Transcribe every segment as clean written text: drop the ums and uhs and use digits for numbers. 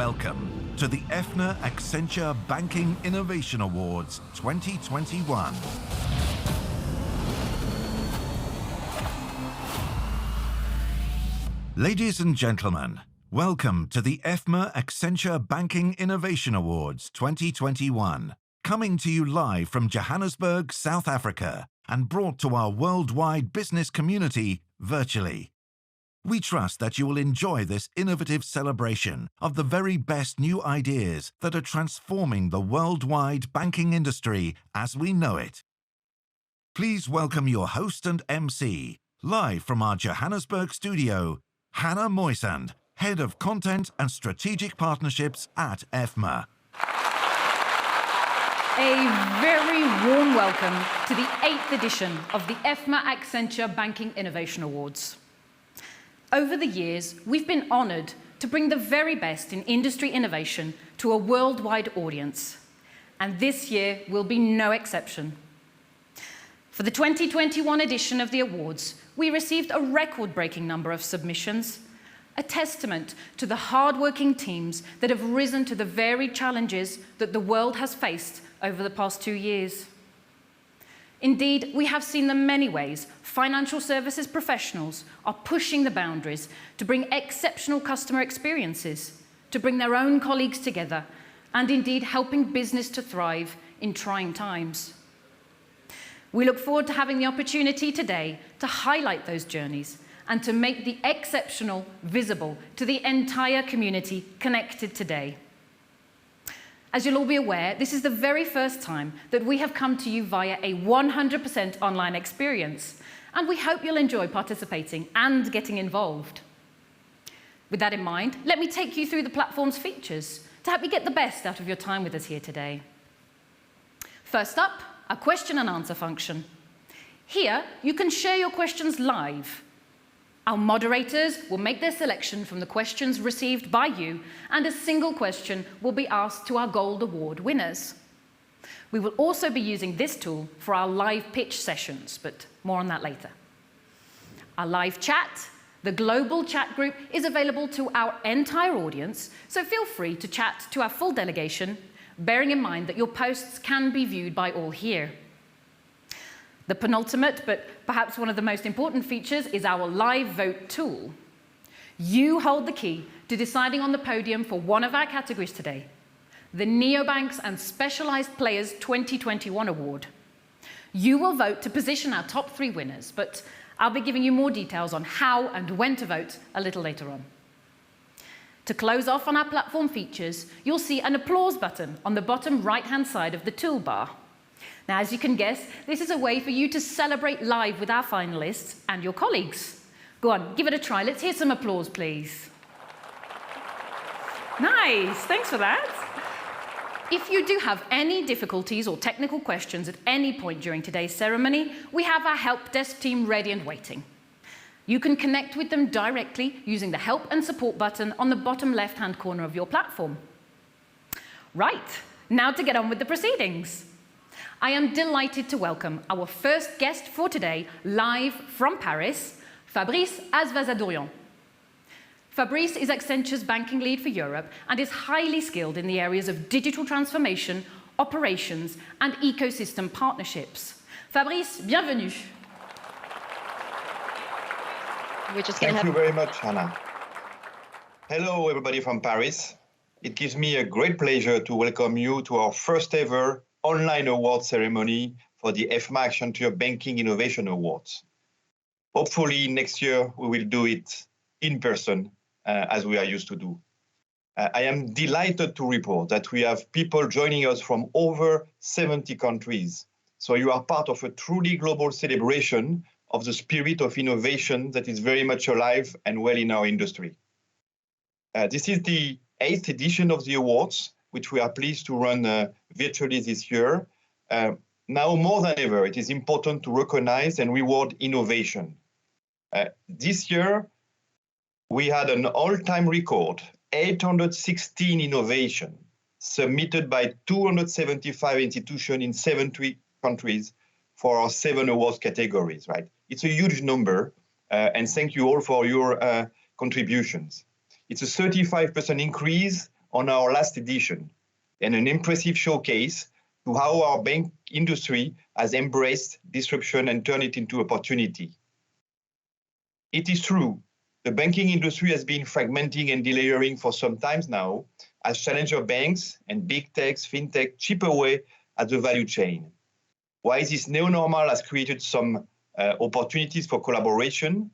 Welcome to the Efma-Accenture Banking Innovation Awards 2021. Ladies and gentlemen, welcome to the Efma-Accenture Banking Innovation Awards 2021, coming to you live from Johannesburg, South Africa, and brought to our worldwide business community virtually. We trust that you will enjoy this innovative celebration of the very best new ideas that are transforming the worldwide banking industry as we know it. Please welcome your host and MC, live from our Johannesburg studio, Hannah Moisand, Head of Content and Strategic Partnerships at EFMA. A very warm welcome to the 8th edition of the Efma-Accenture Banking Innovation Awards. Over the years, we've been honoured to bring the very best in industry innovation to a worldwide audience, and this year will be no exception. For the 2021 edition of the awards, we received a record-breaking number of submissions, a testament to the hard-working teams that have risen to the varied challenges that the world has faced over the past 2 years. Indeed, we have seen the many ways financial services professionals are pushing the boundaries to bring exceptional customer experiences, to bring their own colleagues together, and indeed helping business to thrive in trying times. We look forward to having the opportunity today to highlight those journeys and to make the exceptional visible to the entire community connected today. As you'll all be aware, this is the very first time that we have come to you via a 100% online experience, and we hope you'll enjoy participating and getting involved. With that in mind, let me take you through the platform's features to help you get the best out of your time with us here today. First up, a question and answer function. Here, you can share your questions live. Our moderators will make their selection from the questions received by you, and a single question will be asked to our Gold Award winners. We will also be using this tool for our live pitch sessions, but more on that later. Our live chat, the global chat group, is available to our entire audience, so feel free to chat to our full delegation, bearing in mind that your posts can be viewed by all here. The penultimate, but perhaps one of the most important features, is our live vote tool. You hold the key to deciding on the podium for one of our categories today, the Neobanks and Specialized Players 2021 Award. You will vote to position our top 3 winners, but I'll be giving you more details on how and when to vote a little later on. To close off on our platform features, you'll see an applause button on the bottom right-hand side of the toolbar. Now, as you can guess, this is a way for you to celebrate live with our finalists and your colleagues. Go on, give it a try. Let's hear some applause, please. Nice, thanks for that. If you do have any difficulties or technical questions at any point during today's ceremony, we have our help desk team ready and waiting. You can connect with them directly using the Help and Support button on the bottom left-hand corner of your platform. Right, now to get on with the proceedings. I am delighted to welcome our first guest for today, live from Paris, Fabrice Azvazadorian. Fabrice is Accenture's banking lead for Europe and is highly skilled in the areas of digital transformation, operations, and ecosystem partnerships. Fabrice, bienvenue. Thank you very much, Hannah. Hello, everybody from Paris. It gives me a great pleasure to welcome you to our first ever online award ceremony for the Efma-Accenture Banking Innovation Awards. Hopefully next year we will do it in person as we are used to do. I am delighted to report that we have people joining us from over 70 countries. So you are part of a truly global celebration of the spirit of innovation that is very much alive and well in our industry. This is the 8th edition of the awards, which we are pleased to run virtually this year. Now more than ever, it is important to recognize and reward innovation. This year, we had an all-time record, 816 innovation submitted by 275 institutions in 70 countries for our 7 awards categories, right? It's a huge number, and thank you all for your contributions. It's a 35% increase on our last edition and an impressive showcase to how our bank industry has embraced disruption and turned it into opportunity. It is true, the banking industry has been fragmenting and delayering for some time now as challenger banks and big techs, fintech chip away at the value chain. While this neo-normal has created some opportunities for collaboration,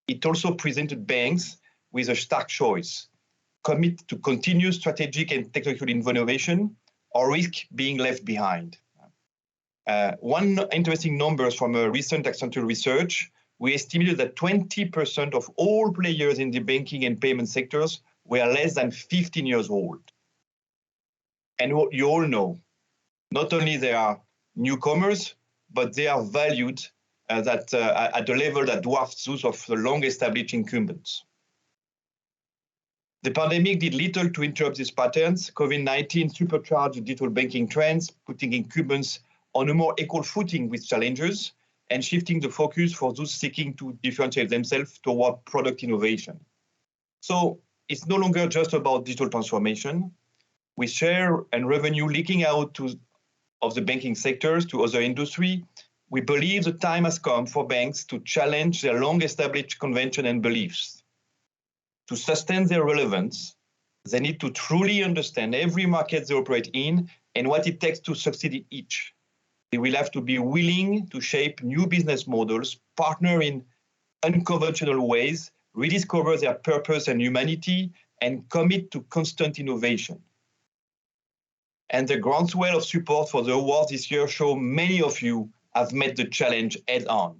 it also presented banks with a stark choice: commit to continuous strategic and technical innovation or risk being left behind. One interesting numbers from a recent Accenture research, we estimated that 20% of all players in the banking and payment sectors were less than 15 years old. And what you all know, not only they are newcomers, but they are valued at a level that dwarfs those of the long-established incumbents. The pandemic did little to interrupt these patterns. COVID-19 supercharged digital banking trends, putting incumbents on a more equal footing with challengers and shifting the focus for those seeking to differentiate themselves toward product innovation. So it's no longer just about digital transformation. With share and revenue leaking out of the banking sectors to other industry, we believe the time has come for banks to challenge their long-established convention and beliefs. To sustain their relevance, they need to truly understand every market they operate in and what it takes to succeed in each. They will have to be willing to shape new business models, partner in unconventional ways, rediscover their purpose and humanity, and commit to constant innovation. And the groundswell of support for the awards this year show many of you have met the challenge head on.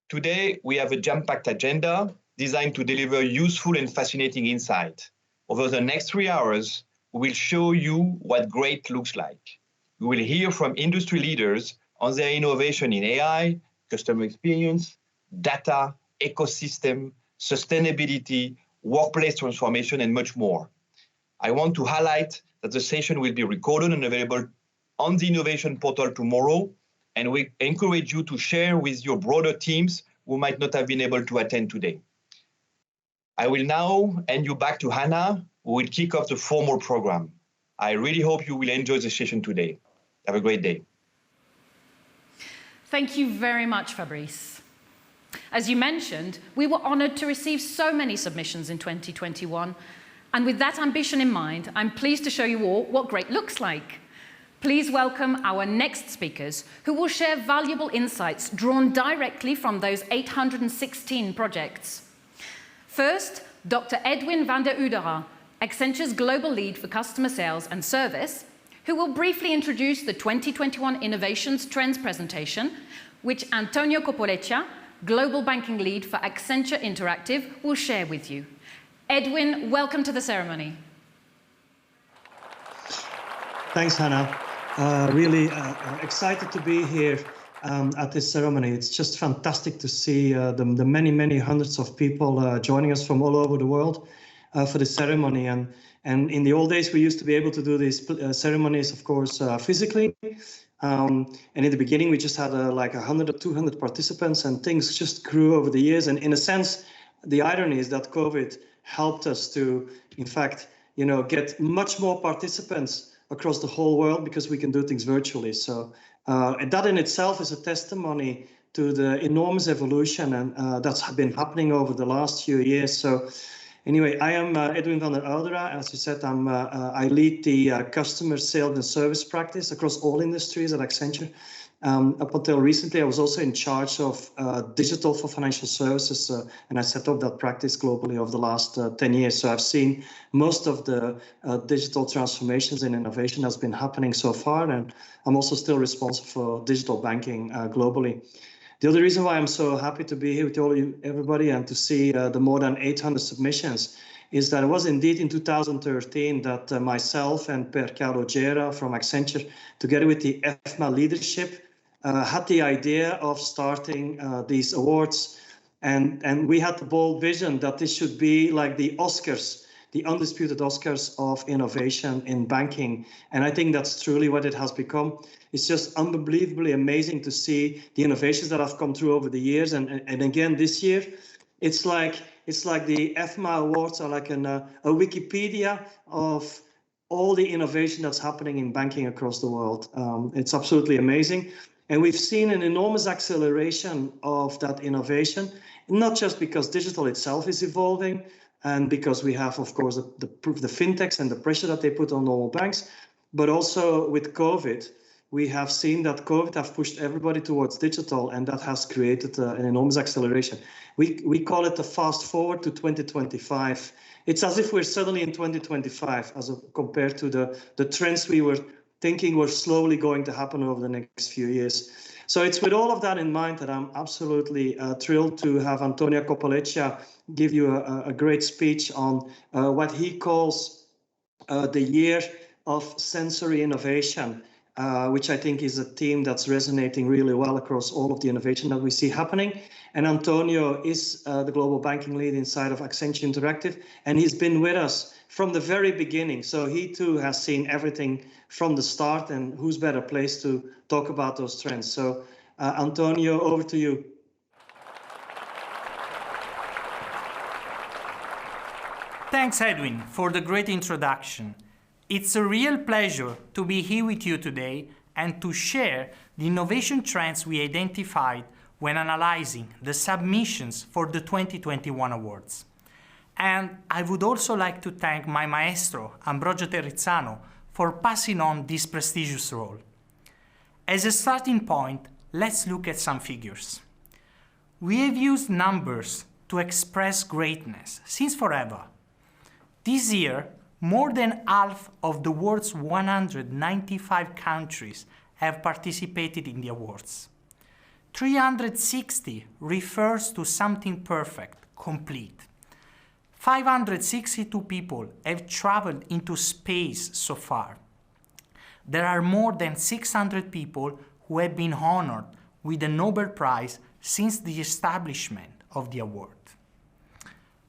Today, we have a jam-packed agenda designed to deliver useful and fascinating insight. Over the next 3 hours, we will show you what great looks like. We will hear from industry leaders on their innovation in AI, customer experience, data, ecosystem, sustainability, workplace transformation, and much more. I want to highlight that the session will be recorded and available on the innovation portal tomorrow, and we encourage you to share with your broader teams who might not have been able to attend today. I will now hand you back to Hannah, who will kick off the formal program. I really hope you will enjoy the session today. Have a great day. Thank you very much, Fabrice. As you mentioned, we were honored to receive so many submissions in 2021. And with that ambition in mind, I'm pleased to show you all what great looks like. Please welcome our next speakers, who will share valuable insights drawn directly from those 816 projects. First, Dr. Edwin van der Oudera, Accenture's Global Lead for Customer Sales and Service, who will briefly introduce the 2021 Innovations Trends presentation, which Antonio Coppoleccia, Global Banking Lead for Accenture Interactive, will share with you. Edwin, welcome to the ceremony. Thanks, Hannah. Really excited to be here at this ceremony. It's just fantastic to see the many, many hundreds of people joining us from all over the world for the ceremony. And in the old days, we used to be able to do these ceremonies, of course, physically. And in the beginning, we just had like 100 or 200 participants, and things just grew over the years. And in a sense, the irony is that COVID helped us to, in fact, get much more participants across the whole world because we can do things virtually. So that in itself is a testimony to the enormous evolution and that's been happening over the last few years. So anyway, I am Edwin van der Oudera. As you said, I lead the customer sales and service practice across all industries at Accenture. Up until recently, I was also in charge of digital for financial services, and I set up that practice globally over the last 10 years. So I've seen most of the digital transformations and innovation that's been happening so far, and I'm also still responsible for digital banking globally. The other reason why I'm so happy to be here with all you, everybody, and to see the more than 800 submissions is that it was indeed in 2013 that myself and Per Carlo Gera from Accenture, together with the Efma leadership, had the idea of starting these awards, and we had the bold vision that this should be like the Oscars, the undisputed Oscars of innovation in banking. And I think that's truly what it has become. It's just unbelievably amazing to see the innovations that have come through over the years. And again, this year, it's like It's like the Efma Awards are like a Wikipedia of all the innovation that's happening in banking across the world. It's absolutely amazing. And we've seen an enormous acceleration of that innovation, not just because digital itself is evolving and because we have, of course, the fintechs and the pressure that they put on all banks, but also with COVID. We have seen that COVID have pushed everybody towards digital, and that has created an enormous acceleration. We call it the fast forward to 2025. It's as if we're suddenly in 2025 compared to the trends we were thinking were slowly going to happen over the next few years. So it's with all of that in mind that I'm absolutely thrilled to have Antonio Coppoleccia give you a great speech on what he calls the year of sensory innovation, which I think is a theme that's resonating really well across all of the innovation that we see happening. And Antonio is the global banking lead inside of Accenture Interactive, and he's been with us from the very beginning. So he too has seen everything from the start, and who's better placed to talk about those trends. So Antonio, over to you. Thanks, Edwin, for the great introduction. It's a real pleasure to be here with you today and to share the innovation trends we identified when analyzing the submissions for the 2021 awards. And I would also like to thank my maestro, Ambrogio Terrizzano, for passing on this prestigious role. As a starting point, let's look at some figures. We have used numbers to express greatness since forever. This year, more than half of the world's 195 countries have participated in the awards. 360 refers to something perfect, complete. 562 people have traveled into space so far. There are more than 600 people who have been honored with the Nobel Prize since the establishment of the award.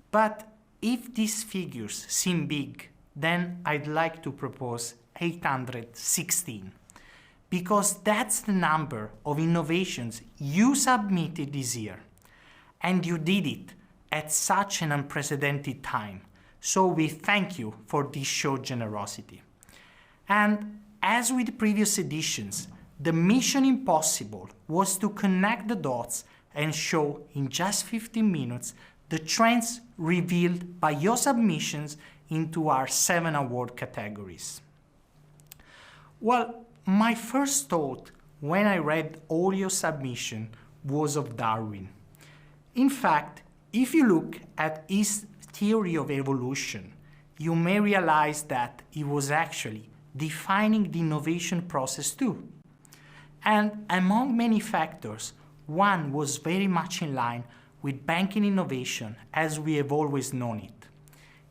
But if these figures seem big, then I'd like to propose 816, because that's the number of innovations you submitted this year. And you did it at such an unprecedented time. So we thank you for this show generosity. And as with previous editions, the mission impossible was to connect the dots and show in just 15 minutes the trends revealed by your submissions into our 7 award categories. Well, my first thought when I read all your submission was of Darwin. In fact, if you look at his theory of evolution, you may realize that he was actually defining the innovation process too. And among many factors, one was very much in line with banking innovation as we have always known it.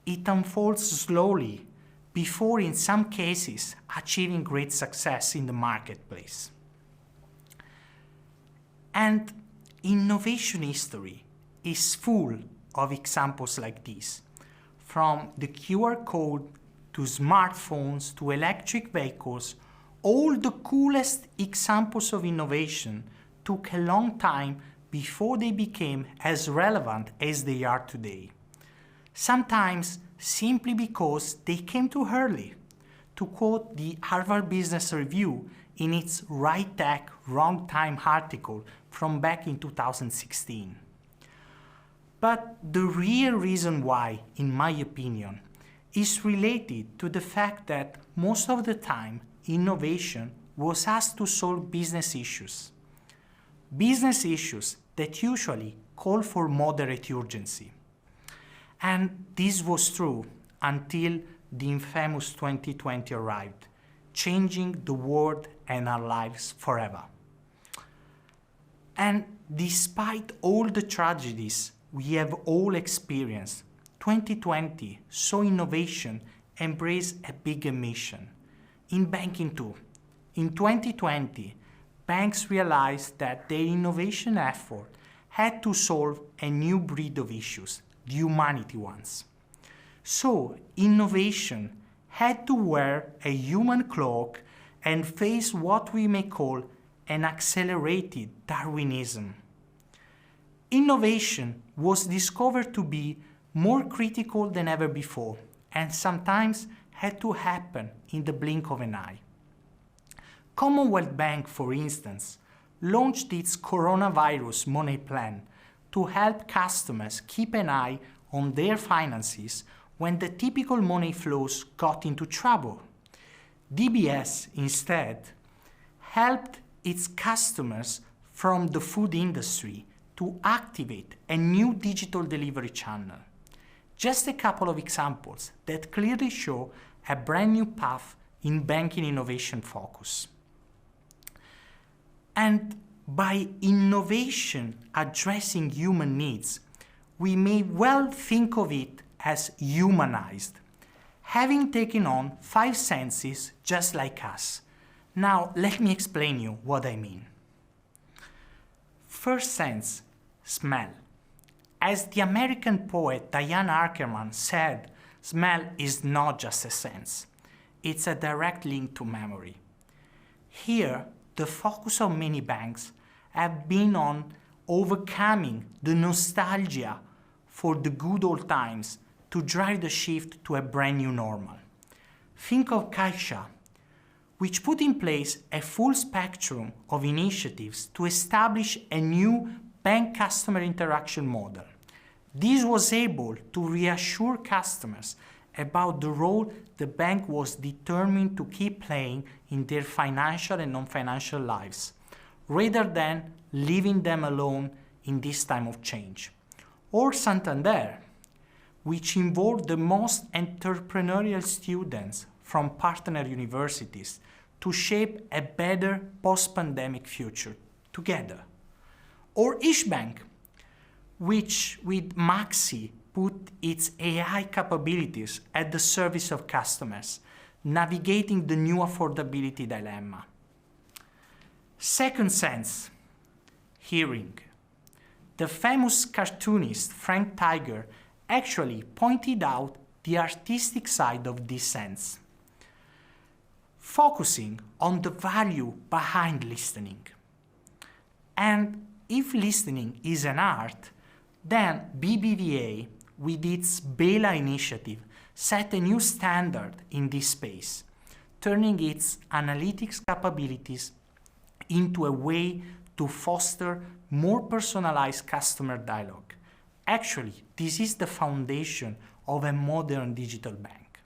It unfolds slowly before, in some cases, achieving great success in the marketplace. And innovation history is full of examples like this, from the QR code to smartphones to electric vehicles. All the coolest examples of innovation took a long time before they became as relevant as they are today. Sometimes simply because they came too early. To quote the Harvard Business Review in its Right Tech, Wrong Time article from back in 2016. But the real reason why, in my opinion, is related to the fact that most of the time innovation was asked to solve business issues. Business issues that usually call for moderate urgency. And this was true until the infamous 2020 arrived, changing the world and our lives forever. And despite all the tragedies we have all experienced, 2020 saw innovation embrace a bigger mission. In banking too. In 2020, banks realized that their innovation effort had to solve a new breed of issues, the humanity ones. So innovation had to wear a human cloak and face what we may call an accelerated Darwinism. Innovation was discovered to be more critical than ever before, and sometimes had to happen in the blink of an eye. Commonwealth Bank, for instance, launched its coronavirus money plan to help customers keep an eye on their finances when the typical money flows got into trouble. DBS, instead, helped its customers from the food industry to activate a new digital delivery channel. Just a couple of examples that clearly show a brand new path in banking innovation focus. And by innovation addressing human needs, we may well think of it as humanized, having taken on 5 senses just like us. Now, let me explain you what I mean. First sense, smell. As the American poet Diane Ackerman said, smell is not just a sense. It's a direct link to memory. Here, the focus of many banks have been on overcoming the nostalgia for the good old times to drive the shift to a brand new normal. Think of Caixa, which put in place a full spectrum of initiatives to establish a new bank customer interaction model. This was able to reassure customers about the role the bank was determined to keep playing in their financial and non-financial lives, rather than leaving them alone in this time of change. Or Santander, which involved the most entrepreneurial students from partner universities to shape a better post-pandemic future together. Or Ishbank, which with Maxi put its AI capabilities at the service of customers, navigating the new affordability dilemma. Second sense, hearing. The famous cartoonist Frank Tiger actually pointed out the artistic side of this sense, focusing on the value behind listening. And if listening is an art, then BBVA, with its Bela initiative, set a new standard in this space, turning its analytics capabilities into a way to foster more personalized customer dialogue. Actually, this is the foundation of a modern digital bank.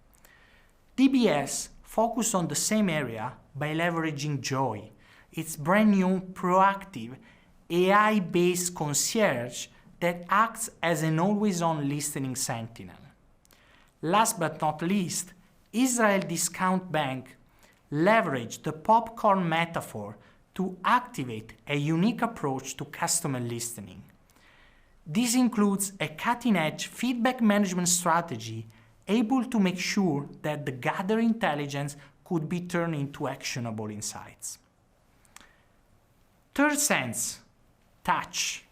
DBS focused on the same area by leveraging Joy, its brand new proactive AI-based concierge that acts as an always-on listening sentinel. Last but not least, Israel Discount Bank leveraged the popcorn metaphor to activate a unique approach to customer listening. This includes a cutting-edge feedback management strategy able to make sure that the gathered intelligence could be turned into actionable insights. Third sense, touch.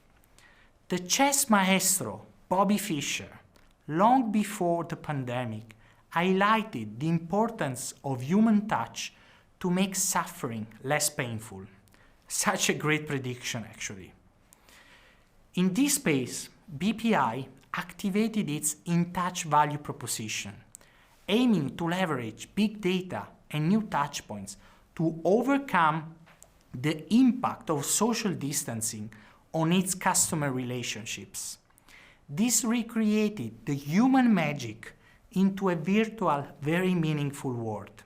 The chess maestro, Bobby Fischer, long before the pandemic, highlighted the importance of human touch to make suffering less painful. Such a great prediction, actually. In this space, BPI activated its in-touch value proposition, aiming to leverage big data and new touchpoints to overcome the impact of social distancing on its customer relationships. This recreated the human magic into a virtual, very meaningful world.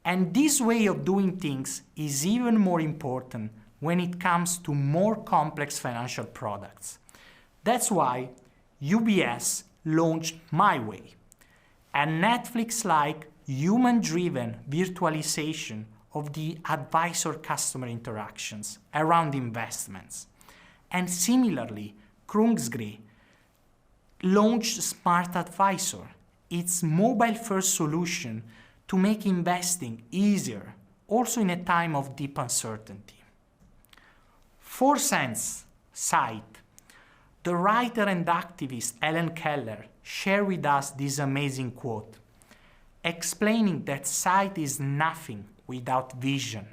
And this way of doing things is even more important when it comes to more complex financial products. That's why UBS launched My Way, a Netflix-like human-driven virtualization of the advisor-customer interactions around investments. And similarly, Krungsgri launched Smart Advisor, its mobile-first solution to make investing easier, also in a time of deep uncertainty. Fourth sense, sight. The writer and activist Helen Keller shared with us this amazing quote, explaining that sight is nothing without vision.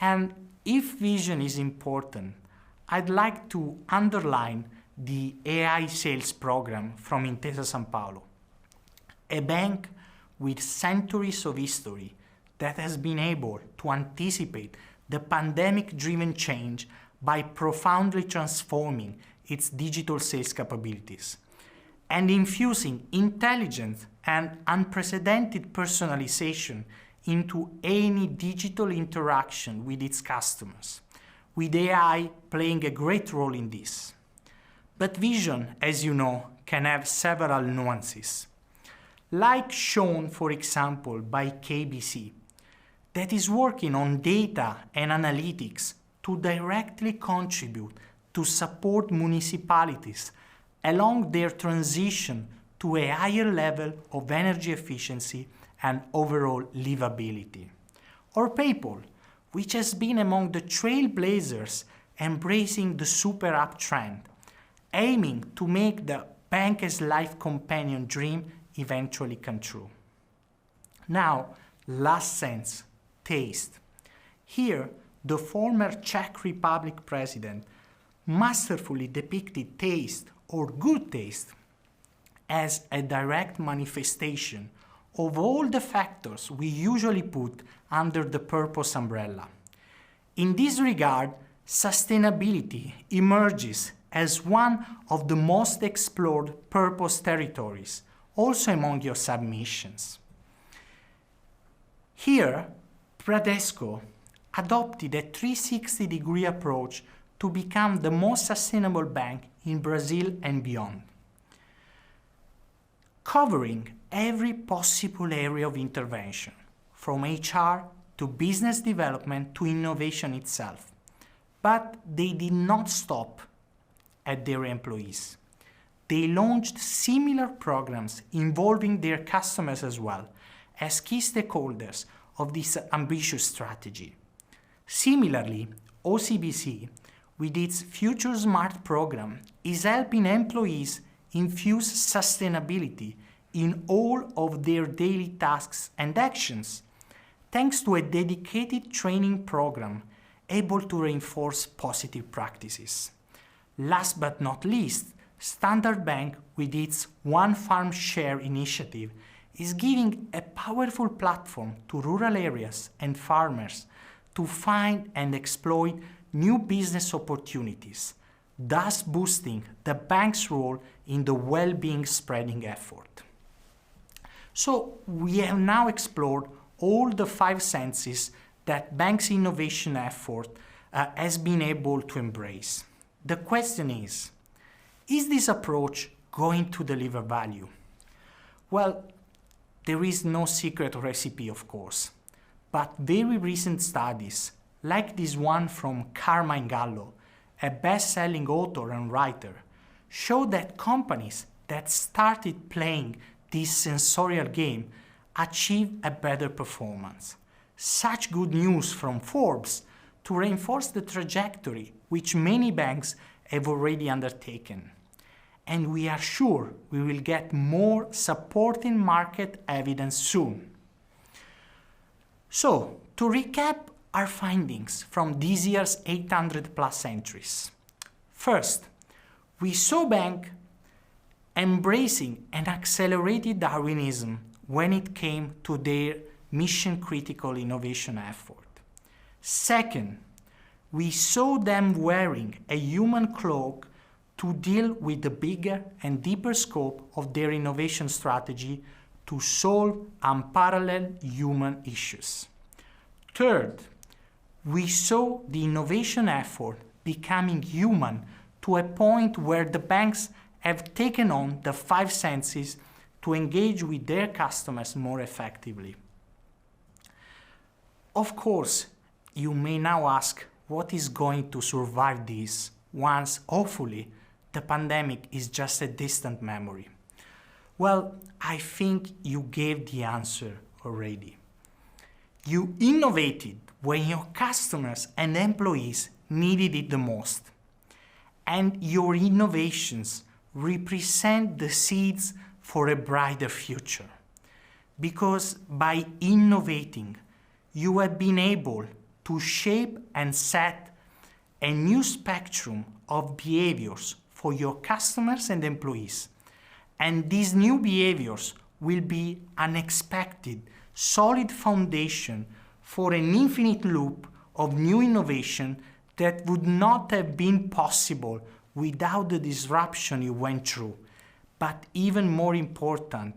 And if vision is important, I'd like to underline the AI sales program from Intesa Sanpaolo, a bank with centuries of history that has been able to anticipate the pandemic-driven change by profoundly transforming its digital sales capabilities and infusing intelligent and unprecedented personalization into any digital interaction with its customers, with AI playing a great role in this. But vision, as you know, can have several nuances. Like shown, for example, by KBC, that is working on data and analytics to directly contribute to support municipalities along their transition to a higher level of energy efficiency and overall livability. Or PayPal, which has been among the trailblazers embracing the super app trend, aiming to make the bank as life companion dream eventually come true. Now, last sense, taste. Here, the former Czech Republic president masterfully depicted taste or good taste as a direct manifestation of all the factors we usually put under the purpose umbrella. In this regard, sustainability emerges as one of the most explored purpose territories, also among your submissions. Here, Bradesco adopted a 360-degree approach to become the most sustainable bank in Brazil and beyond, covering every possible area of intervention, from HR to business development to innovation itself. But they did not stop at their employees. They launched similar programs involving their customers as well as key stakeholders of this ambitious strategy. Similarly, OCBC, with its Future Smart program, is helping employees infuse sustainability in all of their daily tasks and actions, thanks to a dedicated training program able to reinforce positive practices. Last but not least, Standard Bank, with its One Farm Share initiative, is giving a powerful platform to rural areas and farmers to find and exploit new business opportunities, thus boosting the bank's role in the well-being spreading effort. So we have now explored all the 5 senses that bank's innovation effort has been able to embrace. The question is this approach going to deliver value? Well, there is no secret recipe, of course, but very recent studies, like this one from Carmine Gallo, a best-selling author and writer, show that companies that started playing this sensorial game achieve a better performance. Such good news from Forbes to reinforce the trajectory which many banks have already undertaken. And we are sure we will get more supporting market evidence soon. So, to recap our findings from this year's 800+ entries. First, we saw banks embracing an accelerated Darwinism when it came to their mission-critical innovation effort. Second, we saw them wearing a human cloak to deal with the bigger and deeper scope of their innovation strategy to solve unparalleled human issues. Third, we saw the innovation effort becoming human to a point where the banks have taken on the 5 senses to engage with their customers more effectively. Of course, you may now ask what is going to survive this once, hopefully, the pandemic is just a distant memory. Well, I think you gave the answer already. You innovated when your customers and employees needed it the most. And your innovations represent the seeds for a brighter future. Because by innovating, you have been able to shape and set a new spectrum of behaviors for your customers and employees. And these new behaviors will be unexpected, solid foundation for an infinite loop of new innovation that would not have been possible without the disruption you went through. But even more important,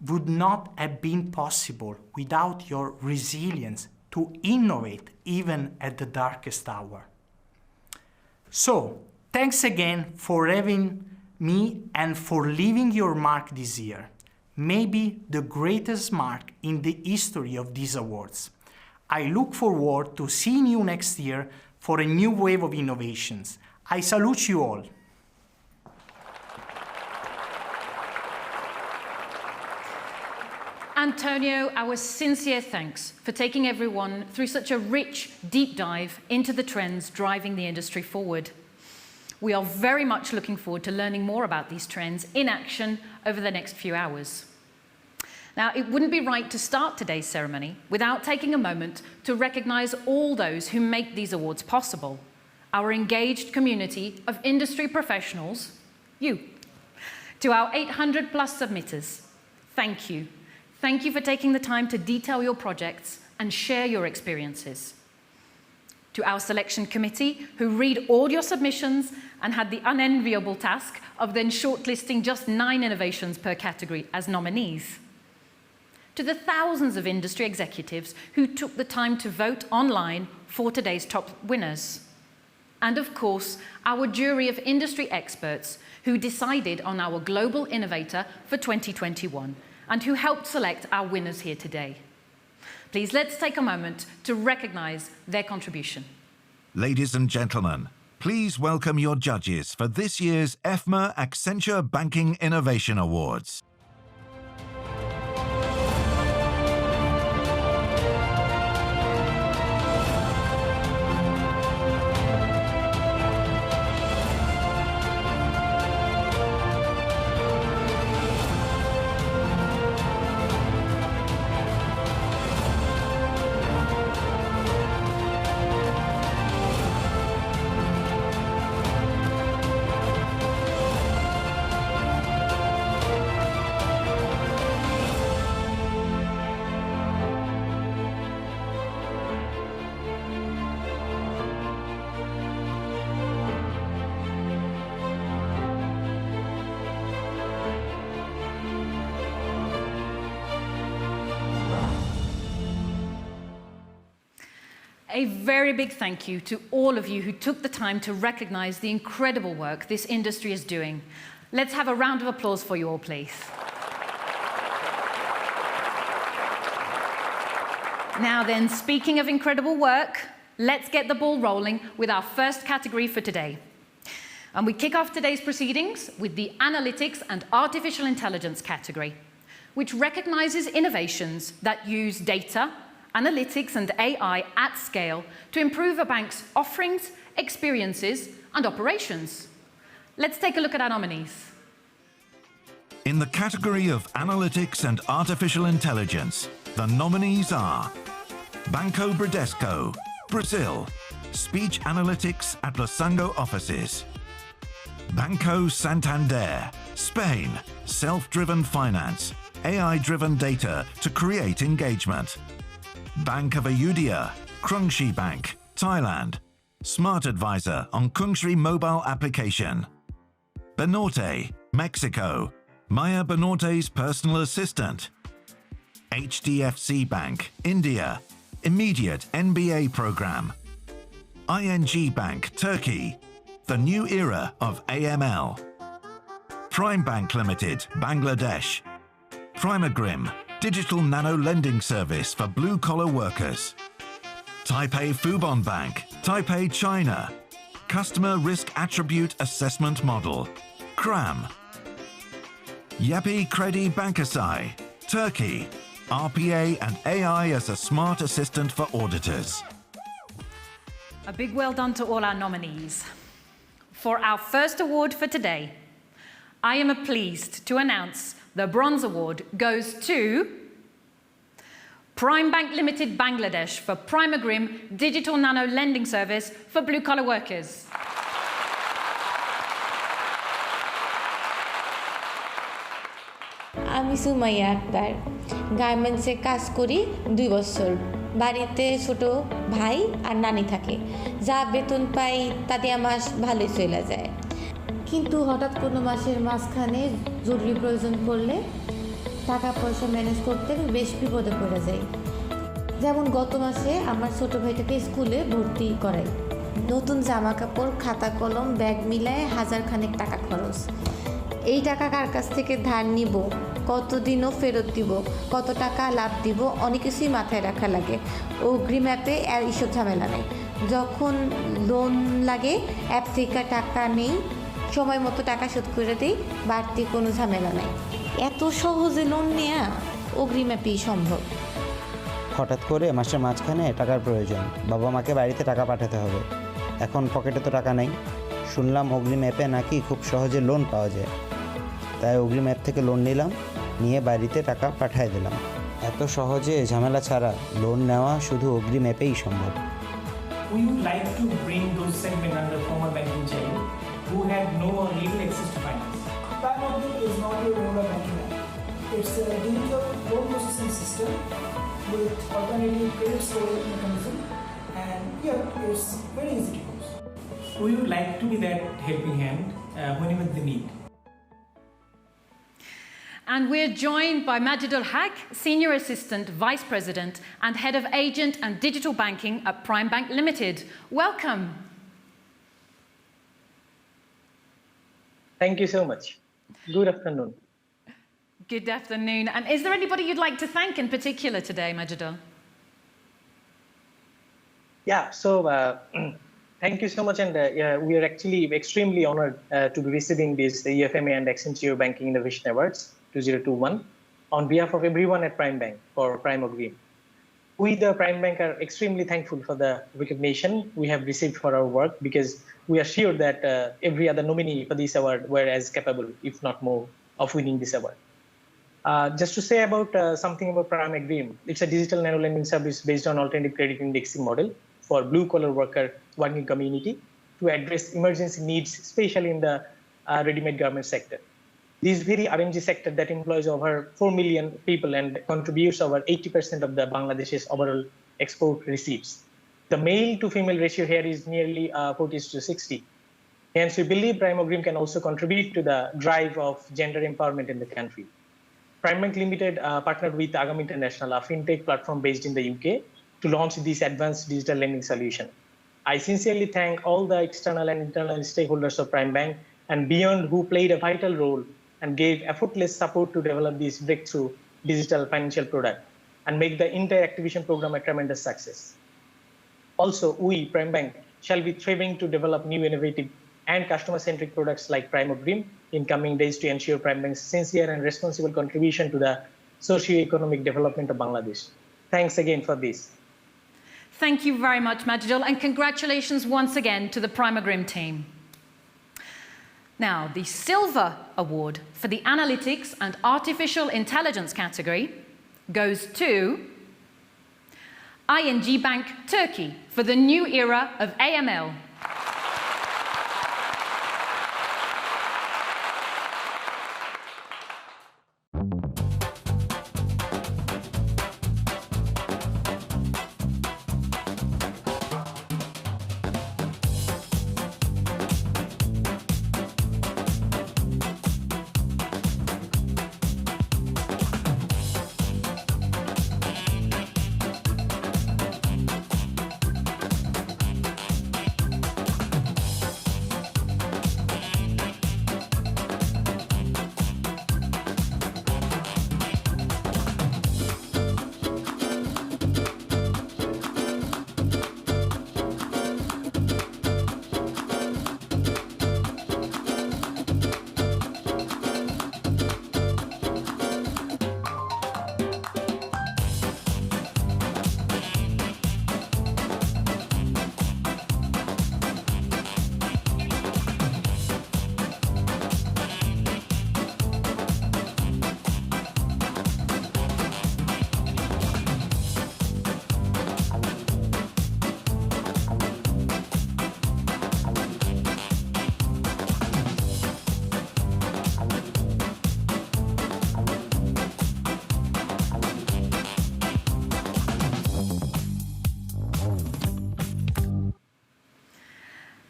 would not have been possible without your resilience to innovate even at the darkest hour. So, thanks again for having me and for leaving your mark this year. Maybe the greatest mark in the history of these awards. I look forward to seeing you next year for a new wave of innovations. I salute you all. Antonio, our sincere thanks for taking everyone through such a rich, deep dive into the trends driving the industry forward. We are very much looking forward to learning more about these trends in action over the next few hours. Now, it wouldn't be right to start today's ceremony without taking a moment to recognize all those who make these awards possible. Our engaged community of industry professionals, you. To our 800+ submitters, thank you. Thank you for taking the time to detail your projects and share your experiences. To our selection committee, who read all your submissions and had the unenviable task of then shortlisting just 9 innovations per category as nominees. To the thousands of industry executives who took the time to vote online for today's top winners. And of course, our jury of industry experts who decided on our Global Innovator for 2021 and who helped select our winners here today. Please let's take a moment to recognize their contribution. Ladies and gentlemen, please welcome your judges for this year's Efma-Accenture Banking Innovation Awards. A very big thank you to all of you who took the time to recognize the incredible work this industry is doing. Let's have a round of applause for you all, please. Now then, speaking of incredible work, let's get the ball rolling with our first category for today. And we kick off today's proceedings with the Analytics and Artificial Intelligence category, which recognizes innovations that use data, analytics and AI at scale to improve a bank's offerings, experiences, and operations. Let's take a look at our nominees. In the category of Analytics and Artificial Intelligence, the nominees are Banco Bradesco, Brazil, Speech Analytics at Losango offices. Banco Santander, Spain, Self-Driven Finance, AI-driven data to create engagement. Bank of Ayudhya, Krungshi Bank, Thailand, Smart Advisor on Krungshi mobile application. Banorte, Mexico, Maya Banorte's personal assistant. HDFC Bank, India, immediate MBA program. ING Bank, Turkey, the new era of AML. Prime Bank Limited, Bangladesh. Primagrim, digital nano lending service for blue-collar workers. Taipei Fubon Bank, Taipei, China. Customer Risk Attribute Assessment Model, CRAM. Yapı Kredi Bankasay, Turkey. RPA and AI as a smart assistant for auditors. A big well done to all our nominees. For our first award for today, I am pleased to announce the Bronze Award goes to Prime Bank Limited Bangladesh for Primagrim Digital Nano Lending Service for blue-collar workers. আমি সুমাইয়া আক্তার গার্মেন্টসে কাজ করি 2 বছর বাড়িতে ছোট ভাই আর নানি থাকে যা বেতন পাই তাতে মাস ভালোই চলে যায় কিন্তু হঠাৎ কোনো মাসের মাঝখানে জরুরি প্রয়োজন পড়লে টাকা পয়সা ম্যানেজ করতে বেশ বিপদে পড়ে যাই যেমন গত মাসে আমার ছোট ভাইটাকে স্কুলে ভর্তি করাই নতুন জামা কাপড় খাতা কলম ব্যাগ মিলায় 1000 খানেক টাকা খরচ এই টাকা কার কাছ থেকে ধার নিব কতদিনও ফেরত দিব কত টাকা লাভ দিব অনেক কিছুই মাথায় রাখা লাগে অগ্রিম অ্যাপে এইসব ঝামেলা নেই যখন লোন লাগে অ্যাপ থেকে টাকা নেই সময় মতো টাকা শোধ করে দিই বাড়তি কোনো ঝামেলা নেই এত সহজে লোন নেওয়া অগ্রিম অ্যাপেই সম্ভব হঠাৎ করে মাসের মাঝখানে টাকার প্রয়োজন বাবা মাকে বাড়িতে টাকা পাঠাতে হবে এখন পকেটে তো টাকা নেই শুনলাম অগ্রিম অ্যাপে নাকি খুব সহজে লোন পাওয়া যায় তাই অগ্রিম অ্যাপ থেকে লোন নিলাম নিয়ে বাড়িতে টাকা পাঠিয়ে দিলাম এত সহজে ঝামেলা ছাড়া লোন নেওয়া শুধু অগ্রিম অ্যাপেই সম্ভব We would like to bring those segments under formal banking chain who have no legal access to finance. Primagrim is not a regular banking app. It's a digital loan processing system with alternative credit scoring mechanism, and it's very easy to use. We would like to be that helping hand whenever they need. And we're joined by Majidul Haq, Senior Assistant Vice President and Head of Agent and Digital Banking at Prime Bank Limited. Welcome. Thank you so much. Good afternoon. Good afternoon. And is there anybody you'd like to thank in particular today, Majidul? Yeah, so thank you so much. And we are actually extremely honored to be receiving this EFMA and Accenture Banking Innovation Awards 2021 on behalf of everyone at Prime Bank for Primagrim. We, the Prime Bank, are extremely thankful for the recognition we have received for our work because we are sure that every other nominee for this award were as capable, if not more, of winning this award. Just to say about something about Primagrim, it's a digital nano lending service based on alternative credit indexing model for blue-collar working community to address emergency needs, especially in the ready-made garment sector. This very RMG sector that employs over 4 million people and contributes over 80% of the Bangladesh's overall export receipts. The male to female ratio here is nearly 40:60. Hence, we believe Primagrim can also contribute to the drive of gender empowerment in the country. Prime Bank Limited partnered with Agam International, a fintech platform based in the UK, to launch this advanced digital lending solution. I sincerely thank all the external and internal stakeholders of Prime Bank and beyond who played a vital role and gave effortless support to develop this breakthrough digital financial product and make the entire activation program a tremendous success. Also, we, Prime Bank, shall be striving to develop new innovative and customer-centric products like Primagrim in coming days to ensure Prime Bank's sincere and responsible contribution to the socio-economic development of Bangladesh. Thanks again for this. Thank you very much, Majidul, and congratulations once again to the Primagrim team. Now, the Silver Award for the Analytics and Artificial Intelligence category goes to ING Bank Turkey for the new era of AML.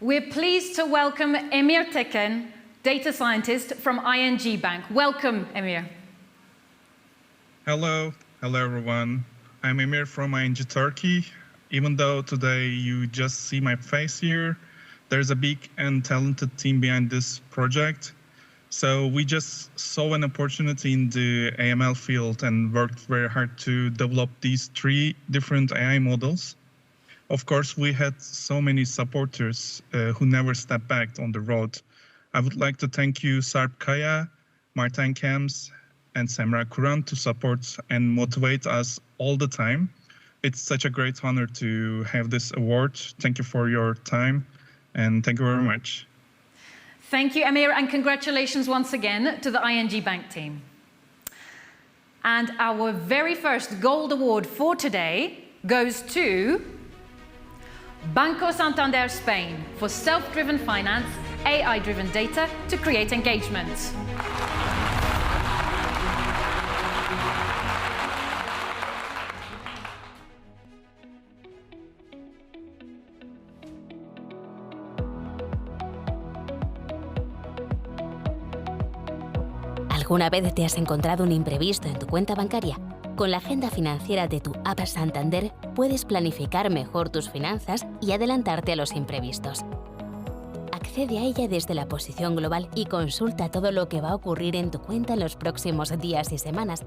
we're pleased to welcome Emir Teken, data scientist from ING Bank. Welcome, Emir. Hello everyone. I'm Emir from ING Turkey. Even though today you just see my face here, there's a big and talented team behind this project. So we just saw an opportunity in the AML field and worked very hard to develop these 3 different AI models. Of course, we had so many supporters who never stepped back on the road. I would like to thank you, Sarp Kaya, Martin Kems, and Semra Kuran to support and motivate us all the time. It's such a great honor to have this award. Thank you for your time, and thank you very much. Thank you, Emir, and congratulations once again to the ING Bank team. And our very first gold award for today goes to Banco Santander Spain for self-driven finance, AI-driven data to create engagement. ¿Alguna vez te has encontrado un imprevisto en tu cuenta bancaria? Con la agenda financiera de tu app Santander puedes planificar mejor tus finanzas y adelantarte a los imprevistos. Accede a ella desde la posición global y consulta todo lo que va a ocurrir en tu cuenta en los próximos días y semanas.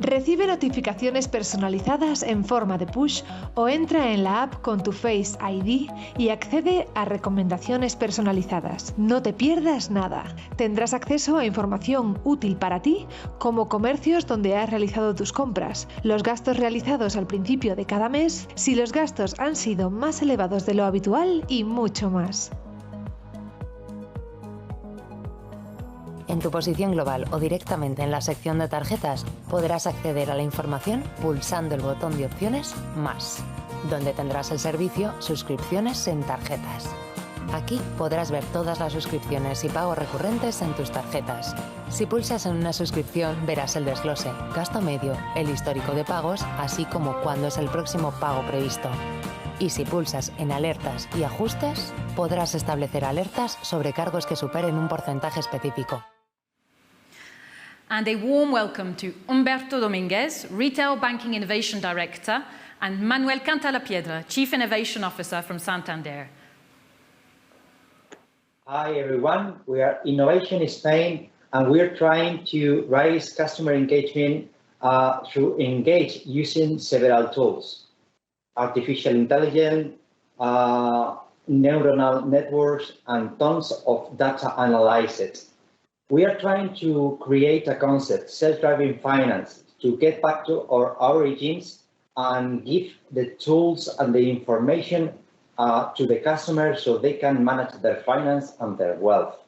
Recibe notificaciones personalizadas en forma de push o entra en la app con tu Face ID y accede a recomendaciones personalizadas. No te pierdas nada. Tendrás acceso a información útil para ti, como comercios donde has realizado tus compras, los gastos realizados al principio de cada mes, si los gastos han sido más elevados de lo habitual y mucho más. En tu posición global o directamente en la sección de tarjetas podrás acceder a la información pulsando el botón de opciones Más, donde tendrás el servicio Suscripciones en tarjetas. Aquí podrás ver todas las suscripciones y pagos recurrentes en tus tarjetas. Si pulsas en una suscripción verás el desglose, gasto medio, el histórico de pagos, así como cuándo es el próximo pago previsto. Y si pulsas en Alertas y Ajustes, podrás establecer alertas sobre cargos que superen un porcentaje específico. And a warm welcome to Humberto Dominguez, Retail Banking Innovation Director, and Manuel Cantalapiedra, Chief Innovation Officer from Santander. Hi everyone, we are Innovation Spain and we're trying to raise customer engagement through Engage using several tools. Artificial intelligence, neuronal networks, and tons of data analysis. We are trying to create a concept, self-driving finance, to get back to our origins and give the tools and the information to the customer so they can manage their finance and their wealth.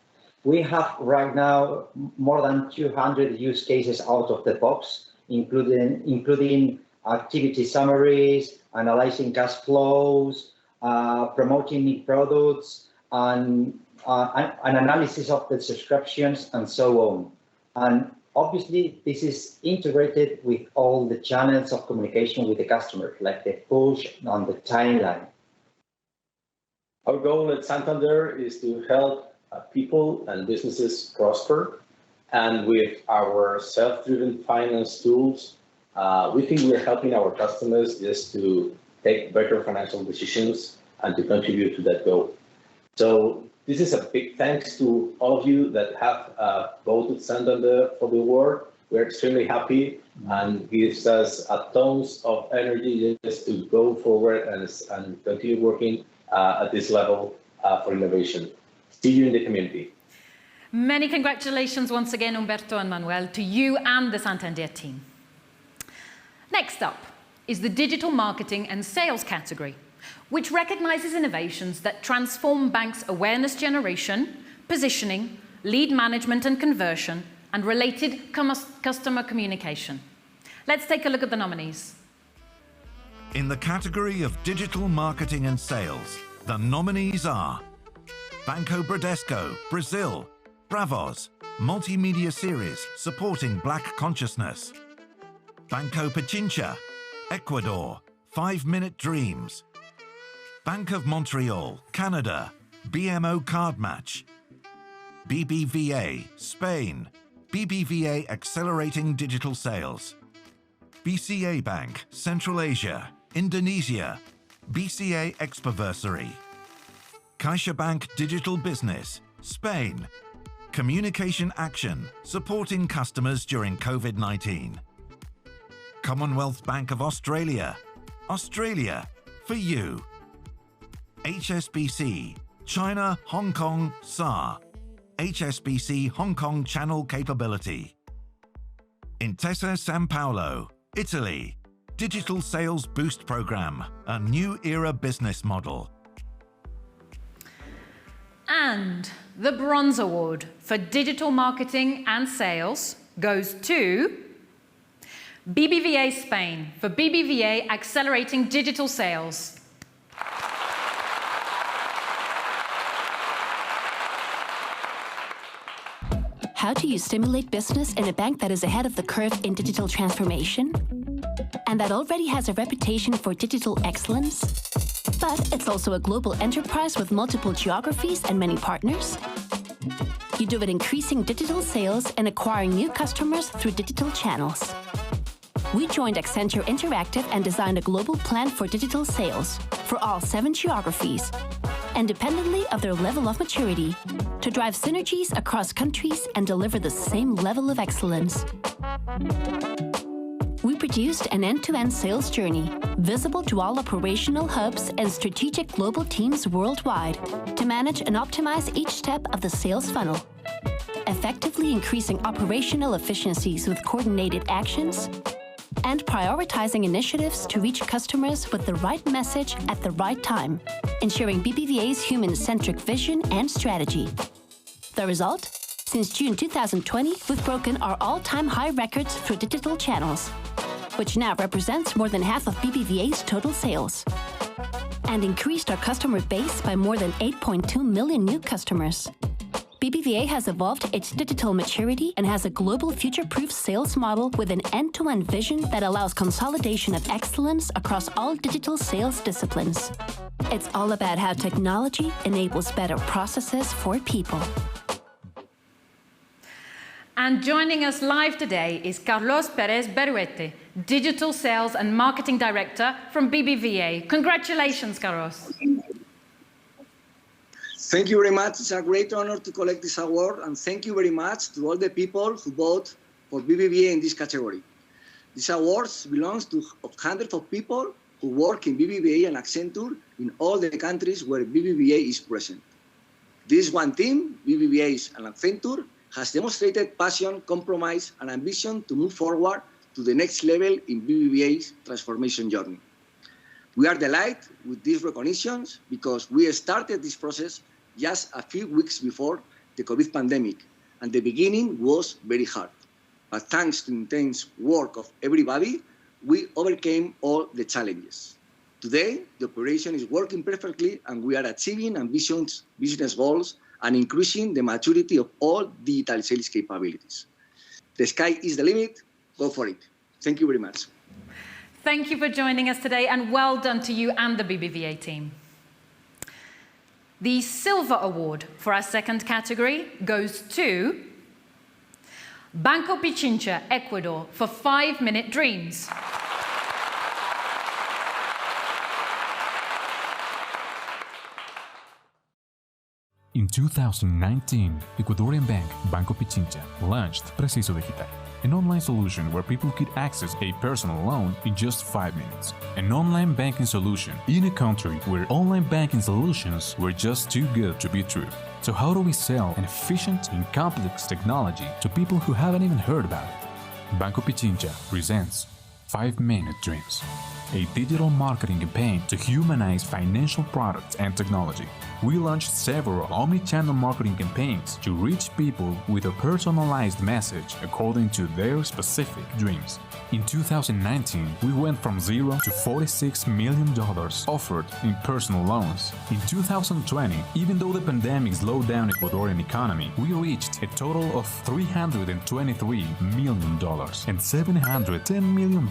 We have right now more than 200 use cases out of the box, including activity summaries, analyzing cash flows, promoting new products, and an analysis of the subscriptions and so on. And obviously, this is integrated with all the channels of communication with the customer, like the push on the timeline. Our goal at Santander is to help people and businesses prosper. And with our self-driven finance tools, we think we're helping our customers just to take better financial decisions and to contribute to that goal. So this is a big thanks to all of you that have voted Santander for the award. We're extremely happy and gives us a tons of energy just to go forward and continue working at this level for innovation. See you in the community. Many congratulations once again, Humberto and Manuel, to you and the Santander team. Next up is the digital marketing and sales category, which recognizes innovations that transform banks' awareness generation, positioning, lead management and conversion, and related customer communication. Let's take a look at the nominees. In the category of digital marketing and sales, the nominees are Banco Bradesco, Brazil, Bravos, multimedia series supporting Black consciousness. Banco Pichincha, Ecuador, 5-Minute Dreams. Bank of Montreal, Canada, BMO Card Match. BBVA, Spain, BBVA Accelerating Digital Sales. BCA Bank, Central Asia, Indonesia, BCA Expoversary. CaixaBank Digital Business, Spain. Communication Action, supporting customers during COVID-19. Commonwealth Bank of Australia, Australia, for you. HSBC, China, Hong Kong, SAR. HSBC Hong Kong Channel Capability. Intesa Sanpaolo, Italy. Digital Sales Boost Program, a new era business model. And the Bronze Award for Digital Marketing and Sales goes to BBVA Spain for BBVA Accelerating Digital Sales. How do you stimulate business in a bank that is ahead of the curve in digital transformation? And that already has a reputation for digital excellence? But it's also a global enterprise with multiple geographies and many partners? You do it increasing digital sales and acquiring new customers through digital channels. We joined Accenture Interactive and designed a global plan for digital sales for all 7 geographies, independently of their level of maturity, to drive synergies across countries and deliver the same level of excellence. We produced an end-to-end sales journey, visible to all operational hubs and strategic global teams worldwide, to manage and optimize each step of the sales funnel, effectively increasing operational efficiencies with coordinated actions, and prioritizing initiatives to reach customers with the right message at the right time, ensuring BBVA's human-centric vision and strategy. The result? Since June 2020, we've broken our all-time high records through digital channels, which now represents more than half of BBVA's total sales, and increased our customer base by more than 8.2 million new customers. BBVA has evolved its digital maturity and has a global future-proof sales model with an end-to-end vision that allows consolidation of excellence across all digital sales disciplines. It's all about how technology enables better processes for people. And joining us live today is Carlos Perez Beruete, Digital Sales and Marketing Director from BBVA. Congratulations, Carlos. Thank you very much. It's a great honor to collect this award, and thank you very much to all the people who vote for BBVA in this category. This award belongs to hundreds of people who work in BBVA and Accenture in all the countries where BBVA is present. This one team, BBVA and Accenture, has demonstrated passion, compromise, and ambition to move forward to the next level in BBVA's transformation journey. We are delighted with these recognitions because we started this process just a few weeks before the COVID pandemic, and the beginning was very hard. But thanks to intense work of everybody, we overcame all the challenges. Today, the operation is working perfectly, and we are achieving ambitious business goals and increasing the maturity of all digital sales capabilities. The sky is the limit. Go for it. Thank you very much. Thank you for joining us today, and well done to you and the BBVA team. The Silver Award for our second category goes to Banco Pichincha, Ecuador, for 5-Minute Dreams. In 2019, Ecuadorian bank Banco Pichincha launched Preciso Digital, an online solution where people could access a personal loan in just 5 minutes. An online banking solution in a country where online banking solutions were just too good to be true. So how do we sell an efficient and complex technology to people who haven't even heard about it? Banco Pichincha presents 5-Minute Dreams, a digital marketing campaign to humanize financial products and technology. We launched several omni-channel marketing campaigns to reach people with a personalized message according to their specific dreams. In 2019, we went from 0 to $46 million offered in personal loans. In 2020, even though the pandemic slowed down the Ecuadorian economy, we reached a total of $323 million and $710 million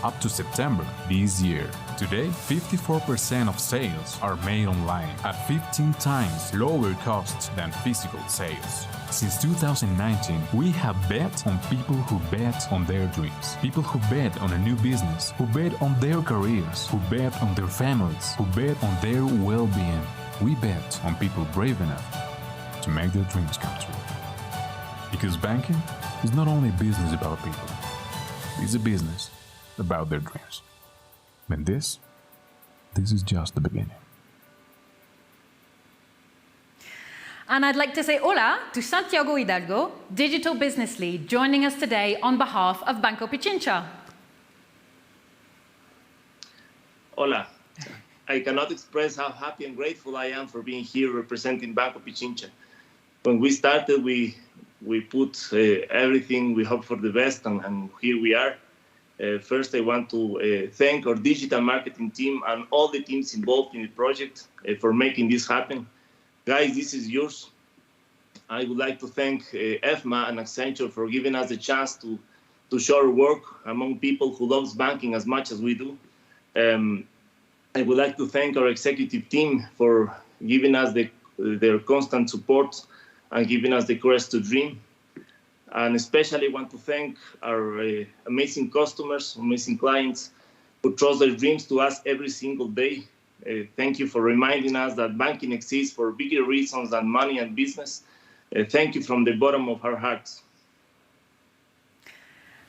up to September this this year. Today, 54% of sales are made online at 15 times lower costs than physical sales. Since 2019, we have bet on people who bet on their dreams. People who bet on a new business, who bet on their careers, who bet on their families, who bet on their well-being. We bet on people brave enough to make their dreams come true. Because banking is not only a business about people, it's a business about their dreams. And this is just the beginning. And I'd like to say hola to Santiago Hidalgo, Digital Business Lead, joining us today on behalf of Banco Pichincha. Hola. I cannot express how happy and grateful I am for being here representing Banco Pichincha. When we started, we put everything, we hope for the best, and here we are. First, I want to thank our digital marketing team and all the teams involved in the project for making this happen. Guys, this is yours. I would like to thank Efma and Accenture for giving us the chance to show our work among people who loves banking as much as we do. I would like to thank our executive team for giving us their constant support and giving us the courage to dream. And especially want to thank our amazing customers, amazing clients who trust their dreams to us every single day. Thank you for reminding us that banking exists for bigger reasons than money and business. Thank you from the bottom of our hearts.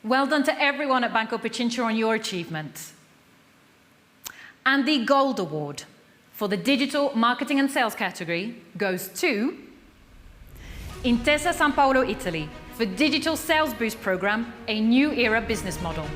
Well done to everyone at Banco Pichincha on your achievement. And the Gold Award for the Digital Marketing and Sales category goes to Intesa Sanpaolo, Italy, for Digital Sales Boost Program, a new era business model.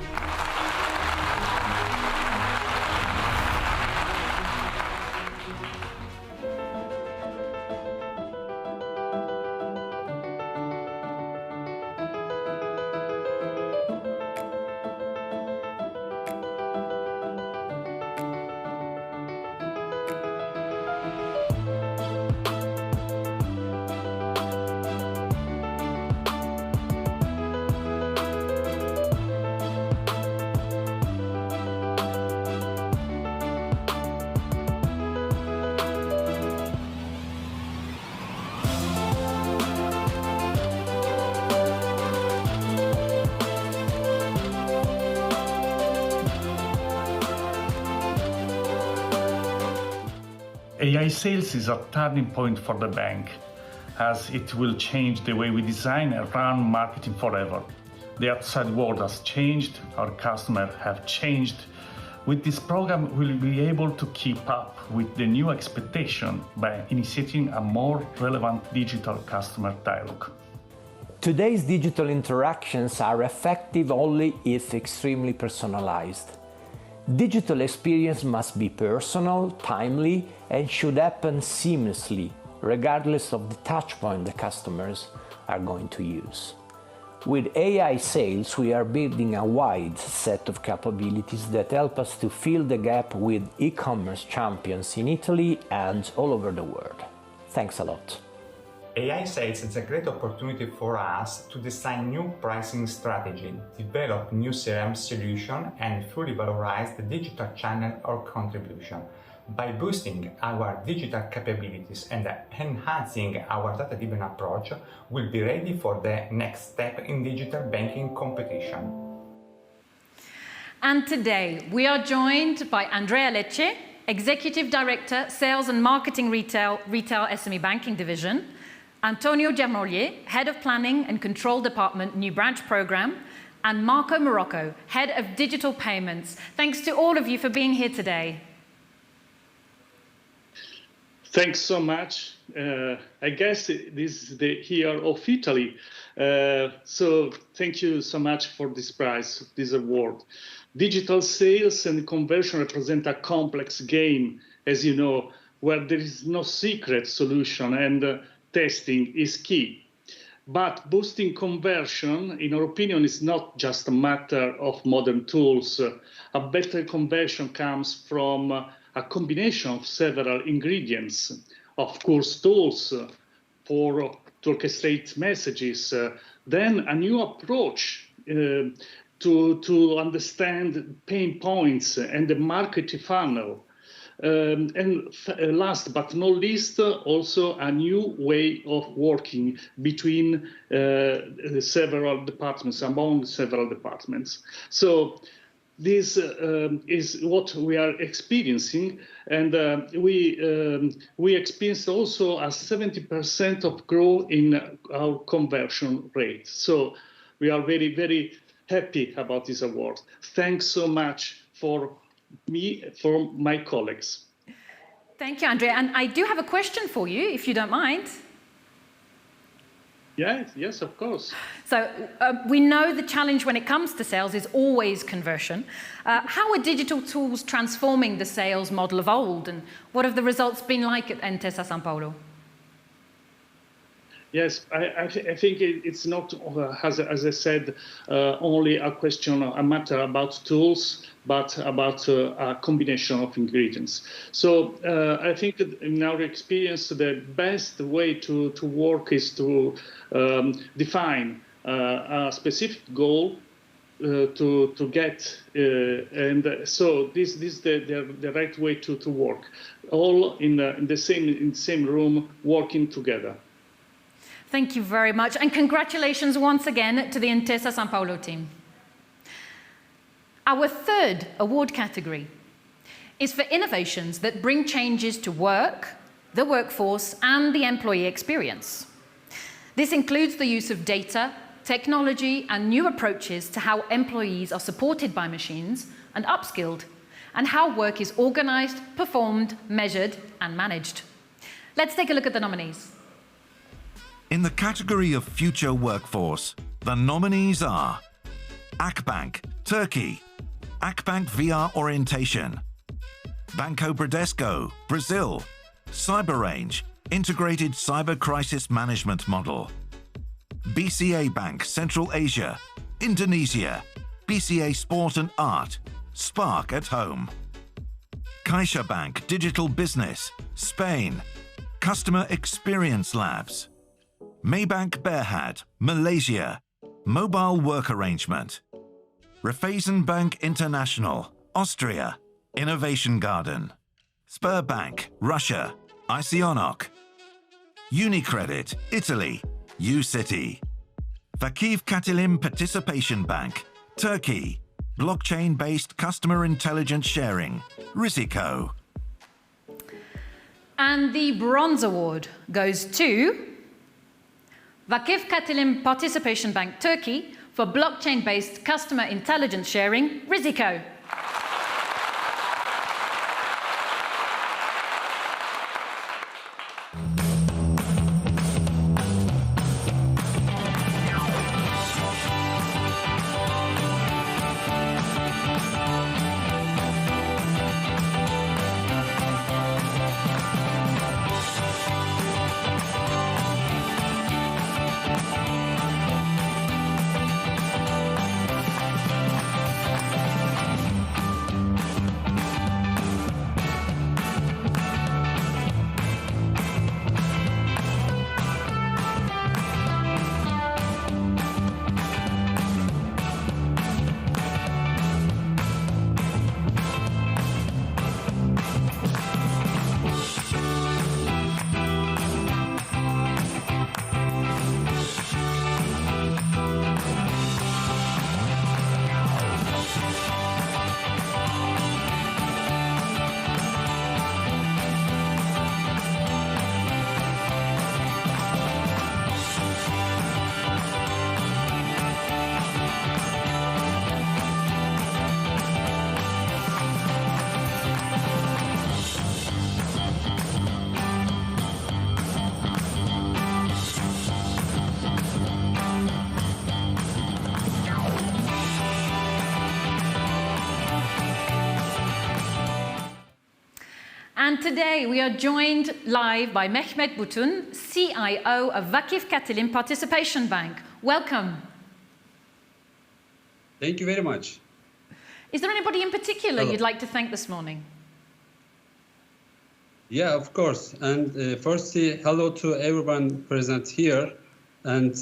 AI sales is a turning point for the bank, as it will change the way we design and run marketing forever. The outside world has changed, our customers have changed. With this program, we'll be able to keep up with the new expectation by initiating a more relevant digital customer dialogue. Today's digital interactions are effective only if extremely personalized. Digital experience must be personal, timely, and should happen seamlessly, regardless of the touchpoint the customers are going to use. With AI sales, we are building a wide set of capabilities that help us to fill the gap with e-commerce champions in Italy and all over the world. Thanks a lot. AI sales is a great opportunity for us to design new pricing strategy, develop new CRM solution, and fully valorize the digital channel or contribution. By boosting our digital capabilities and enhancing our data-driven approach, we'll be ready for the next step in digital banking competition. And today we are joined by Andrea Lecce, Executive Director, Sales and Marketing Retail SME Banking Division, Antonio Giamoglie, Head of Planning and Control Department, New Branch Program, and Marco Morocco, Head of Digital Payments. Thanks to all of you for being here today. Thanks so much. I guess this is the year of Italy. So thank you so much for this prize, this award. Digital sales and conversion represent a complex game, as you know, where there is no secret solution and testing is key. But boosting conversion, in our opinion, is not just a matter of modern tools. A better conversion comes from a combination of several ingredients. Of course, tools to orchestrate messages, then a new approach to to understand pain points and the market funnel. And last but not least, also a new way of working between several departments, among several departments. So this is what we are experiencing, and we experienced also a 70% of growth in our conversion rate. So we are very, very happy about this award. Thanks so much for me, for my colleagues. Thank you, Andrea. And I do have a question for you, if you don't mind. Yes, of course. So we know the challenge when it comes to sales is always conversion. How are digital tools transforming the sales model of old, and what have the results been like at Intesa Sanpaolo? Yes, I think it's not, as I said, only a question, a matter about tools, but about a combination of ingredients. So I think in our experience, the best way to work is to define a specific goal to get, and so this is the right way to work, all in the same room, working together. Thank you very much, and congratulations once again to the Intesa Sanpaolo team. Our third award category is for innovations that bring changes to work, the workforce, and the employee experience. This includes the use of data, technology, and new approaches to how employees are supported by machines and upskilled, and how work is organized, performed, measured, and managed. Let's take a look at the nominees. In the category of future workforce, the nominees are Akbank, Turkey, Akbank VR Orientation, Banco Bradesco, Brazil, CyberRange, Integrated Cyber Crisis Management Model, BCA Bank, Central Asia, Indonesia, BCA Sport and Art, Spark at Home, CaixaBank, Digital Business, Spain, Customer Experience Labs, Maybank Berhad, Malaysia, Mobile Work Arrangement, Raiffeisenbank International, Austria, Innovation Garden, Sberbank, Russia, Isionok, Unicredit, Italy, U-City, Vakif Katilim Participation Bank, Turkey, blockchain-based customer intelligence sharing, Risiko. And the Bronze Award goes to Vakif Katilim Participation Bank, Turkey, for blockchain-based customer intelligence sharing, Risiko. And today we are joined live by Mehmet Butun, CIO of Vakif Katilim Participation Bank. Welcome. Thank you very much. Is there anybody in particular you'd like to thank this morning? Yeah, of course. And firstly, hello to everyone present here. And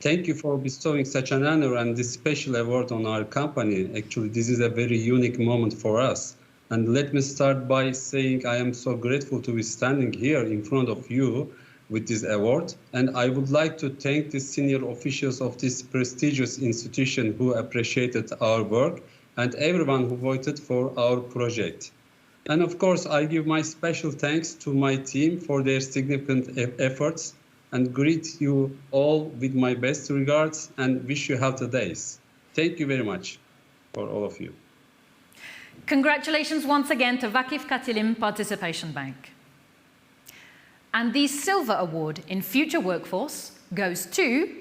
thank you for bestowing such an honor and this special award on our company. Actually, this is a very unique moment for us. And let me start by saying I am so grateful to be standing here in front of you with this award. And I would like to thank the senior officials of this prestigious institution who appreciated our work and everyone who voted for our project. And of course, I give my special thanks to my team for their significant efforts and greet you all with my best regards and wish you healthy days. Thank you very much for all of you. Congratulations once again to Vakif Katilim Participation Bank. And the Silver Award in Future Workforce goes to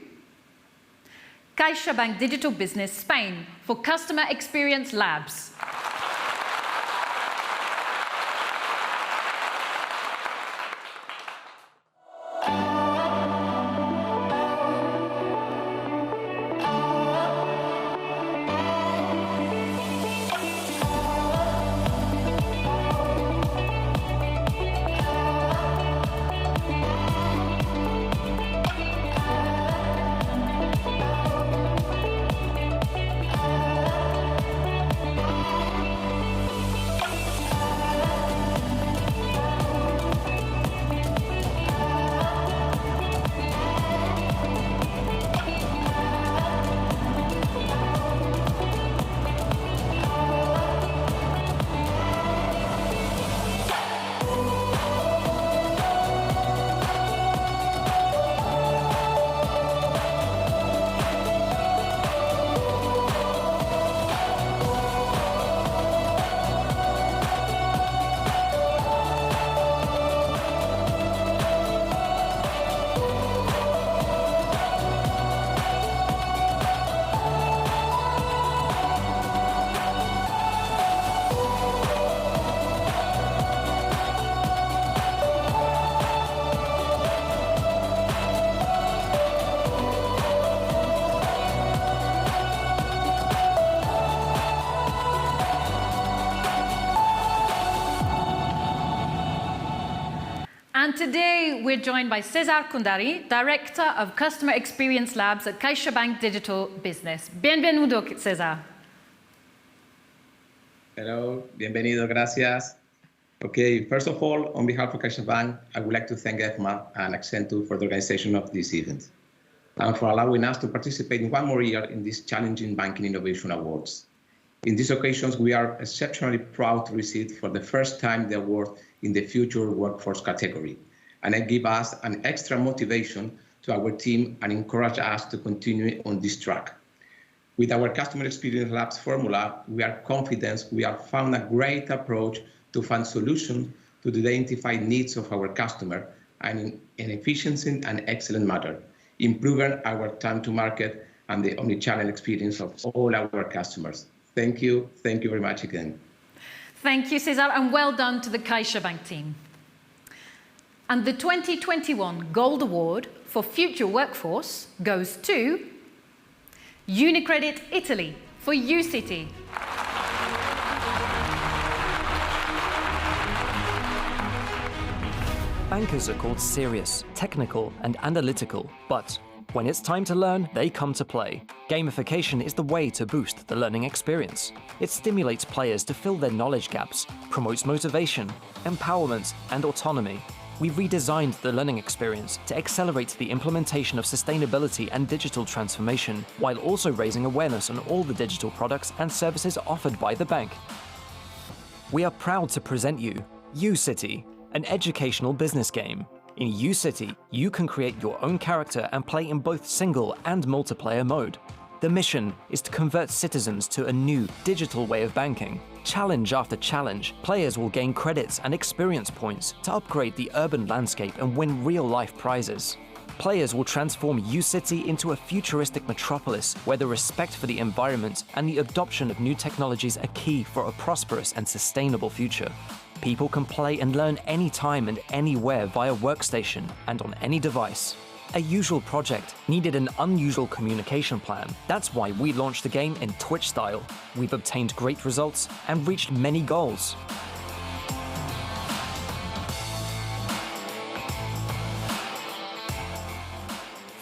CaixaBank Digital Business Spain for Customer Experience Labs. And today we're joined by Cesar Kundari, Director of Customer Experience Labs at CaixaBank Digital Business. Bienvenido, Cesar. Hello, bienvenido, gracias. Okay, first of all, on behalf of CaixaBank, I would like to thank Efma and Accenture for the organization of this event and for allowing us to participate in one more year in these challenging Banking Innovation Awards. In these occasions, we are exceptionally proud to receive for the first time the award in the Future Workforce category, and it gives us an extra motivation to our team and encourage us to continue on this track. With our Customer Experience Labs formula, we are confident we have found a great approach to find solutions to the identified needs of our customer and in efficiency and excellent manner, improving our time to market and the omnichannel experience of all our customers. Thank you very much again. Thank you, Cesar, and well done to the CaixaBank team. And the 2021 Gold Award for Future Workforce goes to UniCredit Italy for UCity. Bankers are called serious, technical, and analytical, but when it's time to learn, they come to play. Gamification is the way to boost the learning experience. It stimulates players to fill their knowledge gaps, promotes motivation, empowerment, and autonomy. We redesigned the learning experience to accelerate the implementation of sustainability and digital transformation, while also raising awareness on all the digital products and services offered by the bank. We are proud to present you UCity, an educational business game. In UCity, you can create your own character and play in both single and multiplayer mode. The mission is to convert citizens to a new digital way of banking. Challenge after challenge, players will gain credits and experience points to upgrade the urban landscape and win real-life prizes. Players will transform UCity into a futuristic metropolis where the respect for the environment and the adoption of new technologies are key for a prosperous and sustainable future. People can play and learn anytime and anywhere via workstation and on any device. A usual project needed an unusual communication plan. That's why we launched the game in Twitch style. We've obtained great results and reached many goals.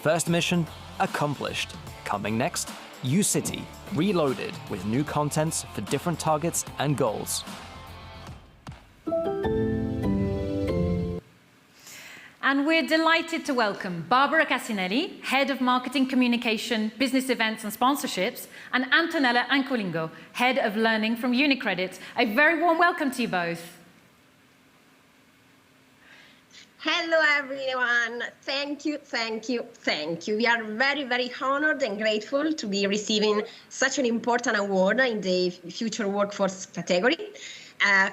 First mission, accomplished. Coming next, UCity, reloaded with new contents for different targets and goals. And we're delighted to welcome Barbara Cassinelli, Head of Marketing Communication, Business Events and Sponsorships, and Antonella Ancolingo, Head of Learning from UniCredit. A very warm welcome to you both. Hello, everyone. Thank you. We are very, very honored and grateful to be receiving such an important award in the Future Workforce category.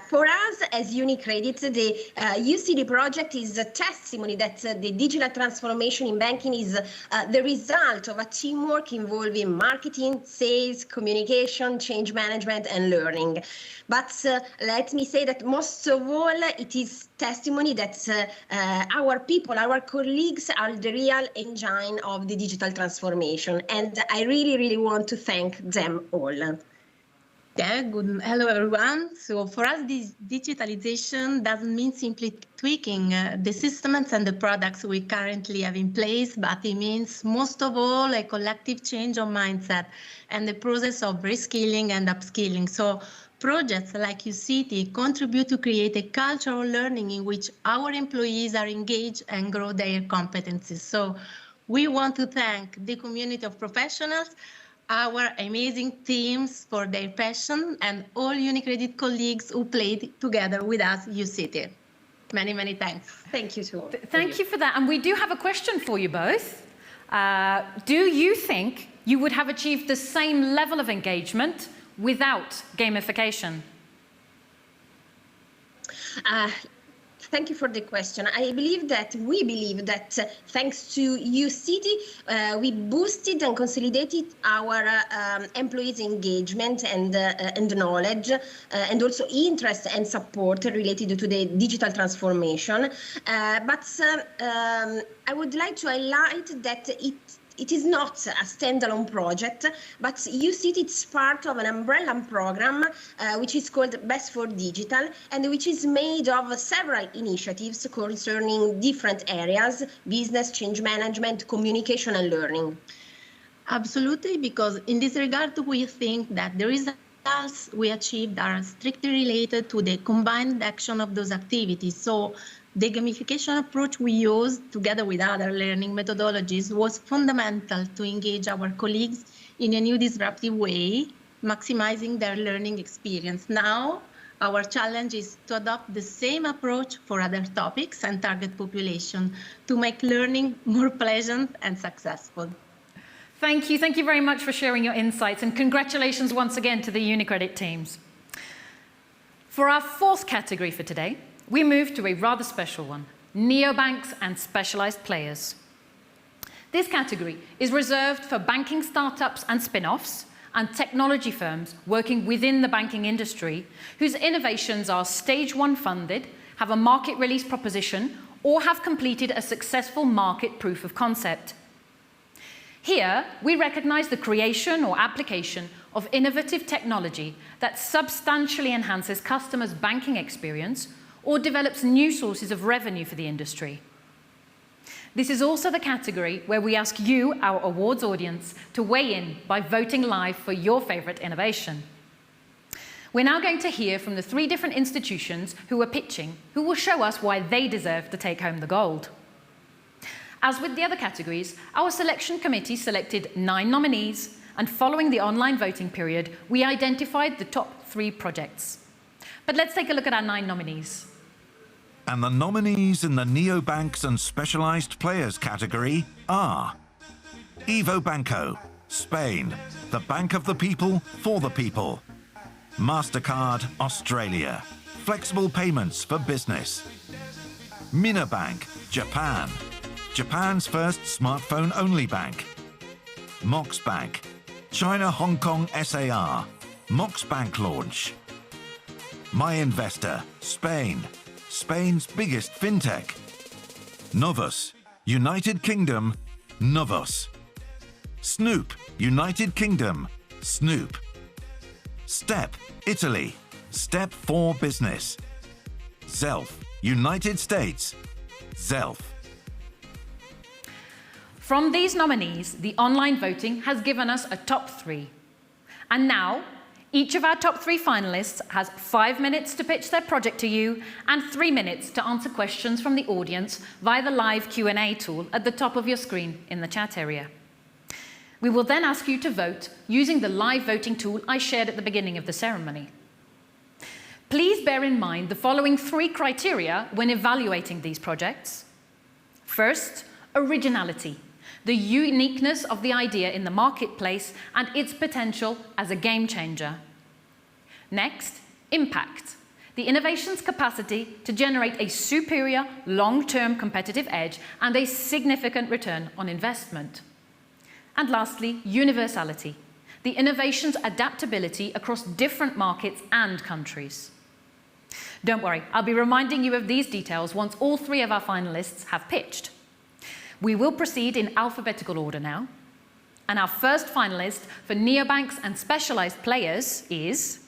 For us, as UniCredit, the UCD project is a testimony that the digital transformation in banking is the result of a teamwork involving marketing, sales, communication, change management, and learning. But let me say that most of all, it is testimony that our people, our colleagues are the real engine of the digital transformation. And I really, really want to thank them all. Yeah, good. Hello, everyone. So for us, this digitalization doesn't mean simply tweaking the systems and the products we currently have in place, but it means most of all a collective change of mindset and the process of reskilling and upskilling. So projects like UCity contribute to create a culture of learning in which our employees are engaged and grow their competencies. So we want to thank the community of professionals, our amazing teams for their passion, and all UniCredit colleagues who played together with us UCity. Many, many thanks. Thank you to all. Thank you for that. And we do have a question for you both. Do you think you would have achieved the same level of engagement without gamification? Thank you for the question. We believe that thanks to UCity, we boosted and consolidated our employees' engagement and knowledge, and also interest and support related to the digital transformation. But I would like to highlight that it is not a standalone project, but UCity is part of an umbrella program which is called Best for Digital, and which is made of several initiatives concerning different areas: business, change management, communication, and learning. Absolutely, because in this regard, we think that the results we achieved are strictly related to the combined action of those activities. So the gamification approach we used, together with other learning methodologies, was fundamental to engage our colleagues in a new disruptive way, maximizing their learning experience. Now, our challenge is to adopt the same approach for other topics and target population to make learning more pleasant and successful. Thank you. Thank you very much for sharing your insights, and congratulations once again to the UniCredit teams. For our fourth category for today, we move to a rather special one: neobanks and specialized players. This category is reserved for banking startups and spin-offs and technology firms working within the banking industry whose innovations are stage 1 funded, have a market release proposition, or have completed a successful market proof of concept. Here, we recognize the creation or application of innovative technology that substantially enhances customers' banking experience or develops new sources of revenue for the industry. This is also the category where we ask you, our awards audience, to weigh in by voting live for your favorite innovation. We're now going to hear from the 3 different institutions who are pitching, who will show us why they deserve to take home the gold. As with the other categories, our selection committee selected 9 nominees, and following the online voting period, we identified the top 3 projects. But let's take a look at our 9 nominees. And the nominees in the neobanks and specialized players category are Evo Banco, Spain, the bank of the people for the people. MasterCard, Australia, flexible payments for business. Minabank, Japan, Japan's first smartphone-only bank. Mox Bank, China-Hong Kong SAR, Mox Bank launch. My Investor, Spain, Spain's biggest fintech. Novus, United Kingdom, Novus. Snoop, United Kingdom, Snoop. Step, Italy, Step 4 Business. Zelf, United States, Zelf. From these nominees, the online voting has given us a top 3. And now, each of our top 3 finalists has 5 minutes to pitch their project to you and 3 minutes to answer questions from the audience via the live Q&A tool at the top of your screen in the chat area. We will then ask you to vote using the live voting tool I shared at the beginning of the ceremony. Please bear in mind the following 3 criteria when evaluating these projects. First, originality, the uniqueness of the idea in the marketplace and its potential as a game changer. Next, impact, the innovation's capacity to generate a superior long-term competitive edge and a significant return on investment. And lastly, universality, the innovation's adaptability across different markets and countries. Don't worry, I'll be reminding you of these details once all 3 of our finalists have pitched. We will proceed in alphabetical order now. And our first finalist for neobanks and specialized players is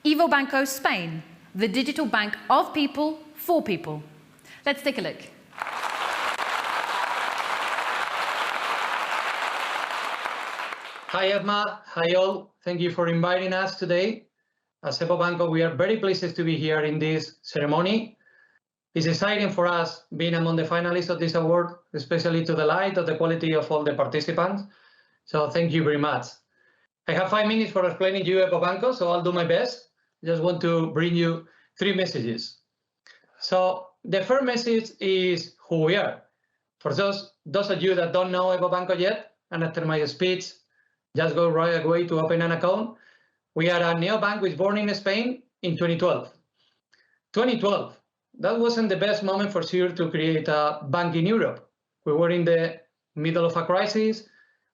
Evo Banco Spain, the digital bank of people for people. Let's take a look. Hi, Efma. Hi, all. Thank you for inviting us today. As Evo Banco, we are very pleased to be here in this ceremony. It's exciting for us being among the finalists of this award, especially to the light of the quality of all the participants. So thank you very much. I have 5 minutes for explaining to you Evo Banco, so I'll do my best. Just want to bring you 3 messages. So the first message is who we are. For those of you that don't know Evo Banco yet, and after my speech, just go right away to open an account. We are a neobank which was born in Spain in 2012. 2012, that wasn't the best moment for sure to create a bank in Europe. We were in the middle of a crisis,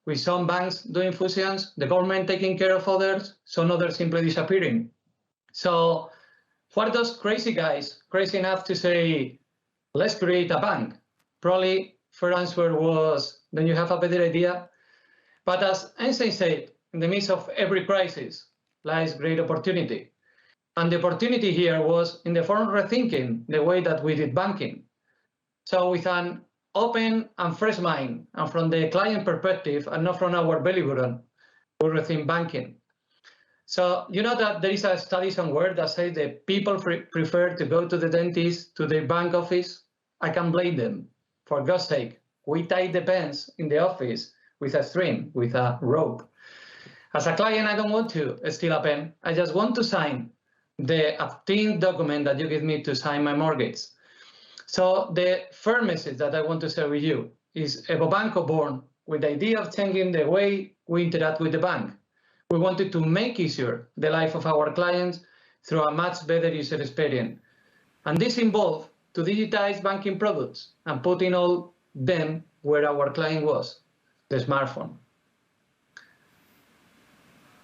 with some banks doing fusions, the government taking care of others, some others simply disappearing. So what are those crazy guys crazy enough to say, let's create a bank? Probably first answer was, don't you have a better idea? But as Einstein said, in the midst of every crisis lies great opportunity. And the opportunity here was in the form of rethinking the way that we did banking. So with an open and fresh mind, and from the client perspective, and not from our belly button, we rethink banking. So you know that there is a study somewhere that says that people prefer to go to the dentist, to the bank office. I can't blame them. For God's sake, we tie the pens in the office with a string, with a rope. As a client, I don't want to steal a pen. I just want to sign the obtained document that you give me to sign my mortgage. So the first message that I want to share with you is Evo Banco born with the idea of changing the way we interact with the bank. We wanted to make easier the life of our clients through a much better user experience. And this involved to digitize banking products and putting all them where our client was, the smartphone.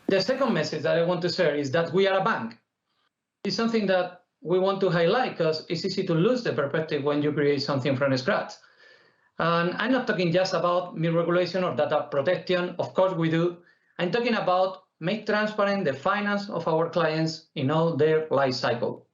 The second message that I want to share is that we are a bank. It's something that we want to highlight because it's easy to lose the perspective when you create something from scratch. And I'm not talking just about mere regulation or data protection. Of course we do. I'm talking about make transparent the finance of our clients in all their life cycle.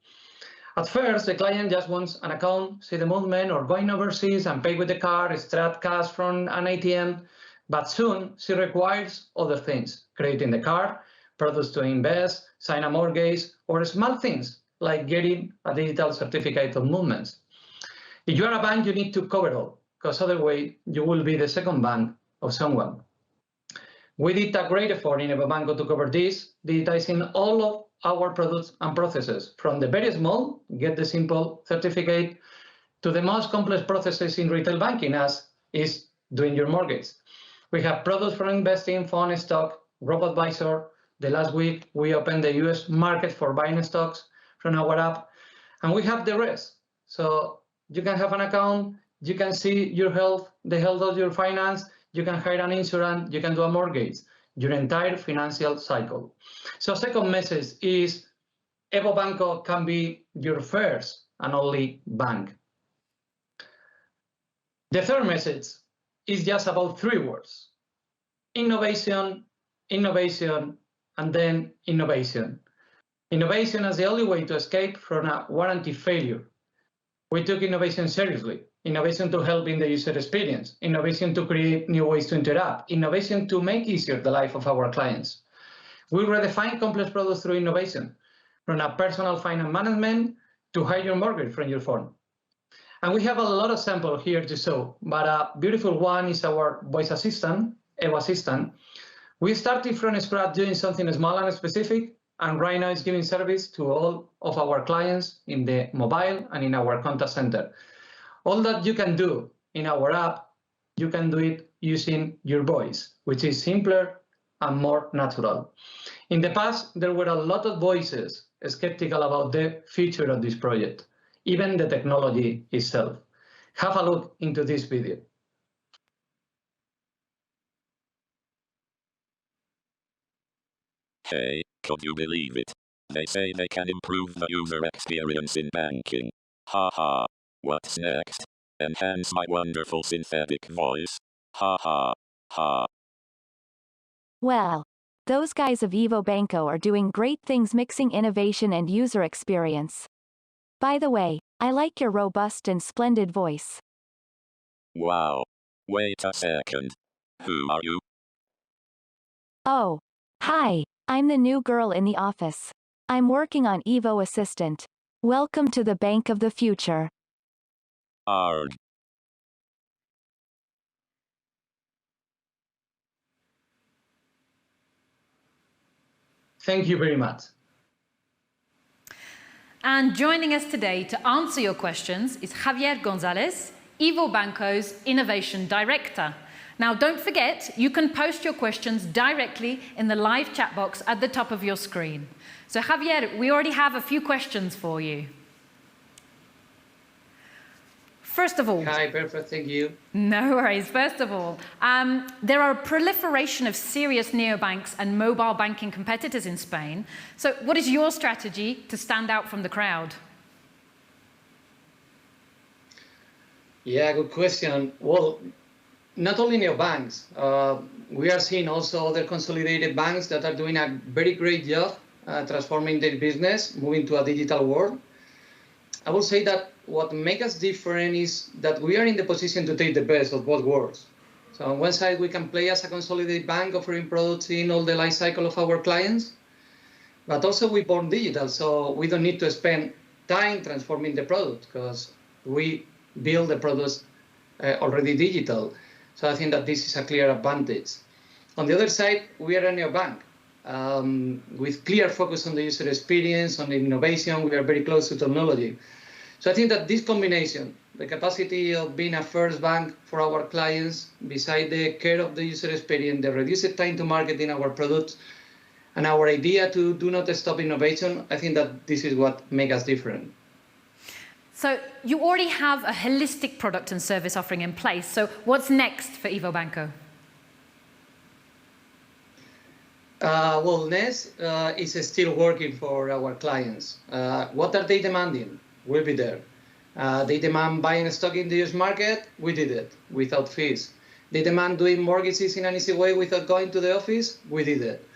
At first, the client just wants an account, see the movement, or going overseas and pay with the card, extract cash from an ATM. But soon, she requires other things, creating the card, products to invest, sign a mortgage, or small things like getting a digital certificate of movements. If you are a bank, you need to cover all, because otherwise you will be the second bank of someone. We did a great effort in Evo Banco to cover this, digitizing all of our products and processes, from the very small, get the simple certificate, to the most complex processes in retail banking, as is doing your mortgage. We have products for investing, phone stock, robo-advisor. The last week, we opened the US market for buying stocks from our app, and we have the rest. So you can have an account, you can see your health, the health of your finance, you can hire an insurance, you can do a mortgage, your entire financial cycle. So second message is Evo Banco can be your first and only bank. The third message is just about 3 words: innovation, innovation, and then innovation. Innovation is the only way to escape from a warranty failure. We took innovation seriously. Innovation to help in the user experience, innovation to create new ways to interact, innovation to make easier the life of our clients. We redefine complex products through innovation, from a personal finance management to hide your mortgage from your phone. And we have a lot of samples here to show, but a beautiful one is our voice assistant, Efma-Accenture. We started from scratch doing something small and specific, and right now it's giving service to all of our clients in the mobile and in our contact center. All that you can do in our app, you can do it using your voice, which is simpler and more natural. In the past, there were a lot of voices skeptical about the future of this project, even the technology itself. Have a look into this video. Hey, could you believe it? They say they can improve the user experience in banking. Haha. What's next? Enhance my wonderful synthetic voice. Ha ha. Ha. Well, those guys of Evo Banco are doing great things mixing innovation and user experience. By the way, I like your robust and splendid voice. Wow. Wait a second. Who are you? Oh. Hi, I'm the new girl in the office. I'm working on Evo Assistant. Welcome to the Bank of the Future. Arg. Thank you very much. And joining us today to answer your questions is Javier Gonzalez, Evo Banco's Innovation Director. Now, don't forget, you can post your questions directly in the live chat box at the top of your screen. So, Javier, we already have a few questions for you. First of all... Hi, perfect, thank you. No worries. First of all, there are a proliferation of serious neobanks and mobile banking competitors in Spain. So what is your strategy to stand out from the crowd? Yeah, good question. Well, not only neobanks, we are seeing also other consolidated banks that are doing a very great job transforming their business, moving to a digital world. I will say that what makes us different is that we are in the position to take the best of both worlds. So on one side, we can play as a consolidated bank offering products in all the life cycle of our clients, but also we're born digital, so we don't need to spend time transforming the product because we build the products already digital. So I think that this is a clear advantage. On the other side, we are a neobank with clear focus on the user experience, on the innovation. We are very close to technology. So I think that this combination, the capacity of being a first bank for our clients, beside the care of the user experience, the reduced time to market in our products, and our idea to do not stop innovation, I think that this is what makes us different. So you already have a holistic product and service offering in place. So what's next for Evo Banco? Well, next is still working for our clients. What are they demanding? We'll be there. They demand buying stock in the US market. We did it without fees. They demand doing mortgages in an easy way without going to the office. We did it.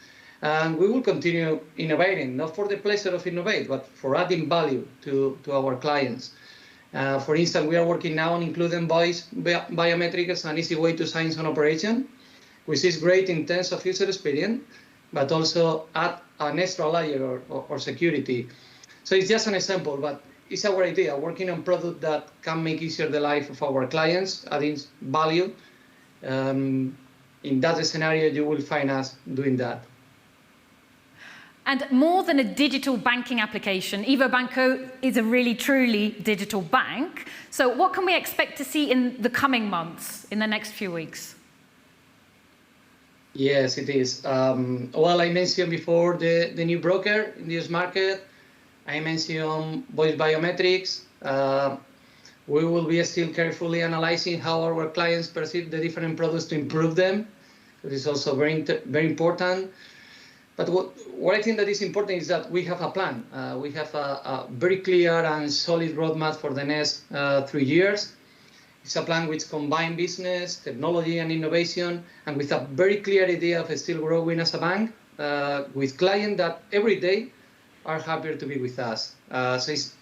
And we will continue innovating, not for the pleasure of innovate, but for adding value to our clients. For instance, we are working now on including voice biometrics as an easy way to sign an operation, which is great in terms of user experience, but also add an extra layer or security. So it's just an example, but it's our idea, working on product that can make easier the life of our clients, adding value. In that scenario, you will find us doing that. And more than a digital banking application, Evo Banco is a really, truly digital bank. So what can we expect to see in the coming months, in the next few weeks? Yes, it is. Well, I mentioned before the new broker in the US market. I mentioned voice biometrics. We will be still carefully analyzing how our clients perceive the different products to improve them. It is also very important. But what I think that is important is that we have a plan. We have a very clear and solid roadmap for the next 3 years. It's a plan which combines business, technology, and innovation, and with a very clear idea of still growing as a bank, with clients that every day are happier to be with us. So it's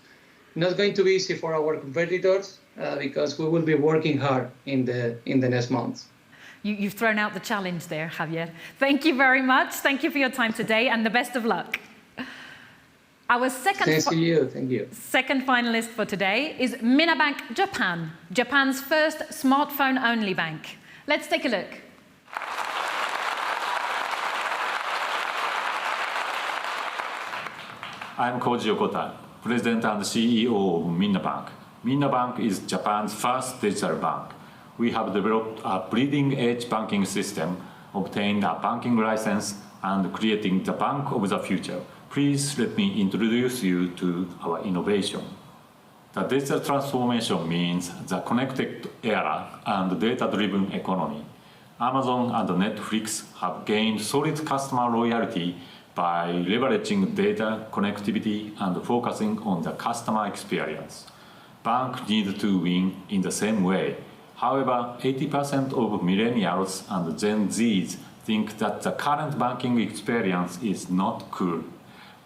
not going to be easy for our competitors because we will be working hard in the next months. You've thrown out the challenge there, Javier. Thank you very much. Thank you for your time today and the best of luck. Our second finalist for today is Minabank Japan, Japan's first smartphone-only bank. Let's take a look. I'm Koji Yokota, President and CEO of Minabank. Minabank is Japan's first digital bank. We have developed a bleeding-edge banking system, obtained a banking license, and creating the bank of the future. Please let me introduce you to our innovation. The digital transformation means the connected era and data-driven economy. Amazon and Netflix have gained solid customer loyalty by leveraging data, connectivity, and focusing on the customer experience. Banks need to win in the same way. However, 80% of millennials and Gen Zs think that the current banking experience is not cool.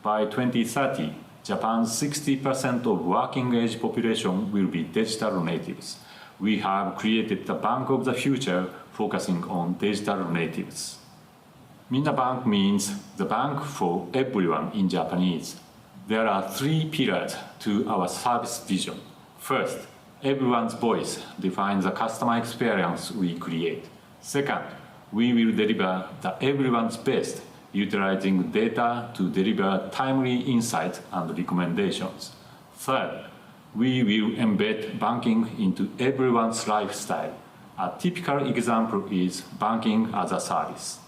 By 2030, Japan's 60% of working-age population will be digital natives. We have created the Bank of the Future, focusing on digital natives. Minabank means the bank for everyone in Japanese. There are 3 pillars to our service vision. First, everyone's voice defines the customer experience we create. Second, we will deliver the everyone's best, utilizing data to deliver timely insights and recommendations. Third, we will embed banking into everyone's lifestyle. A typical example is banking as a service.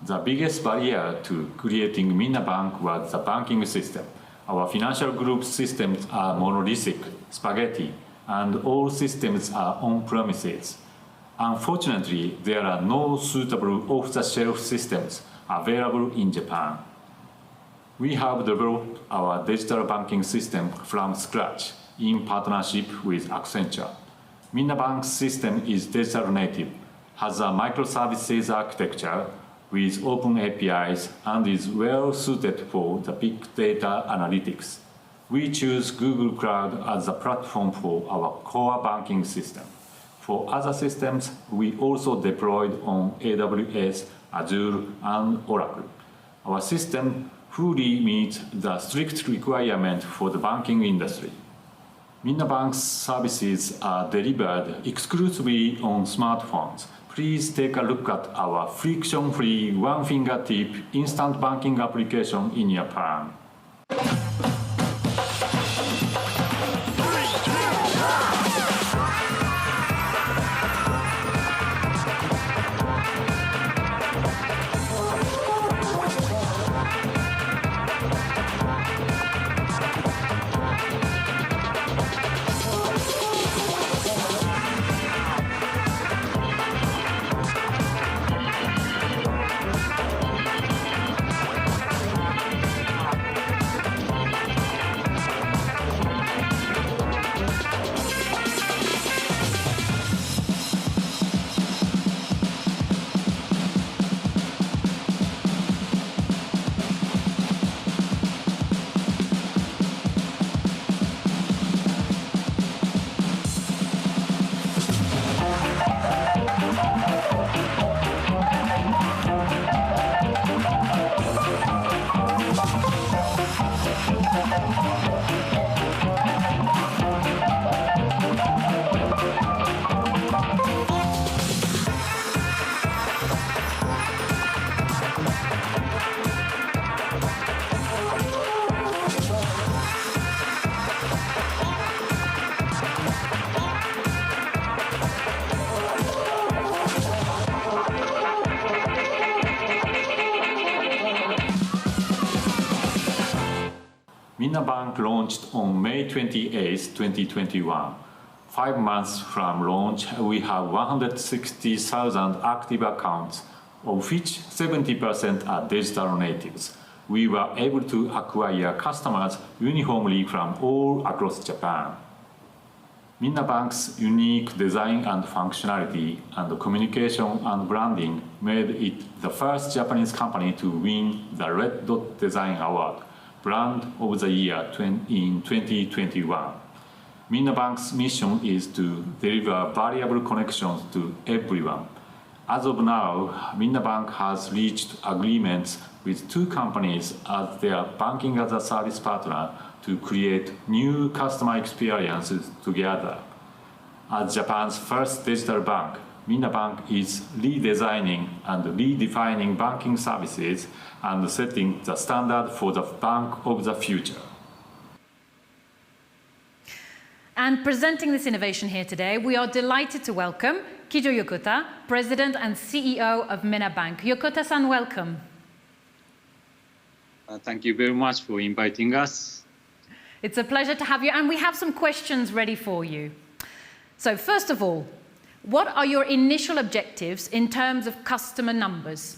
The biggest barrier to creating Minabank was the banking system. Our financial group systems are monolithic, spaghetti, and all systems are on-premises. Unfortunately, there are no suitable off-the-shelf systems available in Japan. We have developed our digital banking system from scratch in partnership with Accenture. Minabank's system is digital native, has a microservices architecture with open APIs, and is well suited for the big data analytics. We choose Google Cloud as the platform for our core banking system. For other systems, we also deployed on AWS, Azure, and Oracle. Our system fully meets the strict requirement for the banking industry. Minabank's services are delivered exclusively on smartphones. Please take a look at our friction-free, one-fingertip instant banking application in your palm. Minabank launched on May 28, 2021. 5 months from launch, we have 160,000 active accounts, of which 70% are digital natives. We were able to acquire customers uniformly from all across Japan. Minabank's unique design and functionality and communication and branding made it the first Japanese company to win the Red Dot Design Award. Brand of the Year in 2021. Minna Bank's mission is to deliver valuable connections to everyone. As of now, Minna Bank has reached agreements with 2 companies as their banking-as-a-service partner to create new customer experiences together. As Japan's first digital bank, Minna Bank is redesigning and redefining banking services and setting the standard for the bank of the future. And presenting this innovation here today, we are delighted to welcome Kijo Yokota, President and CEO of Minna Bank. Yokota-san, welcome. Thank you very much for inviting us. It's a pleasure to have you, and we have some questions ready for you. So first of all, what are your initial objectives in terms of customer numbers?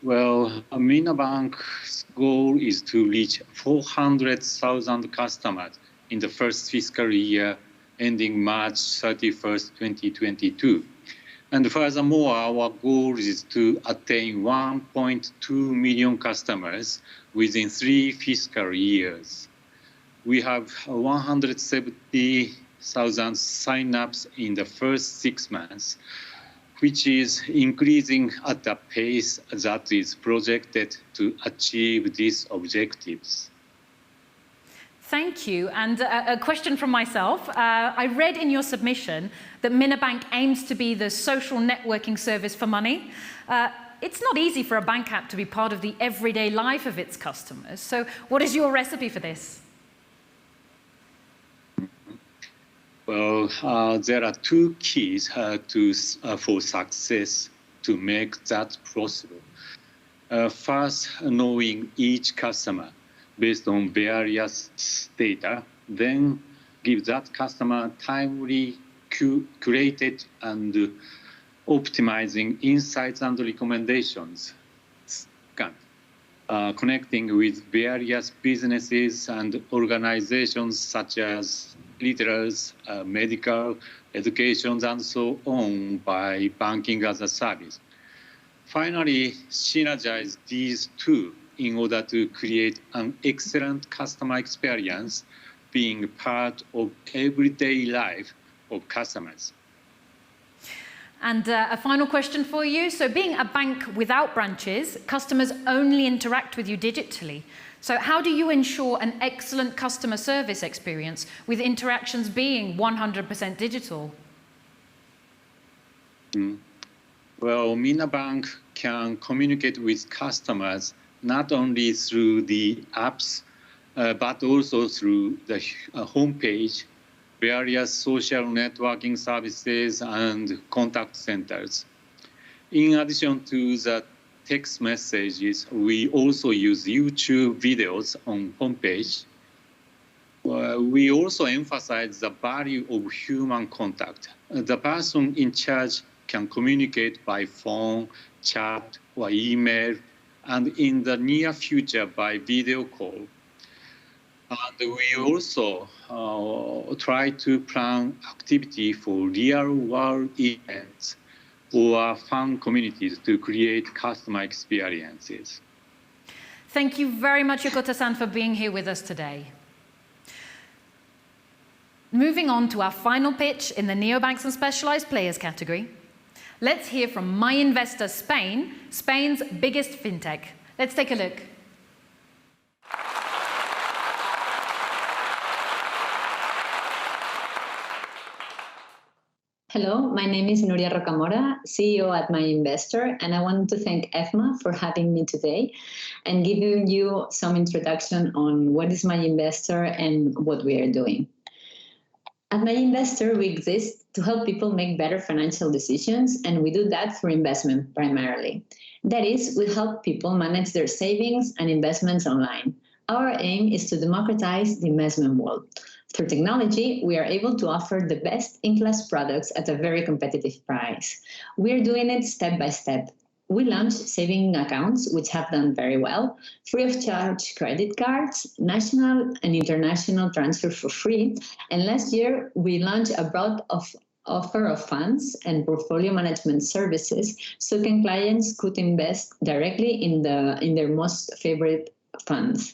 Well, Minna Bank's goal is to reach 400,000 customers in the first fiscal year ending March 31st, 2022. And furthermore, our goal is to attain 1.2 million customers within 3 fiscal years. We have 170,000 sign-ups in the first 6 months, which is increasing at a pace that is projected to achieve these objectives. Thank you. And a question from myself. I read in your submission that Minna Bank aims to be the social networking service for money. It's not easy for a bank app to be part of the everyday life of its customers. So what is your recipe for this? Well, there are 2 keys for success to make that possible. First, knowing each customer based on various data, then give that customer timely, curated, and optimizing insights and recommendations. Second, connecting with various businesses and organizations such as retailers, medical, education, and so on by banking as a service. Finally, synergize these 2 in order to create an excellent customer experience being part of everyday life of customers. And a final question for you. So being a bank without branches, customers only interact with you digitally. So how do you ensure an excellent customer service experience with interactions being 100% digital? Well, Minna Bank can communicate with customers not only through the apps, but also through the homepage, various social networking services, and contact centers. In addition to the text messages, we also use YouTube videos on homepage. We also emphasize the value of human contact. The person in charge can communicate by phone, chat, or email, and in the near future by video call. And we also try to plan activity for real-world events or fun communities to create customer experiences. Thank you very much, Yokota-san, for being here with us today. Moving on to our final pitch in the neobanks and specialized players category. Let's hear from My Investor Spain, Spain's biggest fintech. Let's take a look. Hello, my name is Nuria Rocamora, CEO at My Investor, and I want to thank Efma for having me today and giving you some introduction on what is My Investor and what we are doing. At My Investor, we exist to help people make better financial decisions, and we do that through investment primarily. That is, we help people manage their savings and investments online. Our aim is to democratize the investment world. Through technology, we are able to offer the best-in-class products at a very competitive price. We are doing it step by step. We launched saving accounts, which have done very well, free of charge credit cards, national and international transfer for free, and last year we launched a broad offer of funds and portfolio management services, so clients could invest directly in their most favorite funds.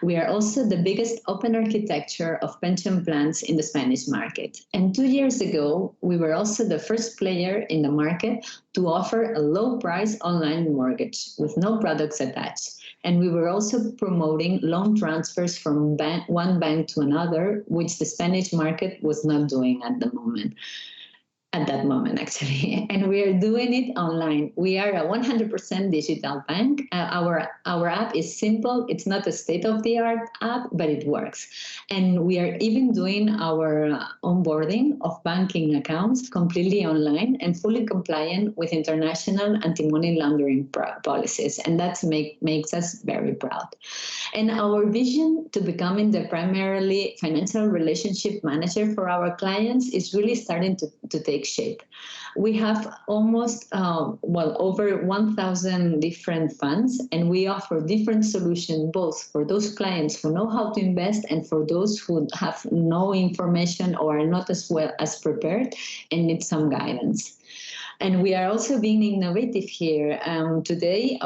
We are also the biggest open architecture of pension plans in the Spanish market. And 2 years ago, we were also the first player in the market to offer a low price online mortgage with no products attached. And we were also promoting loan transfers from one bank to another, which the Spanish market was not doing at that moment, actually. And we are doing it online. We are a 100% digital bank. Our app is simple. It's not a state-of-the-art app, but it works. And we are even doing our onboarding of banking accounts completely online and fully compliant with international anti-money laundering policies. And that makes us very proud. And our vision to becoming the primarily financial relationship manager for our clients is really starting to take shape. We have almost over 1,000 different funds, and we offer different solutions both for those clients who know how to invest and for those who have no information or are not as well as prepared and need some guidance. And we are also being innovative here. Actually,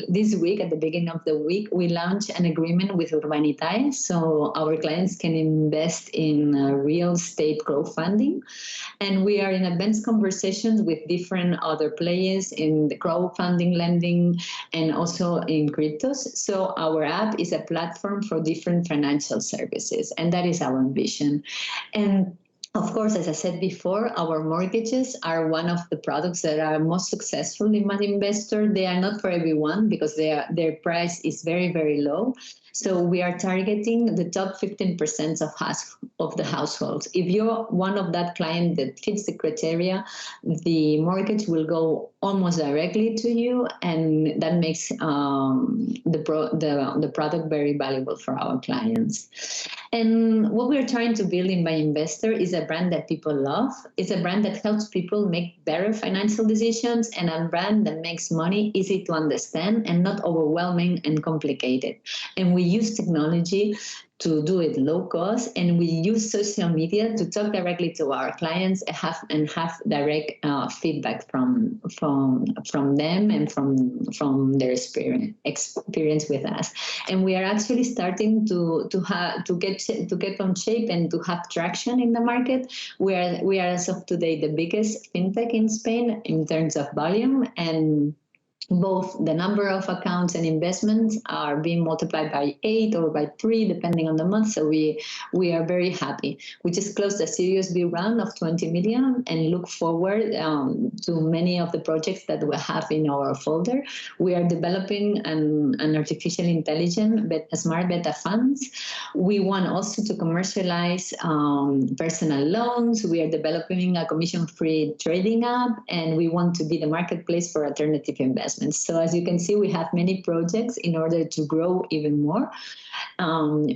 this week, at the beginning of the week, we launched an agreement with Urbanitae, so our clients can invest in real estate crowdfunding. And we are in advanced conversations with different other players in the crowdfunding lending and also in cryptos. So our app is a platform for different financial services, and that is our vision. And of course, as I said before, our mortgages are one of the products that are most successful in Money Investor. They are not for everyone because their price is very, very low. So we are targeting the top 15% of the households. If you're one of that client that fits the criteria, the mortgage will go almost directly to you, and that makes the product very valuable for our clients. And what we're trying to build in My Investor is a brand that people love. It's a brand that helps people make better financial decisions, and a brand that makes money easy to understand and not overwhelming and complicated. And we use technology to do it low cost, and we use social media to talk directly to our clients and have direct feedback from them and from their experience with us. And we are actually starting to get on shape and to have traction in the market. We are as of today the biggest fintech in Spain in terms of volume, and both the number of accounts and investments are being multiplied by 8 or by 3, depending on the month. So we are very happy. We just closed a Series B round of 20 million and look forward to many of the projects that we have in our folder. We are developing an artificial intelligence smart beta funds. We want also to commercialize personal loans. We are developing a commission-free trading app, and we want to be the marketplace for alternative investments. So as you can see, we have many projects in order to grow even more.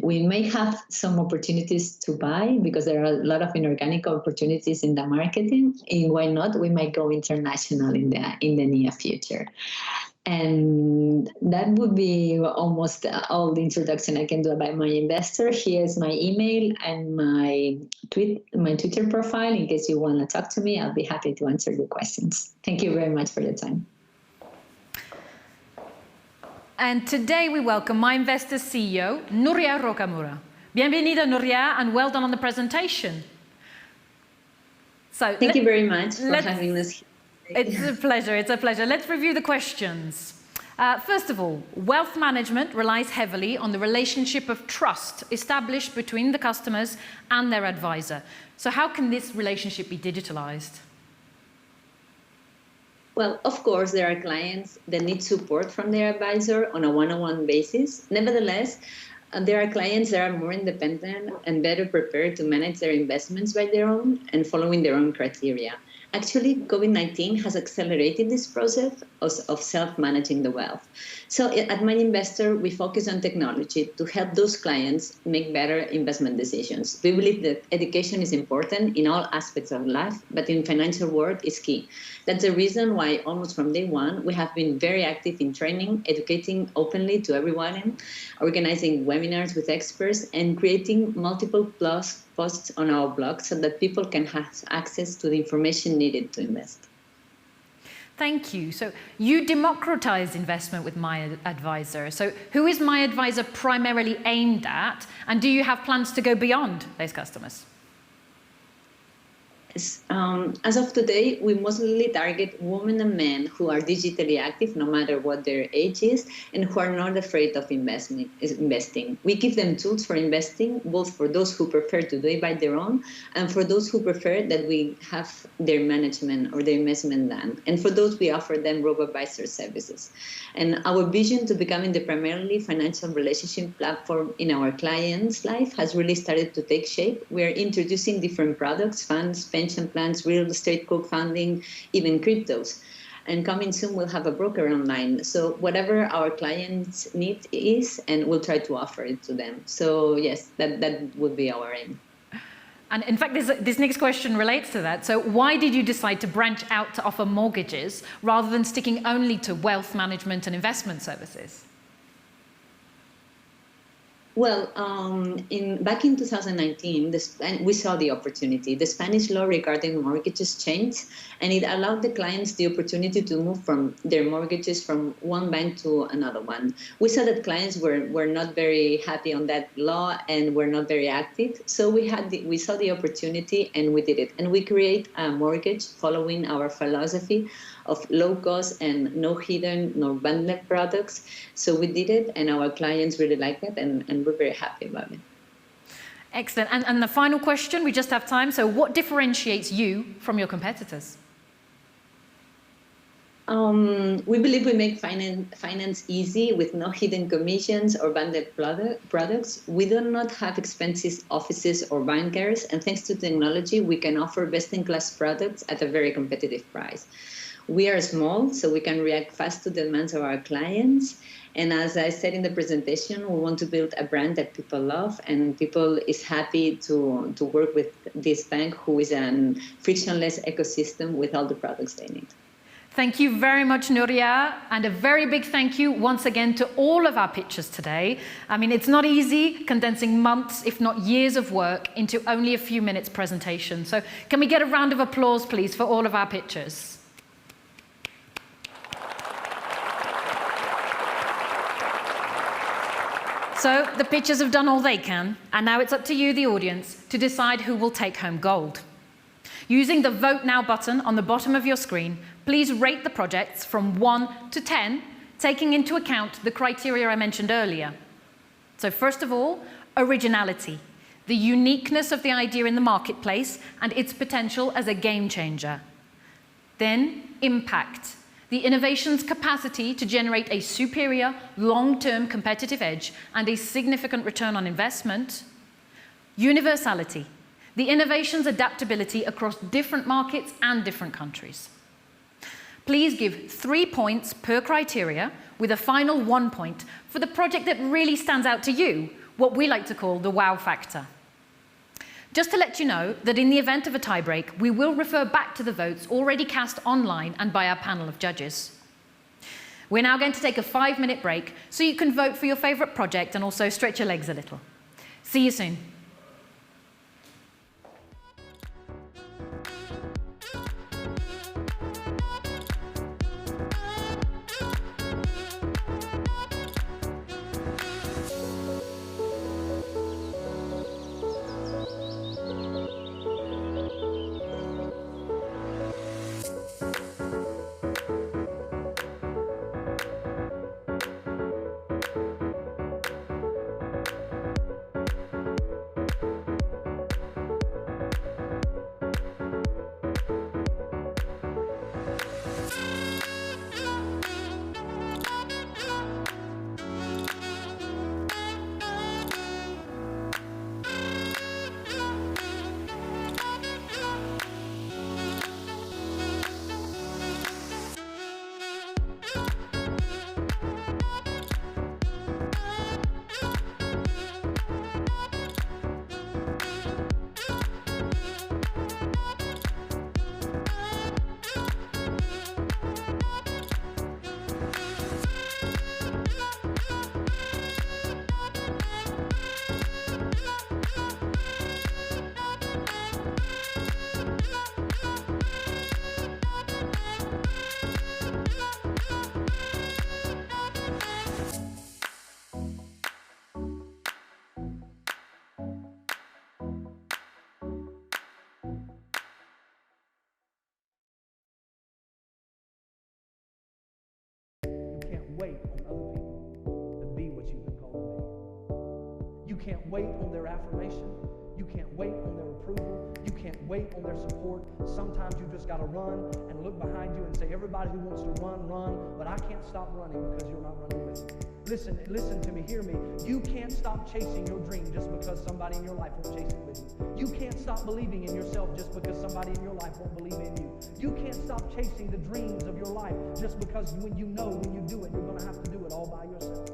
We may have some opportunities to buy because there are a lot of inorganic opportunities in the marketing. And why not? We might go international in the near future. And that would be almost all the introduction I can do about My Investor. Here's my email and my Twitter profile. In case you want to talk to me, I'll be happy to answer your questions. Thank you very much for your time. And today we welcome My Investor's CEO, Núria Rocamora. Bienvenida, Núria, and well done on the presentation. So thank you very much for having us here. It's a pleasure. It's a pleasure. Let's review the questions. First of all, wealth management relies heavily on the relationship of trust established between the customers and their advisor. So how can this relationship be digitalized? Well, of course, there are clients that need support from their advisor on a one-on-one basis. Nevertheless, there are clients that are more independent and better prepared to manage their investments by their own and following their own criteria. Actually, COVID-19 has accelerated this process of self-managing the wealth. So at My Investor, we focus on technology to help those clients make better investment decisions. We believe that education is important in all aspects of life, but in financial world is key. That's the reason why almost from day one, we have been very active in training, educating openly to everyone, organizing webinars with experts, and creating multiple posts on our blog so that people can have access to the information needed to invest. Thank you. So you democratize investment with My Advisor. So who is My Advisor primarily aimed at, and do you have plans to go beyond those customers? As of today, we mostly target women and men who are digitally active, no matter what their age is, and who are not afraid of investing. We give them tools for investing, both for those who prefer to do it by their own, and for those who prefer that we have their management or their investment done. And for those, we offer them robo-advisor services. And our vision to becoming the primarily financial relationship platform in our clients' life has really started to take shape. We are introducing different products, funds, pension plans, real estate co-funding, even cryptos. And coming soon, we'll have a broker online. So whatever our clients' need is, and we'll try to offer it to them. So yes, that would be our aim. And in fact, this next question relates to that. So why did you decide to branch out to offer mortgages rather than sticking only to wealth management and investment services? Well, back in 2019, we saw the opportunity. The Spanish law regarding mortgages changed, and it allowed the clients the opportunity to move from their mortgages from one bank to another one. We saw that clients were not very happy on that law and were not very active. So we saw the opportunity and we did it. And we create a mortgage following our philosophy of low cost and no hidden nor bundled products. So we did it, and our clients really liked it, and we're very happy about it. Excellent. And the final question, we just have time. So what differentiates you from your competitors? We believe we make finance easy with no hidden commissions or bundled products. We do not have expensive offices or bankers, and thanks to technology, we can offer best-in-class products at a very competitive price. We are small, so we can react fast to the demands of our clients. And as I said in the presentation, we want to build a brand that people love, and people is happy to work with this bank, who is a frictionless ecosystem with all the products they need. Thank you very much, Nuria, and a very big thank you once again to all of our pitchers today. I mean, it's not easy condensing months, if not years of work into only a few minutes presentation. So can we get a round of applause, please, for all of our pitchers? So the pitchers have done all they can, and now it's up to you, the audience, to decide who will take home gold. Using the Vote Now button on the bottom of your screen, please rate the projects from 1 to 10, taking into account the criteria I mentioned earlier. So first of all, originality, the uniqueness of the idea in the marketplace and its potential as a game changer. Then, impact, the innovation's capacity to generate a superior, long-term competitive edge and a significant return on investment. Universality, the innovation's adaptability across different markets and different countries. Please give 3 points per criteria, with a final 1 point for the project that really stands out to you, what we like to call the wow factor. Just to let you know that in the event of a tiebreak, we will refer back to the votes already cast online and by our panel of judges. We're now going to take a 5-minute break so you can vote for your favourite project and also stretch your legs a little. See you soon. can't wait on their affirmation. You can't wait on their approval. You can't wait on their support. Sometimes you just got to run and look behind you and say, everybody who wants to run, run, but I can't stop running because you're not running with me. Listen to me, hear me. You can't stop chasing your dream just because somebody in your life won't chase it with you. You can't stop believing in yourself just because somebody in your life won't believe in you. You can't stop chasing the dreams of your life just because when you know when you do it, you're going to have to do it all by yourself.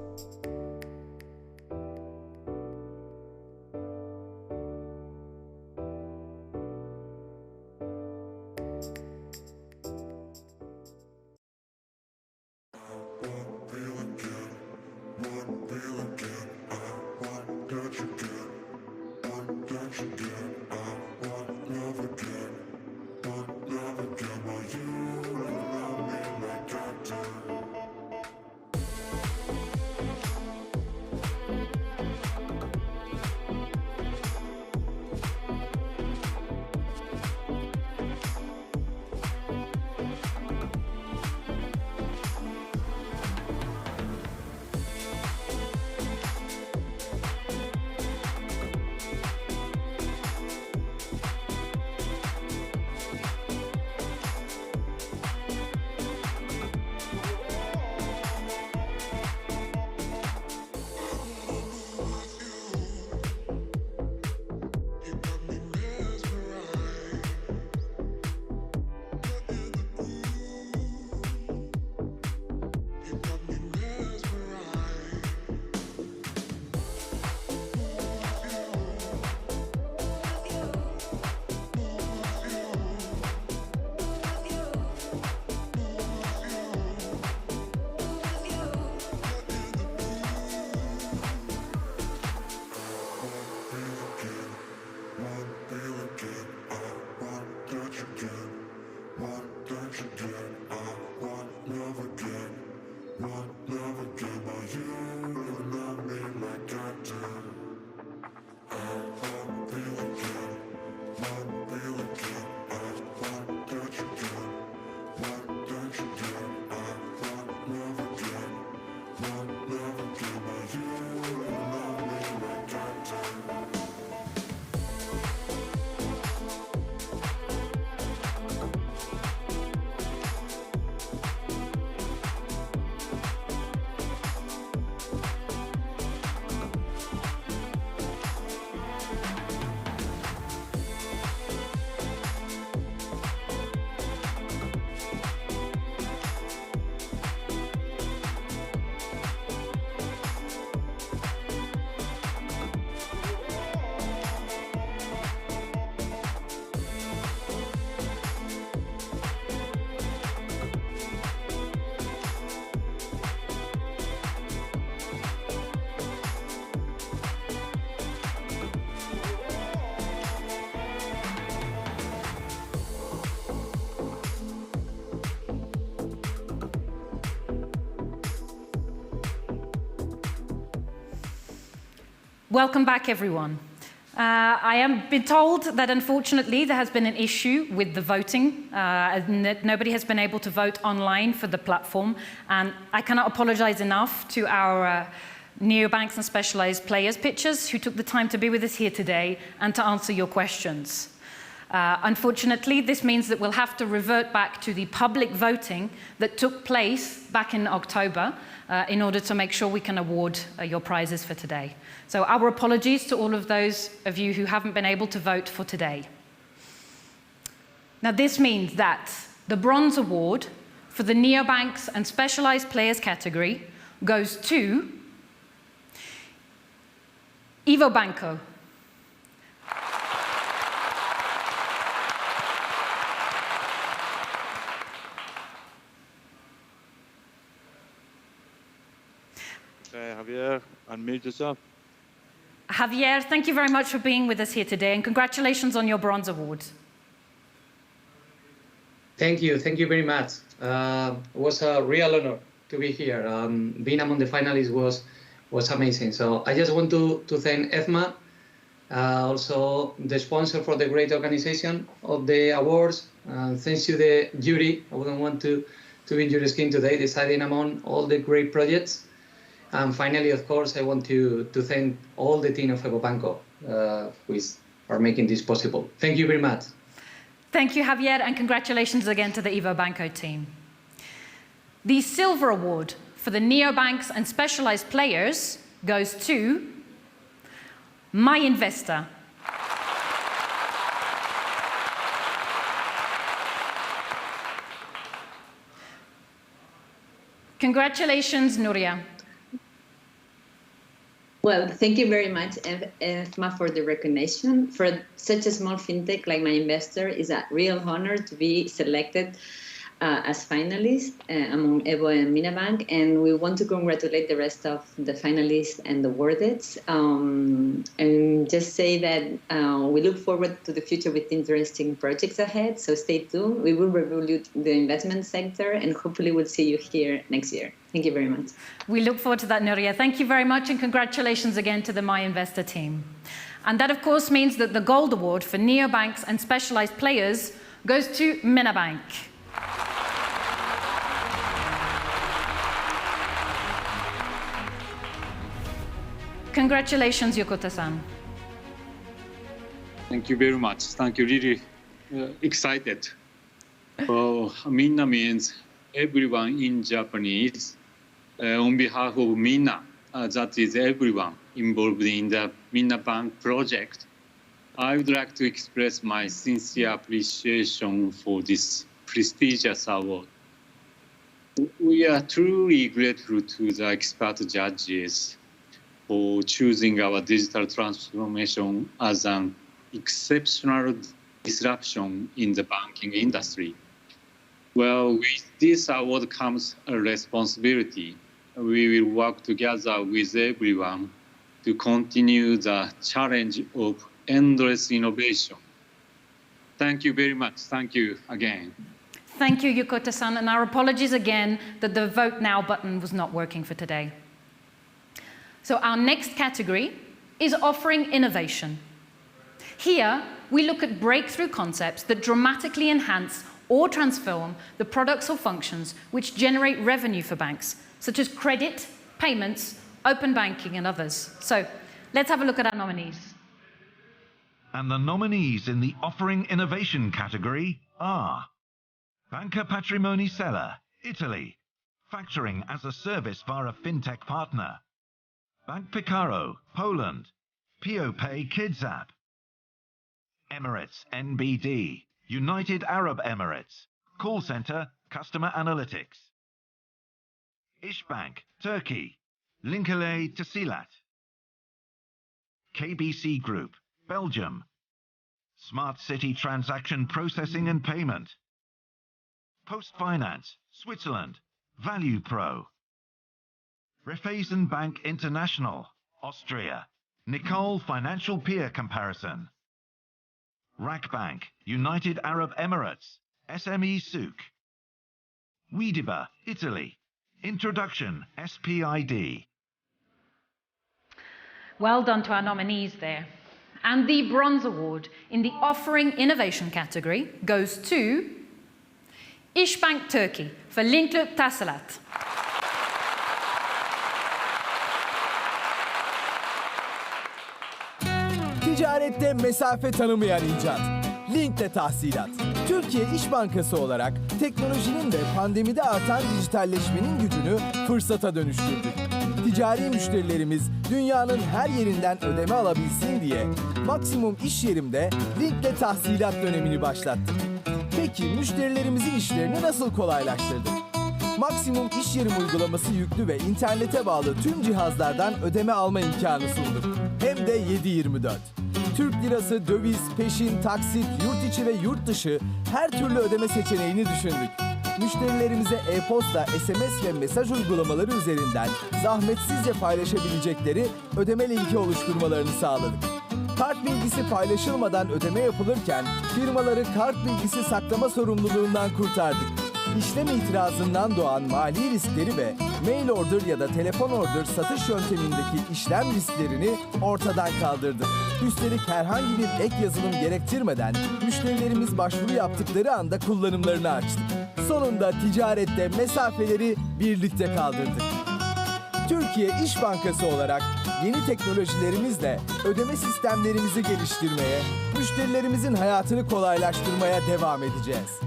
Welcome back, everyone. I am been told that unfortunately there has been an issue with the voting, and that nobody has been able to vote online for the platform. And I cannot apologize enough to our neobanks and specialized players pitchers who took the time to be with us here today and to answer your questions. Unfortunately, this means that we'll have to revert back to the public voting that took place back in October in order to make sure we can award your prizes for today. So our apologies to all of those of you who haven't been able to vote for today. Now this means that the Bronze Award for the neobanks and specialized players category goes to Evo Banco. Javier, unmute yourself. Javier, thank you very much for being with us here today, and congratulations on your Bronze Award. Thank you very much. It was a real honor to be here. Being among the finalists was amazing. So I just want to thank Efma, also the sponsor for the great organization of the awards. Thanks to the jury. I wouldn't want to be in your skin today, deciding among all the great projects. And finally, of course, I want to thank all the team of EVO Banco who are making this possible. Thank you very much. Thank you, Javier, and congratulations again to the EVO Banco team. The Silver Award for the neobanks and specialized players goes to My Investor. Congratulations, Nuria. Well, thank you very much, Efma, for the recognition. For such a small fintech like My Investor, it's a real honor to be selected as finalist among EVO and Minabank, and we want to congratulate the rest of the finalists and the awardees, and just say that we look forward to the future with interesting projects ahead, so stay tuned. We will revolve the investment sector, and hopefully we'll see you here next year. Thank you very much. We look forward to that, Nuria. Thank you very much, and congratulations again to the My Investor team. And that, of course, means that the Gold Award for neobanks and specialized players goes to Minabank. Congratulations, Yokota-san. Thank you very much. Thank you. Really excited. Minna means everyone in Japanese. On behalf of Minna, that is everyone involved in the Minna Bank project, I would like to express my sincere appreciation for this prestigious award. We are truly grateful to the expert judges for choosing our digital transformation as an exceptional disruption in the banking industry. Well, with this award comes a responsibility. We will work together with everyone to continue the challenge of endless innovation. Thank you very much. Thank you again. Thank you, Yokota-san, and our apologies again that the Vote Now button was not working for today. So our next category is offering innovation. Here, we look at breakthrough concepts that dramatically enhance or transform the products or functions which generate revenue for banks, such as credit, payments, open banking, and others. So let's have a look at our nominees. And the nominees in the Offering Innovation category are Banca Patrimoni Seller, Italy, factoring as a service via a fintech partner. Bank Picaro, Poland, PioPay Kids app. Emirates NBD, United Arab Emirates, call center, customer analytics. İşbank, Turkey, Linkele Tasilat. KBC Group, Belgium, Smart City Transaction Processing and Payment. Post Finance, Switzerland, Value Pro. Raiffeisen Bank International, Austria, Nicole Financial Peer Comparison. Rackbank, United Arab Emirates, SME Souk. Widiba, Italy, Introduction, SPID. Well done to our nominees there. And the Bronze Award in the Offering Innovation category goes to İşbank Turkey for Linkle Tasilat. Ticarette mesafe tanımayan icat. Linkle Tahsilat. Türkiye İş Bankası olarak teknolojinin ve pandemide artan dijitalleşmenin gücünü fırsata dönüştürdük. Ticari müşterilerimiz dünyanın her yerinden ödeme alabilsin diye Maksimum İş Yerim'de Linkle Tahsilat dönemini başlattık. Peki müşterilerimizin işlerini nasıl kolaylaştırdık? Maksimum İş Yerim uygulaması yüklü ve internete bağlı tüm cihazlardan ödeme alma imkanı sunduk. Hem de 7/24. Türk lirası, döviz, peşin, taksit, yurt içi ve yurt dışı her türlü ödeme seçeneğini düşündük. Müşterilerimize e-posta, SMS ve mesaj uygulamaları üzerinden zahmetsizce paylaşabilecekleri ödeme linki oluşturmalarını sağladık. Kart bilgisi paylaşılmadan ödeme yapılırken firmaları kart bilgisi saklama sorumluluğundan kurtardık. İşlem itirazından doğan mali riskleri ve mail order ya da telefon order satış yöntemindeki işlem risklerini ortadan kaldırdık. Üstelik herhangi bir ek yazılım gerektirmeden müşterilerimiz başvuru yaptıkları anda kullanımlarını açtık. Sonunda ticarette mesafeleri birlikte kaldırdık. Türkiye İş Bankası olarak yeni teknolojilerimizle ödeme sistemlerimizi geliştirmeye, müşterilerimizin hayatını kolaylaştırmaya devam edeceğiz.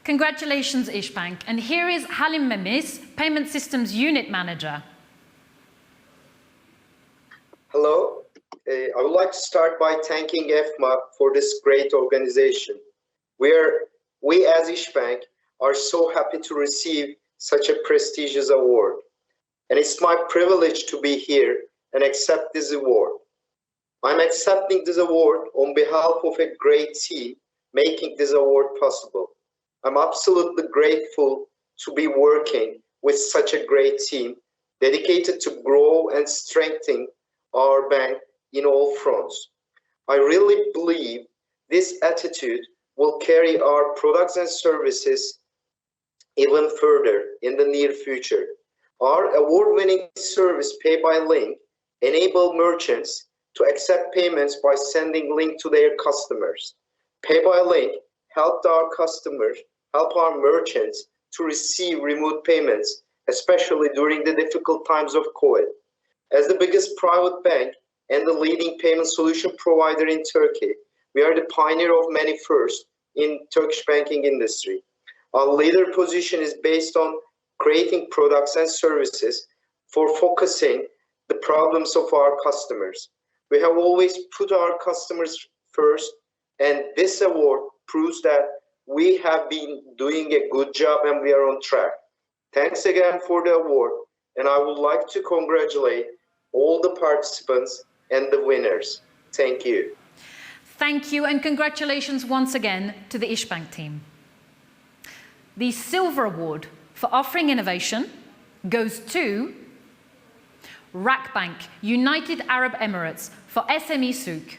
Congratulations, İşbank. And here is Halim Memis, Payment Systems Unit Manager. Hello. I would like to start by thanking EFMA for this great organization. We as İşbank are so happy to receive such a prestigious award. And it's my privilege to be here and accept this award. I'm accepting this award on behalf of a great team making this award possible. I'm absolutely grateful to be working with such a great team dedicated to grow and strengthen our bank in all fronts. I really believe this attitude will carry our products and services even further in the near future. Our award-winning service Pay by Link enable merchants to accept payments by sending link to their customers. Pay by Link help our merchants to receive remote payments, especially during the difficult times of COVID. As the biggest private bank and the leading payment solution provider in Turkey, we are the pioneer of many firsts in Turkish banking industry. Our leader position is based on creating products and services for focusing the problems of our customers. We have always put our customers first, and this award proves that we have been doing a good job and we are on track. Thanks again for the award, and I would like to congratulate all the participants and the winners. Thank you. Thank you, and congratulations once again to the İşbank team. The Silver Award for offering innovation goes to Rakbank, United Arab Emirates, for SME Souk.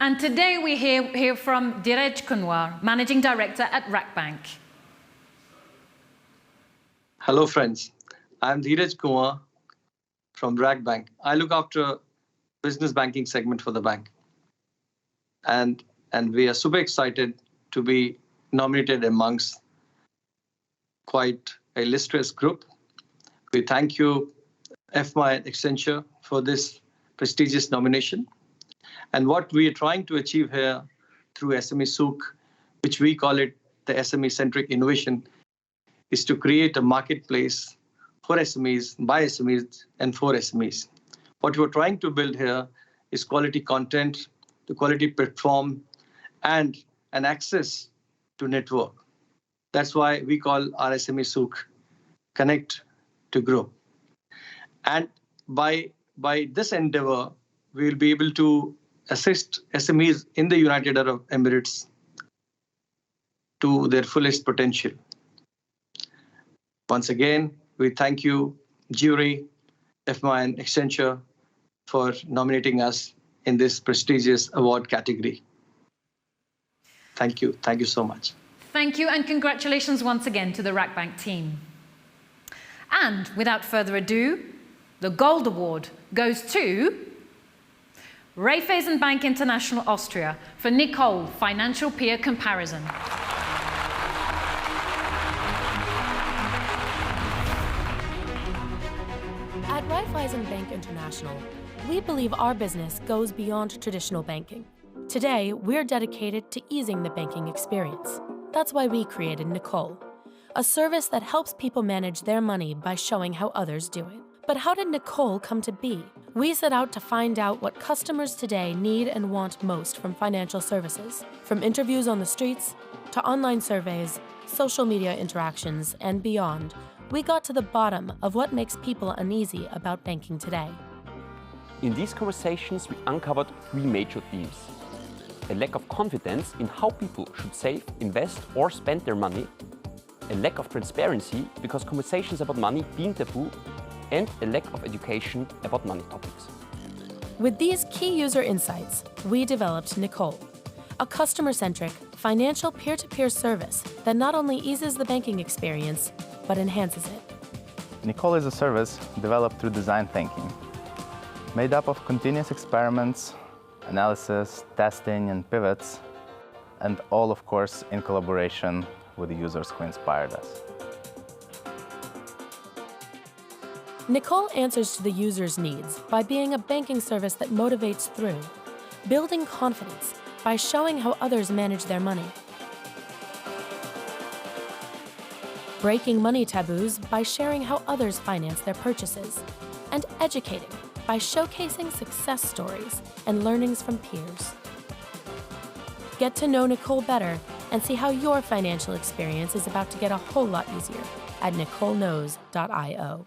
And today we hear from Dheeraj Kunwar, Managing Director at Rakbank. Hello, friends. I'm Dheeraj Kunwar from Rakbank. I look after business banking segment for the bank. And we are super excited to be nominated amongst quite a illustrious group. We thank you, Efma-Accenture, for this prestigious nomination. And what we are trying to achieve here through SME Souk, which we call it the SME-centric innovation, is to create a marketplace for SMEs, by SMEs, and for SMEs. What we're trying to build here is quality content, the quality platform, and an access to network. That's why we call our SME Souk Connect to Grow. And by this endeavor, we will be able to assist SMEs in the United Arab Emirates to their fullest potential. Once again, we thank you, jury, Efma and Accenture, for nominating us in this prestigious award category. Thank you. Thank you so much. Thank you, and congratulations once again to the Rackbank team. And without further ado, the Gold Award goes to Raiffeisen Bank International Austria for Nicole Financial Peer Comparison. At Raiffeisen Bank International, we believe our business goes beyond traditional banking. Today, we're dedicated to easing the banking experience. That's why we created Nicole, a service that helps people manage their money by showing how others do it. But how did Nicole come to be? We set out to find out what customers today need and want most from financial services, from interviews on the streets to online surveys, social media interactions, and beyond. We got to the bottom of what makes people uneasy about banking today. In these conversations, we uncovered three major themes: a lack of confidence in how people should save, invest, or spend their money, a lack of transparency because conversations about money being taboo, and a lack of education about money topics. With these key user insights, we developed Nicole, a customer-centric, financial peer-to-peer service that not only eases the banking experience, but enhances it. Nicole is a service developed through design thinking, made up of continuous experiments, analysis, testing, and pivots, and all, of course, in collaboration with the users who inspired us. Nicole answers to the user's needs by being a banking service that motivates through, building confidence by showing how others manage their money, breaking money taboos by sharing how others finance their purchases, and educating by showcasing success stories and learnings from peers. Get to know Nicole better and see how your financial experience is about to get a whole lot easier at nicoleknows.io.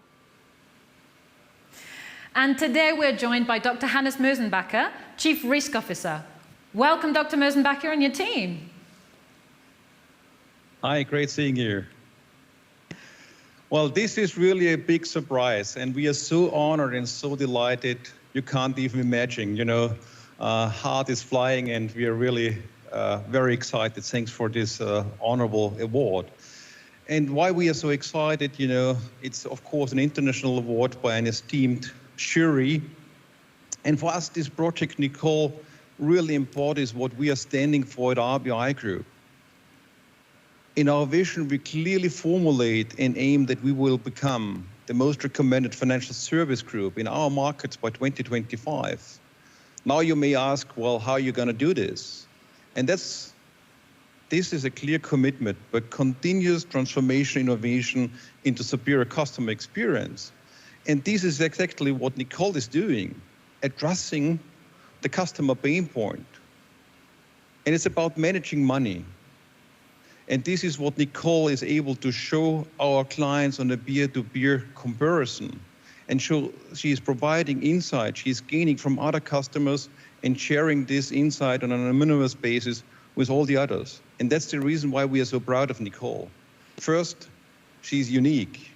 And today we're joined by Dr. Hannes Mösenbacher, Chief Risk Officer. Welcome, Dr. Mösenbacher, and your team. Hi, great seeing you. Well, this is really a big surprise, and we are so honored and so delighted. You can't even imagine, heart is flying, and we are really very excited. Thanks for this honorable award. And why we are so excited, it's of course an international award by an esteemed jury. And for us, this project, Nicole, really embodies what we are standing for at RBI Group. In our vision, we clearly formulate an aim that we will become the most recommended financial service group in our markets by 2025. Now you may ask, well, how are you going to do this? And this is a clear commitment, but continuous transformation, innovation into superior customer experience. And this is exactly what Nicole is doing, addressing the customer pain point. And it's about managing money. And this is what Nicole is able to show our clients on a peer-to-peer comparison. And she is providing insight. She's gaining from other customers and sharing this insight on an anonymous basis with all the others. And that's the reason why we are so proud of Nicole. First, she's unique.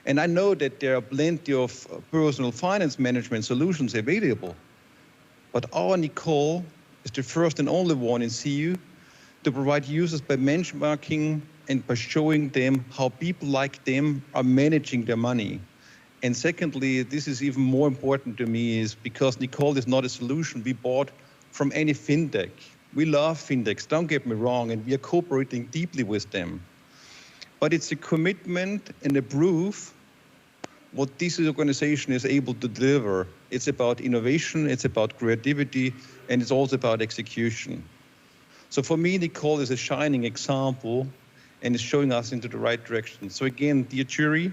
And I know that there are plenty of personal finance management solutions available. But our Nicole is the first and only one in CU to provide users by benchmarking and by showing them how people like them are managing their money. And secondly, this is even more important to me, is because Nicole is not a solution we bought from any fintech. We love fintechs, don't get me wrong, and we are cooperating deeply with them. But it's a commitment and a proof what this organization is able to deliver. It's about innovation, it's about creativity, and it's also about execution. So for me, Nicole is a shining example and is showing us into the right direction. So again, dear jury,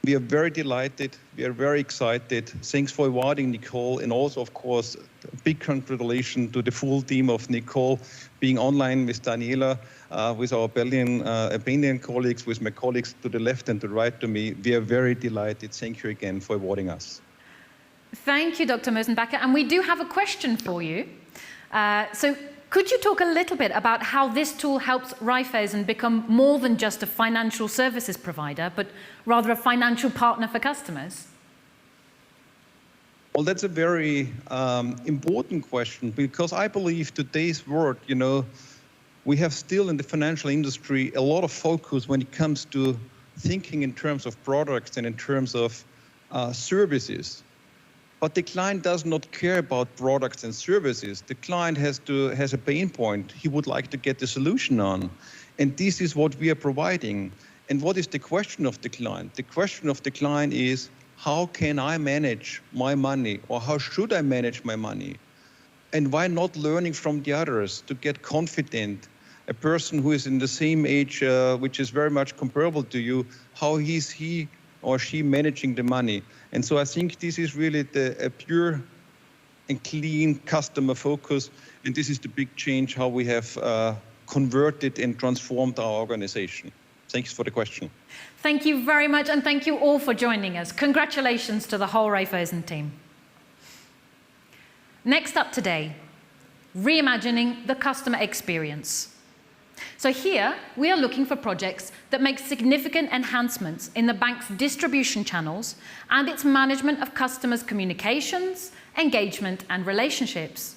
we are very delighted, we are very excited. Thanks for awarding Nicole, and also, of course, a big congratulations to the full team of Nicole, being online with Daniela, with our Albanian colleagues, with my colleagues to the left and to the right to me. We are very delighted. Thank you again for awarding us. Thank you, Dr. Mösenbacher. And we do have a question for you. So Could you talk a little bit about how this tool helps Raiffeisen become more than just a financial services provider, but rather a financial partner for customers? Well, that's a very important question, because I believe today's world, we have still in the financial industry a lot of focus when it comes to thinking in terms of products and in terms of services. But the client does not care about products and services. The client has a pain point he would like to get the solution on. And this is what we are providing. And what is the question of the client? The question of the client is, how can I manage my money, or how should I manage my money? And why not learning from the others to get confident? A person who is in the same age, which is very much comparable to you, how is he or she managing the money? And so I think this is really a pure and clean customer focus. And this is the big change, how we have converted and transformed our organization. Thanks for the question. Thank you very much, and thank you all for joining us. Congratulations to the whole Raiffeisen team. Next up today, reimagining the customer experience. So here, we are looking for projects that make significant enhancements in the bank's distribution channels and its management of customers' communications, engagement, and relationships.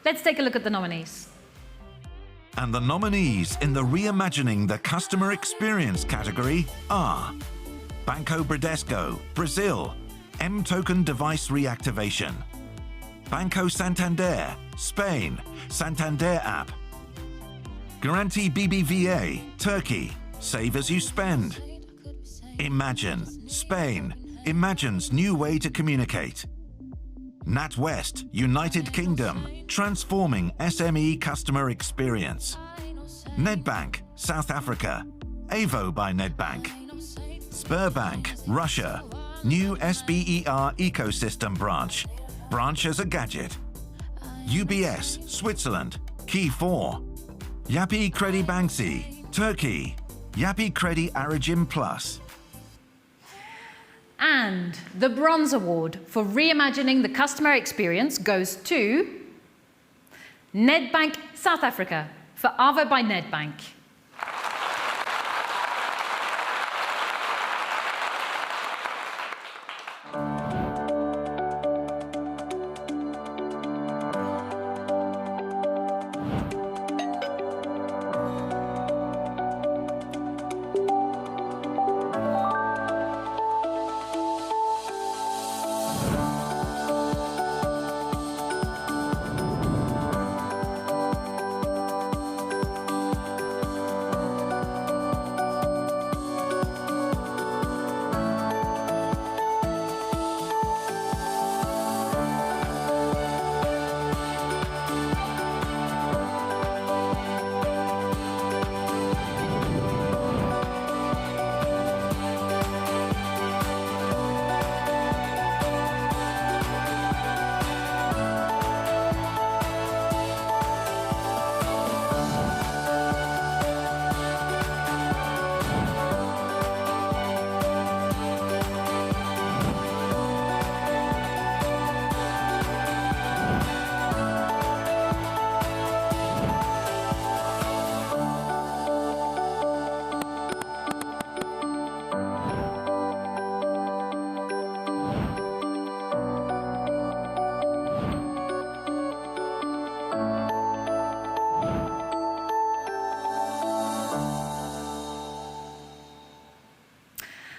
Let's take a look at the nominees. And the nominees in the Reimagining the Customer Experience category are Banco Bradesco, Brazil, M-Token Device Reactivation. Banco Santander, Spain, Santander App. Garanti BBVA, Turkey, Save as you spend. Imagine, Spain, Imagine's new way to communicate. NatWest, United Kingdom, transforming SME customer experience. Nedbank, South Africa, Avo by Nedbank. Sberbank, Russia, new SBER ecosystem branch, branch as a gadget. UBS, Switzerland, Key 4. Yapı Kredi Banksi, Turkey, Yapı Kredi Aracım Plus. And the Bronze Award for reimagining the customer experience goes to Nedbank South Africa for Avo by Nedbank.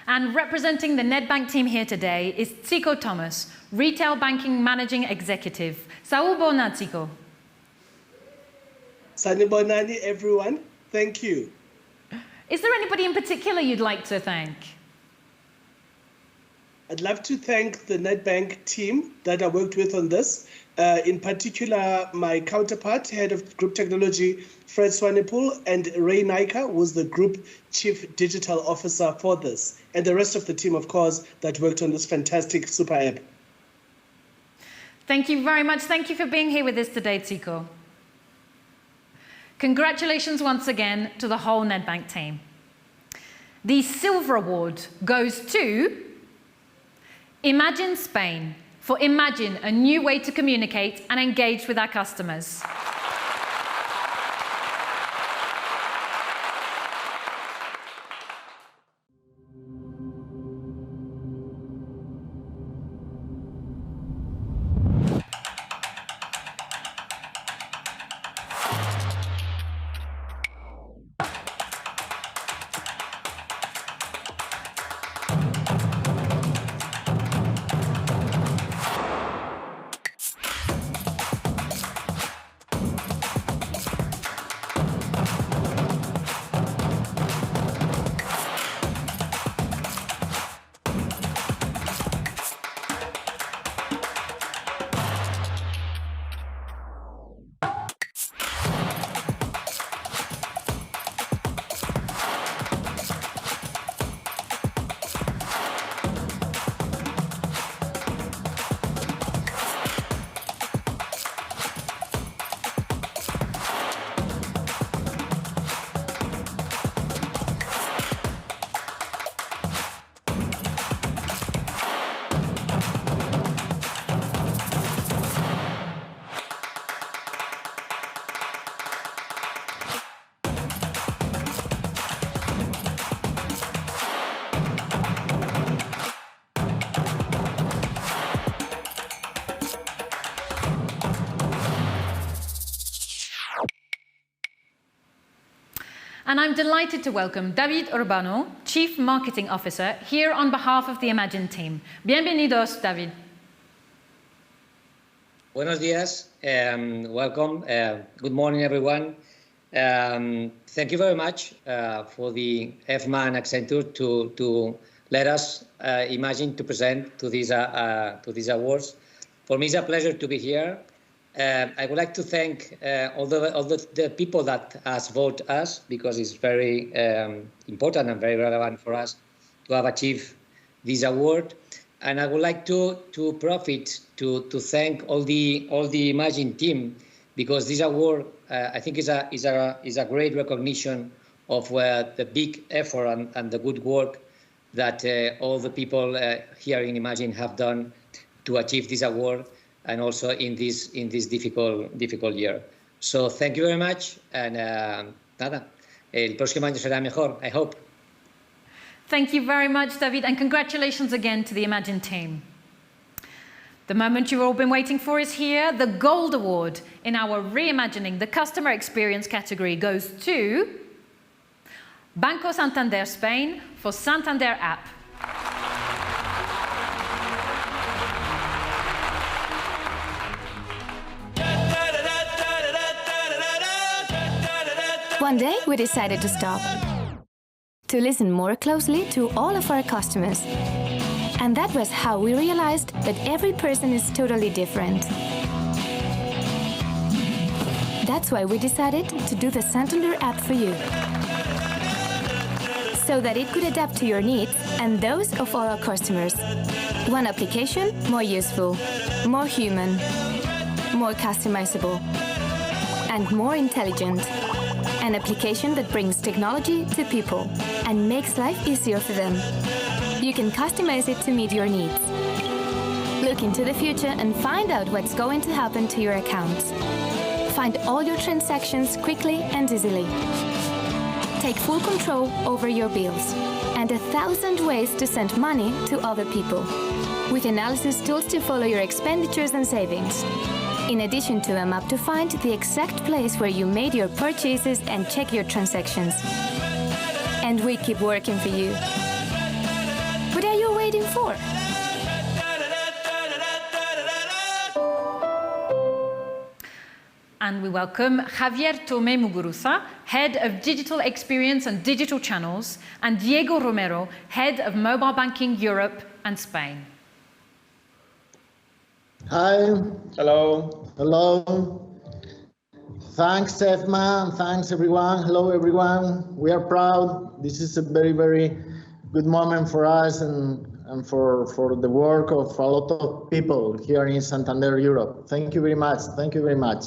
And representing the Nedbank team here today is Tsiko Thomas, Retail Banking Managing Executive. Sawubona, Tsiko. Sanibonani, everyone. Thank you. Is there anybody in particular you'd like to thank? I'd love to thank the Nedbank team that I worked with on this. In particular, my counterpart, Head of Group Technology, Fred Swanepoel, and Ray Naika was the Group Chief Digital Officer for this, and the rest of the team, of course, that worked on this fantastic super app. Thank you very much. Thank you for being here with us today, Tsiko. Congratulations once again to the whole Nedbank team. The Silver Award goes to Imagine Spain, for Imagine, a new way to communicate and engage with our customers. And I'm delighted to welcome David Urbano, Chief Marketing Officer, here on behalf of the Imagine team. Bienvenidos, David. Buenos días, welcome. Good morning, everyone. Thank you very much for the Efma and Accenture to let us Imagine to present to these awards. For me, it's a pleasure to be here. I would like to thank all the people that has voted us, because it's very important and very relevant for us to have achieved this award. And I would like to profit to thank all the Imagine team, because this award I think is a great recognition of the big effort and the good work that all the people here in Imagine have done to achieve this award, and also in this difficult year. So thank you very much, and nada, el próximo año será mejor, I hope. Thank you very much, David, and congratulations again to the Imagine team. The moment you've all been waiting for is here. The Gold Award in our Reimagining the Customer Experience category goes to Banco Santander Spain for Santander app. One day we decided to stop, to listen more closely to all of our customers. And that was how we realized that every person is totally different. That's why we decided to do the Santander app for you, so that it could adapt to your needs and those of all our customers. One application, more useful, more human, more customizable, and more intelligent. An application that brings technology to people and makes life easier for them. You can customize it to meet your needs. Look into the future and find out what's going to happen to your accounts. Find all your transactions quickly and easily. Take full control over your bills and 1,000 ways to send money to other people, with analysis tools to follow your expenditures and savings. In addition to a map to find the exact place where you made your purchases and check your transactions. And we keep working for you. What are you waiting for? And we welcome Javier Tomé Muguruza, Head of Digital Experience and Digital Channels, and Diego Romero, Head of Mobile Banking Europe and Spain. Hi. Hello. Hello. Thanks, Efma, and thanks, everyone. Hello, everyone. We are proud. This is a very, very good moment for us and for the work of a lot of people here in Santander, Europe. Thank you very much. Thank you very much.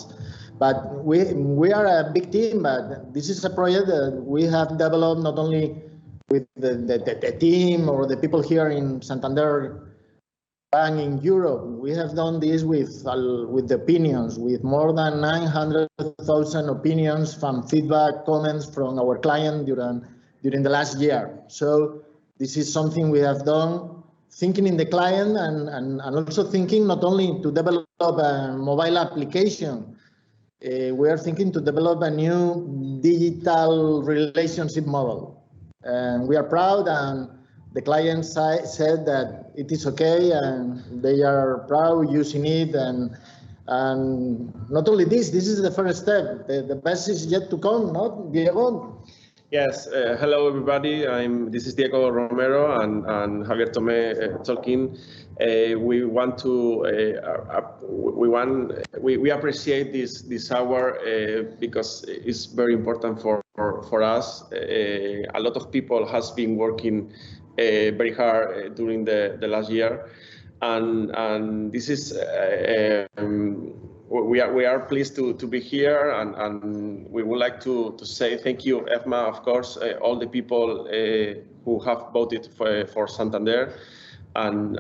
But we are a big team, but this is a project that we have developed not only with the team or the people here in Santander Bank in Europe. We have done this with the opinions, with more than 900,000 opinions from feedback, comments from our client during the last year. So this is something we have done thinking in the client and also thinking not only to develop a mobile application. We are thinking to develop a new digital relationship model. And we are proud, and the client side said that it is okay, and they are proud using it. And not only this is the first step. The best is yet to come, not Diego? Yes. Hello, everybody. This is Diego Romero and Javier Tomé talking. We appreciate this hour because it's very important for us. A lot of people has been working very hard during the last year, and this is we are pleased to be here, and we would like to say thank you, Efma, of course, all the people who have voted for Santander, and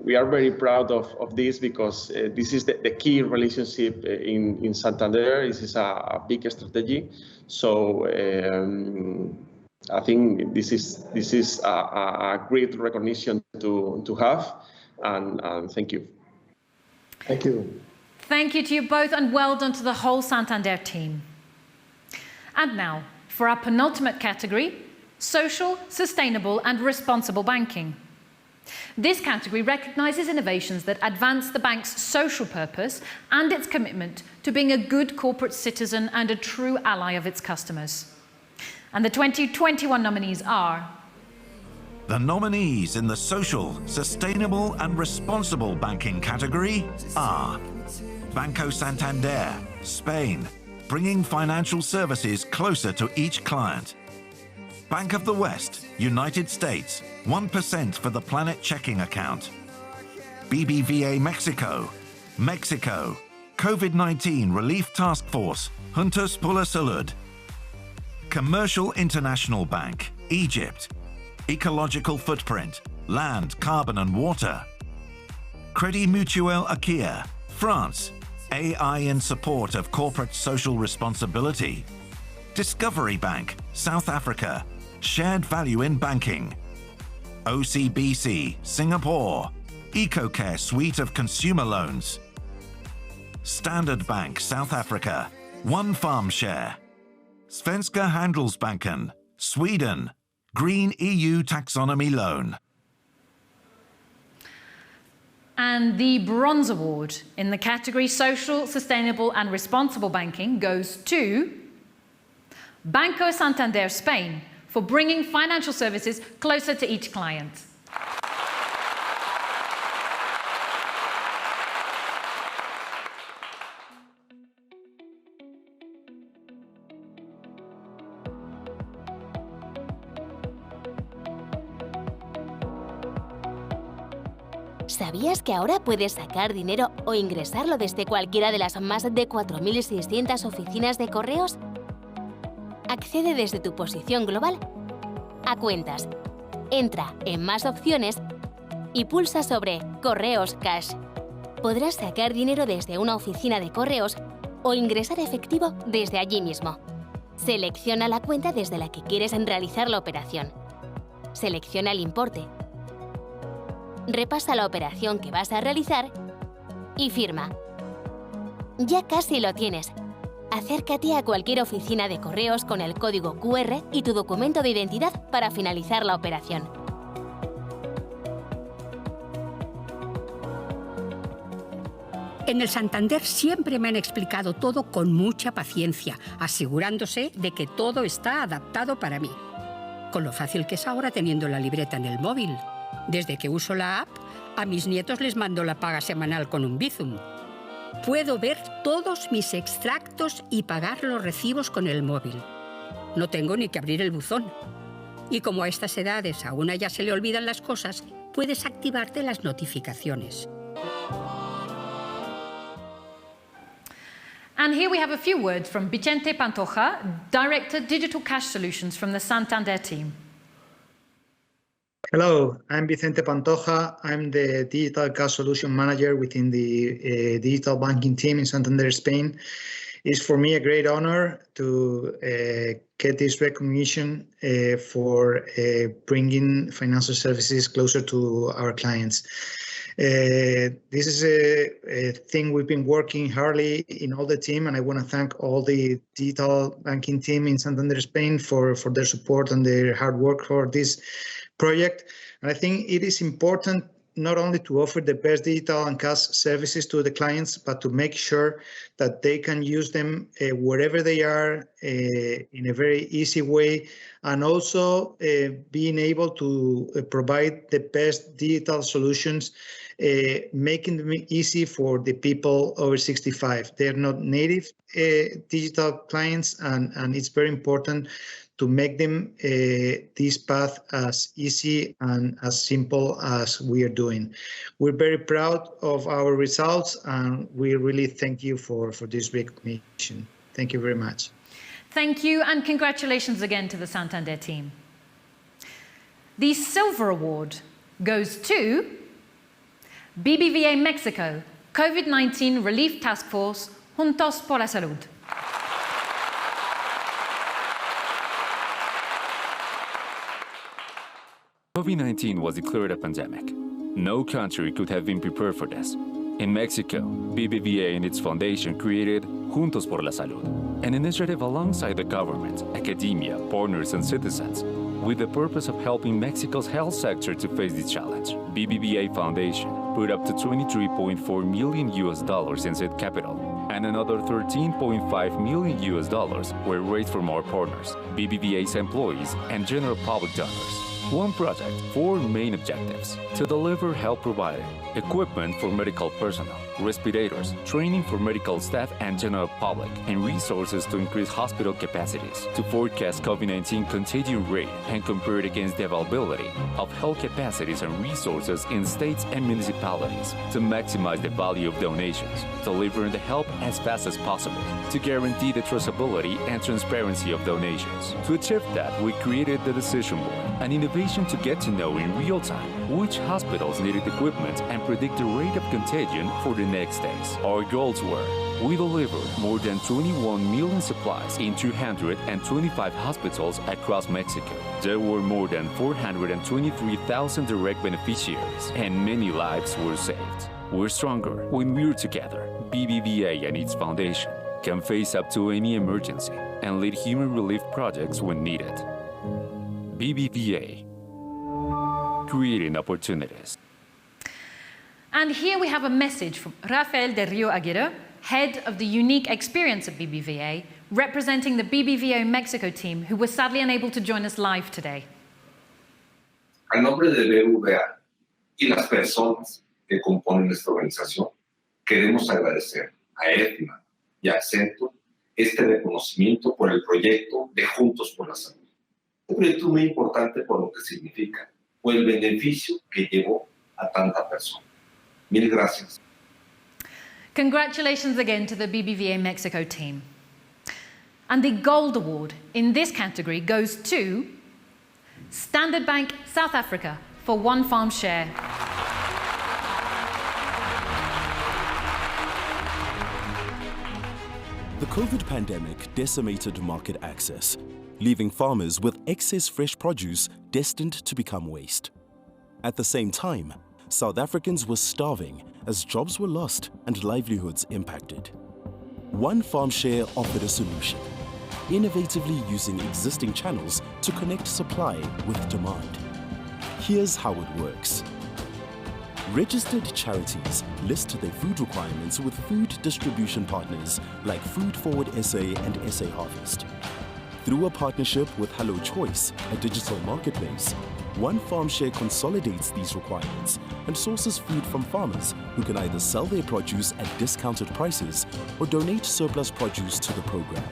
we are very proud of this, because this is the key relationship in Santander. This is a big strategy, so I think this is a great recognition to have, and thank you. Thank you. Thank you to you both, and well done to the whole Santander team. And now, for our penultimate category, social, sustainable and responsible banking. This category recognises innovations that advance the bank's social purpose and its commitment to being a good corporate citizen and a true ally of its customers. And the 2021 nominees are... The nominees in the social, sustainable and responsible banking category are Banco Santander, Spain, bringing financial services closer to each client. Bank of the West, United States, 1% for the Planet checking account. BBVA Mexico, Mexico, COVID-19 Relief Task Force, Juntos por la Salud. Commercial International Bank, Egypt, ecological footprint, land, carbon and water. Crédit Mutuel Akia, France, AI in support of corporate social responsibility. Discovery Bank, South Africa, shared value in banking. OCBC, Singapore, EcoCare suite of consumer loans. Standard Bank, South Africa, One Farm Share. Svenska Handelsbanken, Sweden, Green EU Taxonomy Loan. And the Bronze Award in the category Social, Sustainable and Responsible Banking goes to Banco Santander Spain for bringing financial services closer to each client. ¿Sabías que ahora puedes sacar dinero o ingresarlo desde cualquiera de las más de 4.600 oficinas de correos? Accede desde tu posición global a Cuentas, entra en Más opciones y pulsa sobre Correos Cash. Podrás sacar dinero desde una oficina de correos o ingresar efectivo desde allí mismo. Selecciona la cuenta desde la que quieres realizar la operación. Selecciona el importe. Repasa la operación que vas a realizar y firma. Ya casi lo tienes. Acércate a cualquier oficina de correos con el código QR y tu documento de identidad para finalizar la operación. En el Santander siempre me han explicado todo con mucha paciencia, asegurándose de que todo está adaptado para mí. Con lo fácil que es ahora teniendo la libreta en el móvil. Desde que uso la app, a mis nietos les mando la paga semanal con un Bizum. Puedo ver todos mis extractos y pagar los recibos con el móvil. No tengo ni que abrir el buzón. Y como a estas edades a una ya se le olvidan las cosas, puedes activarte las notificaciones. And here we have a few words from Vicente Pantoja, Director Digital Cash Solutions from the Santander team. Hello, I'm Vicente Pantoja. I'm the Digital Cash Solution Manager within the digital banking team in Santander, Spain. It's for me a great honor to get this recognition for bringing financial services closer to our clients. This is a thing we've been working hardly in all the team, and I want to thank all the digital banking team in Santander, Spain for their support and their hard work for this project. And I think it is important not only to offer the best digital and cash services to the clients, but to make sure that they can use them wherever they are in a very easy way, and also being able to provide the best digital solutions, making them easy for the people over 65. They're not native digital clients, and it's very important to make them this path as easy and as simple as we are doing. We're very proud of our results, and we really thank you for this recognition. Thank you very much. Thank you, and congratulations again to the Santander team. The Silver Award goes to BBVA Mexico, COVID-19 Relief Task Force, Juntos por la Salud. COVID-19 was declared a pandemic. No country could have been prepared for this. In Mexico, BBVA and its foundation created Juntos por la Salud, an initiative alongside the government, academia, partners, and citizens, with the purpose of helping Mexico's health sector to face this challenge. BBVA Foundation put up to $23.4 million in seed capital, and another $13.5 million were raised from our partners, BBVA's employees, and general public donors. One project, 4 main objectives: to deliver health providing, equipment for medical personnel, respirators, training for medical staff and general public, and resources to increase hospital capacities, to forecast COVID-19 contagion rate and compare it against the availability of health capacities and resources in states and municipalities, to maximize the value of donations, delivering the help as fast as possible, to guarantee the traceability and transparency of donations. To achieve that, we created the Decision Board, an innovation to get to know in real time which hospitals needed equipment and predict the rate of contagion for the next days. Our goals were: we delivered more than 21 million supplies in 225 hospitals across Mexico. There were more than 423,000 direct beneficiaries, and many lives were saved. We're stronger when we're together. BBVA and its foundation can face up to any emergency and lead human relief projects when needed. BBVA, creating opportunities. And here we have a message from Rafael de Rio Aguirre, head of the Unique Experience at BBVA, representing the BBVA Mexico team, who was sadly unable to join us live today. A nombre de BBVA y las personas que componen esta organización, queremos agradecer a Efma y a Accenture este reconocimiento por el proyecto de Juntos por la Salud. Un proyecto muy importante por lo que significa, por el beneficio que llevó a tanta persona. Mil gracias. Congratulations again to the BBVA Mexico team. And the Gold Award in this category goes to Standard Bank South Africa for One Farm Share. The COVID pandemic decimated market access, leaving farmers with excess fresh produce destined to become waste. At the same time, South Africans were starving as jobs were lost and livelihoods impacted. One Farm Share offered a solution, innovatively using existing channels to connect supply with demand. Here's how it works. Registered charities list their food requirements with food distribution partners like Food Forward SA and SA Harvest. Through a partnership with Hello Choice, a digital marketplace, One Farm Share consolidates these requirements and sources food from farmers who can either sell their produce at discounted prices or donate surplus produce to the program.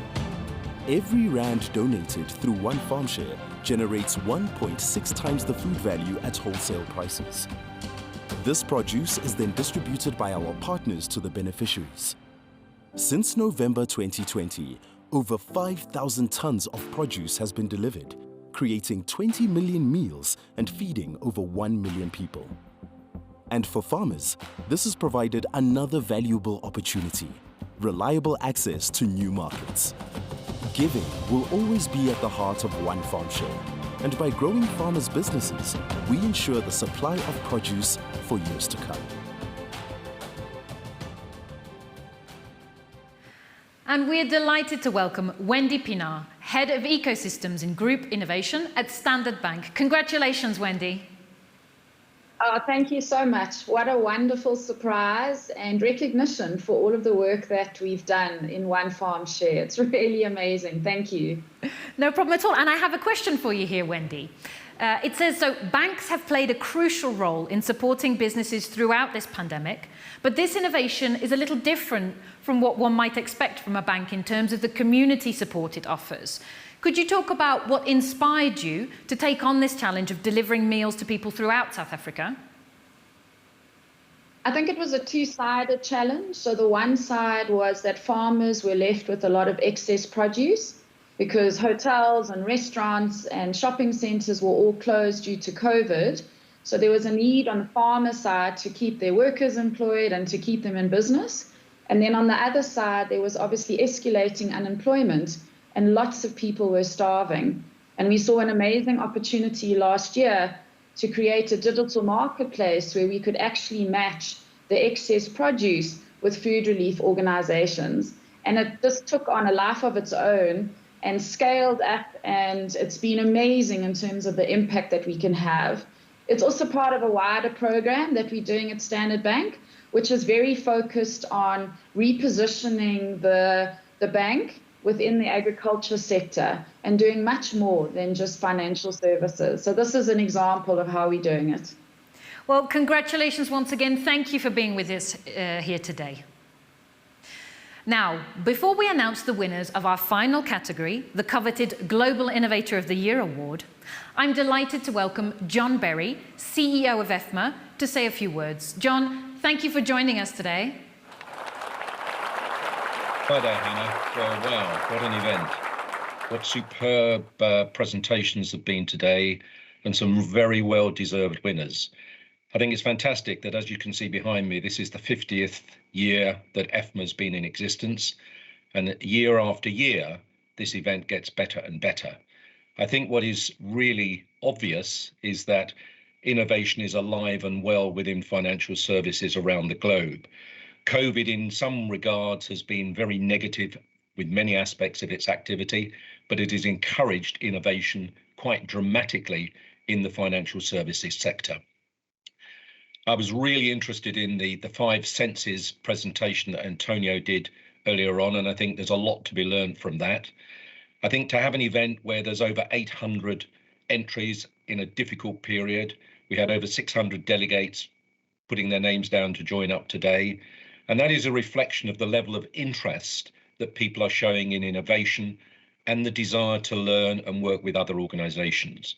Every rand donated through One Farm Share generates 1.6 times the food value at wholesale prices. This produce is then distributed by our partners to the beneficiaries. Since November 2020, over 5,000 tons of produce has been delivered, creating 20 million meals and feeding over 1 million people. And for farmers, this has provided another valuable opportunity: reliable access to new markets. Giving will always be at the heart of One Farm Share, and by growing farmers' businesses, we ensure the supply of produce for years to come. And we're delighted to welcome Wendy Pinar, Head of Ecosystems in Group Innovation at Standard Bank. Congratulations, Wendy. Oh, thank you so much. What a wonderful surprise and recognition for all of the work that we've done in One Farm Share. It's really amazing. Thank you. No problem at all. And I have a question for you here, Wendy. It says, so banks have played a crucial role in supporting businesses throughout this pandemic, but this innovation is a little different from what one might expect from a bank in terms of the community support it offers. Could you talk about what inspired you to take on this challenge of delivering meals to people throughout South Africa? I think it was a two-sided challenge. So the one side was that farmers were left with a lot of excess produce because hotels and restaurants and shopping centres were all closed due to COVID. So there was a need on the farmer side to keep their workers employed and to keep them in business. And then on the other side, there was obviously escalating unemployment and lots of people were starving. And we saw an amazing opportunity last year to create a digital marketplace where we could actually match the excess produce with food relief organizations. And it just took on a life of its own and scaled up, and it's been amazing in terms of the impact that we can have. It's also part of a wider program that we're doing at Standard Bank, which is very focused on repositioning the bank within the agriculture sector and doing much more than just financial services. So this is an example of how we're doing it. Well, congratulations once again. Thank you for being with us here today. Now, before we announce the winners of our final category, the coveted Global Innovator of the Year Award, I'm delighted to welcome John Berry, CEO of Efma, to say a few words. John, thank you for joining us today. Hi there, Hannah. Well, wow, what an event. What superb presentations have been today, and some very well-deserved winners. I think it's fantastic that, as you can see behind me, this is the 50th year that Efma's been in existence, and year after year, this event gets better and better. I think what is really obvious is that innovation is alive and well within financial services around the globe. COVID, in some regards, has been very negative with many aspects of its activity, but it has encouraged innovation quite dramatically in the financial services sector. I was really interested in the 5 senses presentation that Antonio did earlier on, and I think there's a lot to be learned from that. I think to have an event where there's over 800 entries in a difficult period, we had over 600 delegates putting their names down to join up today. And that is a reflection of the level of interest that people are showing in innovation and the desire to learn and work with other organizations.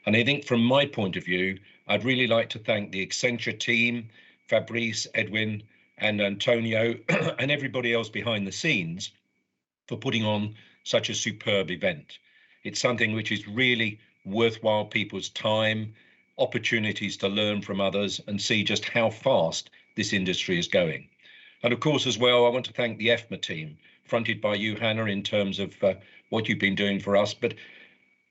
And I think from my point of view, I'd really like to thank the Accenture team, Fabrice, Edwin, and Antonio, and everybody else behind the scenes for putting on such a superb event. It's something which is really worthwhile people's time, opportunities to learn from others and see just how fast this industry is going. And of course, as well, I want to thank the Efma team, fronted by you, Hannah, in terms of what you've been doing for us, but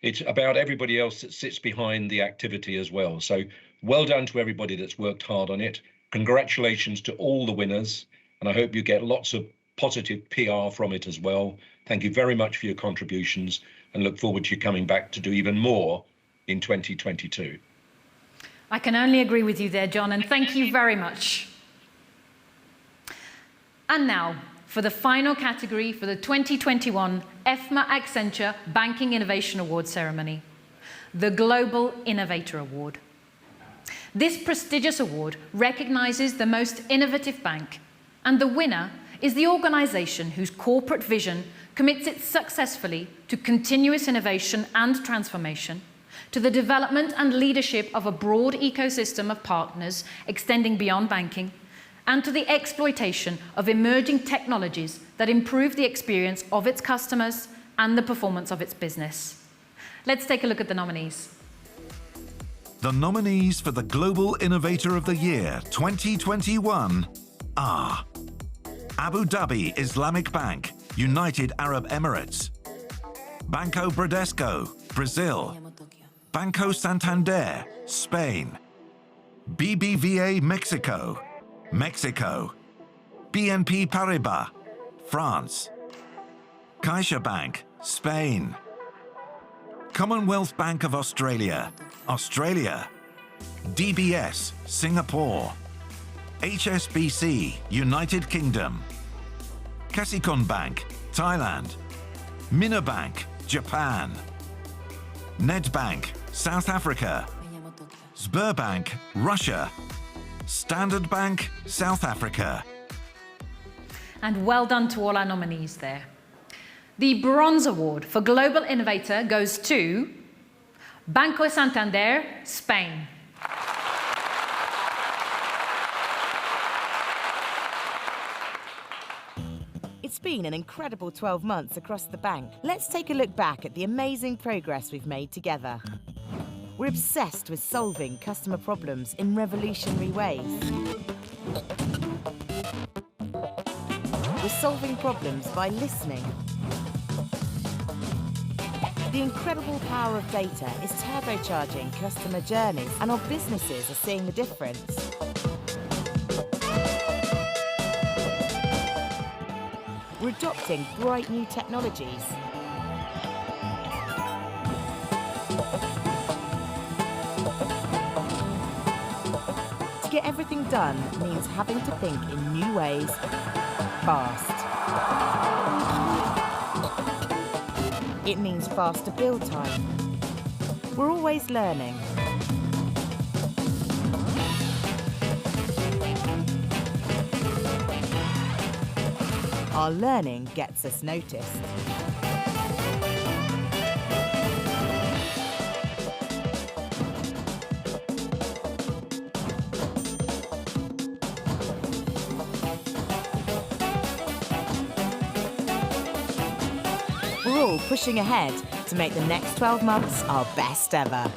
it's about everybody else that sits behind the activity as well. So well done to everybody that's worked hard on it. Congratulations to all the winners, and I hope you get lots of positive PR from it as well. Thank you very much for your contributions, and look forward to you coming back to do even more in 2022. I can only agree with you there, John, and thank you very much. And now, for the final category for the 2021 Efma-Accenture Banking Innovation Award ceremony, the Global Innovator Award. This prestigious award recognizes the most innovative bank, and the winner is the organization whose corporate vision commits it successfully to continuous innovation and transformation, to the development and leadership of a broad ecosystem of partners extending beyond banking, and to the exploitation of emerging technologies that improve the experience of its customers and the performance of its business. Let's take a look at the nominees. The nominees for the Global Innovator of the Year 2021 are Abu Dhabi Islamic Bank, United Arab Emirates, Banco Bradesco, Brazil, Banco Santander, Spain, BBVA Mexico, BNP Paribas, France, CaixaBank, Spain, Commonwealth Bank of Australia, DBS, Singapore, HSBC, United Kingdom, Kasikorn Bank, Thailand, Minabank, Japan, Nedbank, South Africa, Sberbank, Russia, Standard Bank, South Africa. And well done to all our nominees there. The Bronze Award for Global Innovator goes to Banco Santander, Spain. It's been an incredible 12 months across the bank. Let's take a look back at the amazing progress we've made together. We're obsessed with solving customer problems in revolutionary ways. We're solving problems by listening. The incredible power of data is turbocharging customer journeys, and our businesses are seeing the difference. We're adopting bright new technologies. To get everything done means having to think in new ways, fast. It means faster build time. We're always learning. Our learning gets us noticed. We're all pushing ahead to make the next 12 months our best ever.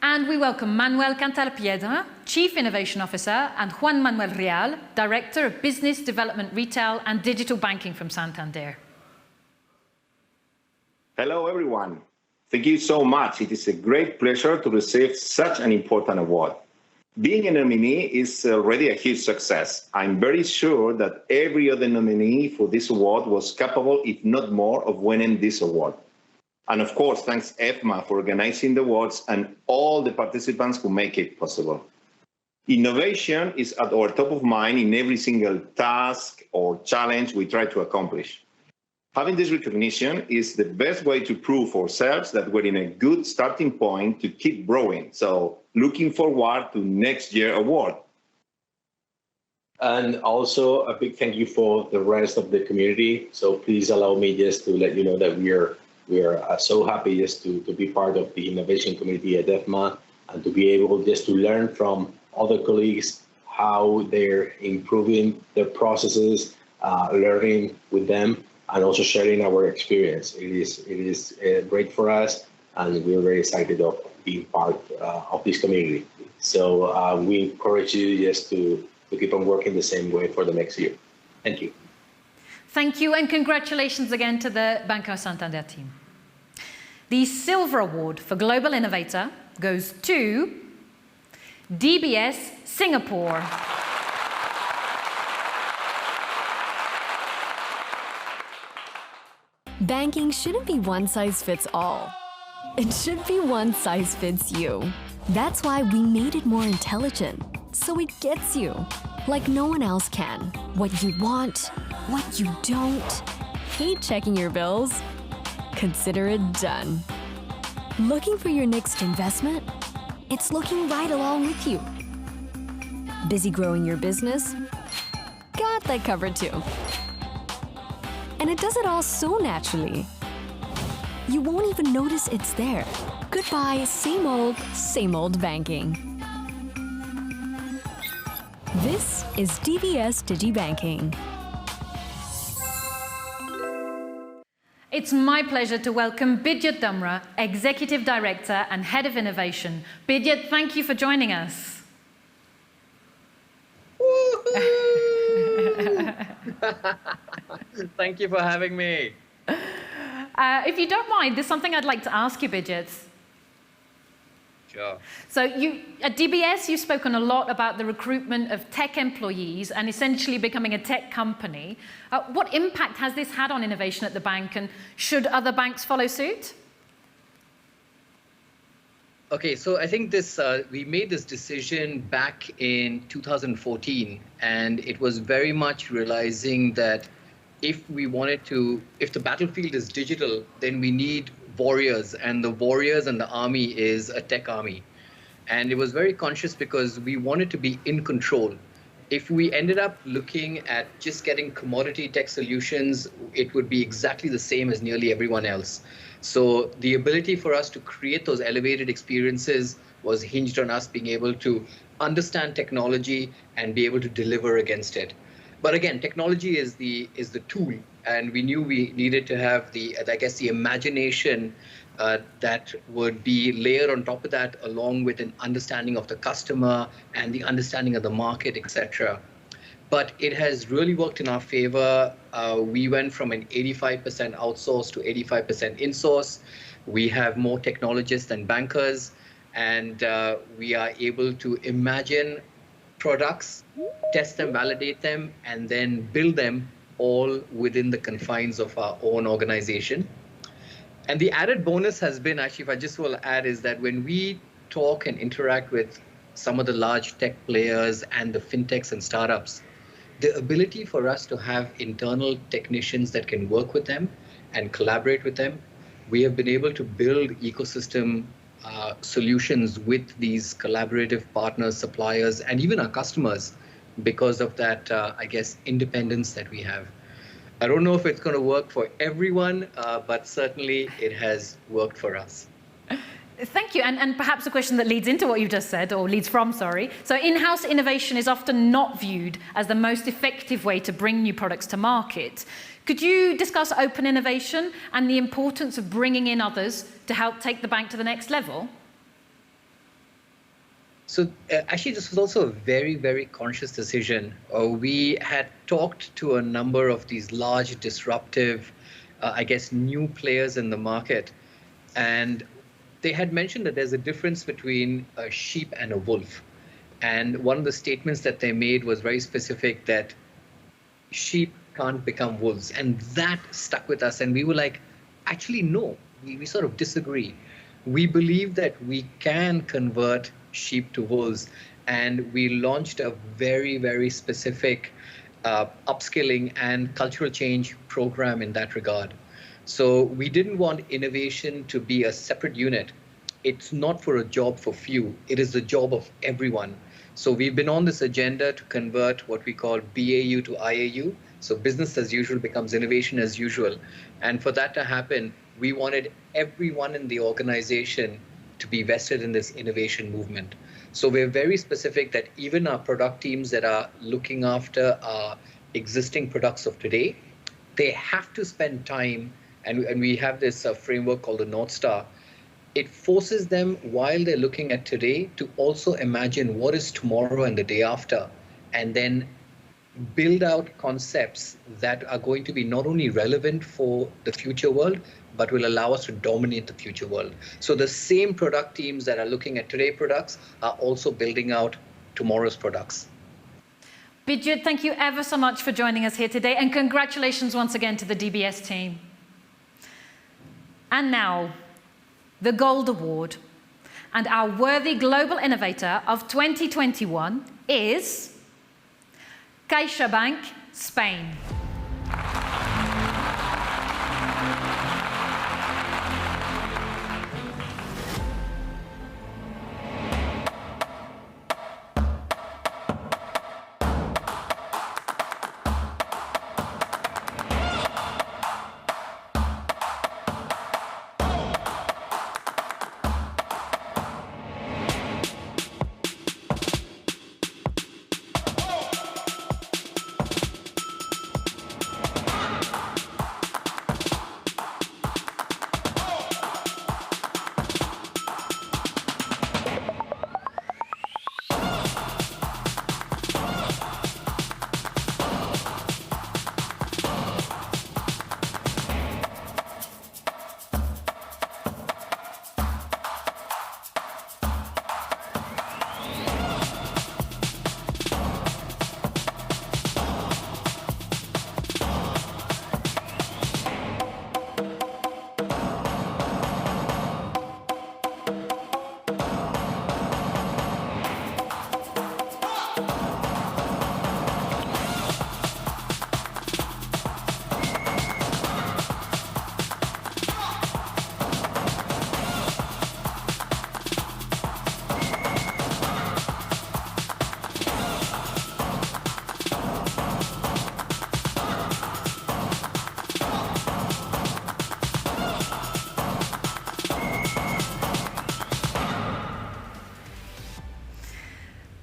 And we welcome Manuel Cantalpiedra, Chief Innovation Officer, and Juan Manuel Real, Director of Business Development Retail and Digital Banking from Santander. Hello, everyone. Thank you so much. It is a great pleasure to receive such an important award. Being a nominee is already a huge success. I'm very sure that every other nominee for this award was capable, if not more, of winning this award. And of course, thanks EFMA for organizing the awards and all the participants who make it possible. Innovation is at our top of mind in every single task or challenge we try to accomplish. Having this recognition is the best way to prove ourselves that we're in a good starting point to keep growing. So looking forward to next year's award. And also a big thank you for the rest of the community. So please allow me just to let you know that we are so happy just to be part of the innovation community at EFMA and to be able just to learn from other colleagues how they're improving their processes, learning with them, and also sharing our experience. It is great for us, and we're very excited of being part of this community. So we encourage you just to keep on working the same way for the next year. Thank you. Thank you, and congratulations again to the Banco Santander team. The Silver Award for Global Innovator goes to DBS Singapore. Banking shouldn't be one size fits all. It should be one size fits you. That's why we made it more intelligent, so it gets you, like no one else can. What you want, what you don't. Hate checking your bills? Consider it done. Looking for your next investment? It's looking right along with you. Busy growing your business? Got that covered too. And it does it all so naturally. You won't even notice it's there. Goodbye, same old banking. This is DBS DigiBanking. It's my pleasure to welcome Bidyat Damra, Executive Director and Head of Innovation. Bidyat, thank you for joining us. Thank you for having me. If you don't mind, there's something I'd like to ask you, Bidyat. Sure. So at DBS, you've spoken a lot about the recruitment of tech employees and essentially becoming a tech company. What impact has this had on innovation at the bank, and should other banks follow suit? Okay, so I think we made this decision back in 2014, and it was very much realizing that if the battlefield is digital, then we need warriors, and the warriors and the army is a tech army. And it was very conscious because we wanted to be in control. If we ended up looking at just getting commodity tech solutions, it would be exactly the same as nearly everyone else. So the ability for us to create those elevated experiences was hinged on us being able to understand technology and be able to deliver against it. But again, technology is the tool, and we knew we needed to have the imagination that would be layered on top of that, along with an understanding of the customer and the understanding of the market, etc. But it has really worked in our favor. We went from an 85% outsource to 85% insource. We have more technologists than bankers. and we are able to imagine products, test them, validate them, and then build them all within the confines of our own organization. And the added bonus has been, actually, if I just will add, is that when we talk and interact with some of the large tech players and the fintechs and startups, the ability for us to have internal technicians that can work with them and collaborate with them, we have been able to build ecosystem solutions with these collaborative partners, suppliers, and even our customers because of that, I guess, independence that we have. I don't know if it's going to work for everyone, but certainly it has worked for us. Thank you. And perhaps a question that leads into what you just said, or leads from, sorry. So in-house innovation is often not viewed as the most effective way to bring new products to market. Could you discuss open innovation and the importance of bringing in others to help take the bank to the next level? So actually, this was also a very, very conscious decision. We had talked to a number of these large, disruptive, I guess, new players in the market. And they had mentioned that there's a difference between a sheep and a wolf. And one of the statements that they made was very specific, that sheep can't become wolves. And that stuck with us. And we were like, actually, no, we sort of disagree. We believe that we can convert sheep to wolves, and we launched a very, very specific upskilling and cultural change program in that regard. So we didn't want innovation to be a separate unit. It's not for a job for few, it is the job of everyone. So we've been on this agenda to convert what we call BAU to IAU. So business as usual becomes innovation as usual. And for that to happen, we wanted everyone in the organization to be vested in this innovation movement. So we're very specific that even our product teams that are looking after our existing products of today, they have to spend time, and we have this framework called the North Star. It forces them, while they're looking at today, to also imagine what is tomorrow and the day after, and then build out concepts that are going to be not only relevant for the future world, but will allow us to dominate the future world. So the same product teams that are looking at today's products are also building out tomorrow's products. Bijit, thank you ever so much for joining us here today, and congratulations once again to the DBS team. And now, the Gold Award. And our worthy global innovator of 2021 is CaixaBank, Spain.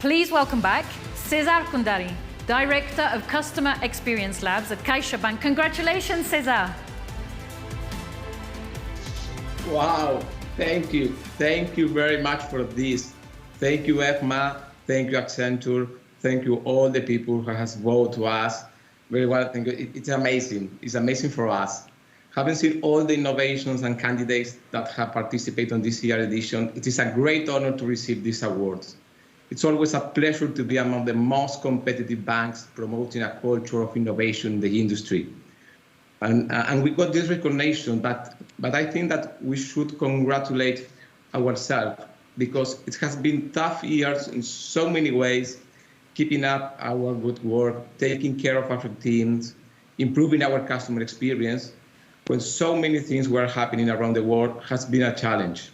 Please welcome back Cesar Kundari, Director of Customer Experience Labs at CaixaBank. Congratulations, Cesar. Wow, thank you. Thank you very much for this. Thank you, Efma. Thank you, Accenture. Thank you, all the people who has voted to us. Very well, thank you. It's amazing. It's amazing for us. Having seen all the innovations and candidates that have participated on this year's edition, it is a great honor to receive these awards. It's always a pleasure to be among the most competitive banks promoting a culture of innovation in the industry. And we got this recognition, but I think that we should congratulate ourselves because it has been tough years in so many ways, keeping up our good work, taking care of our teams, improving our customer experience, when so many things were happening around the world has been a challenge.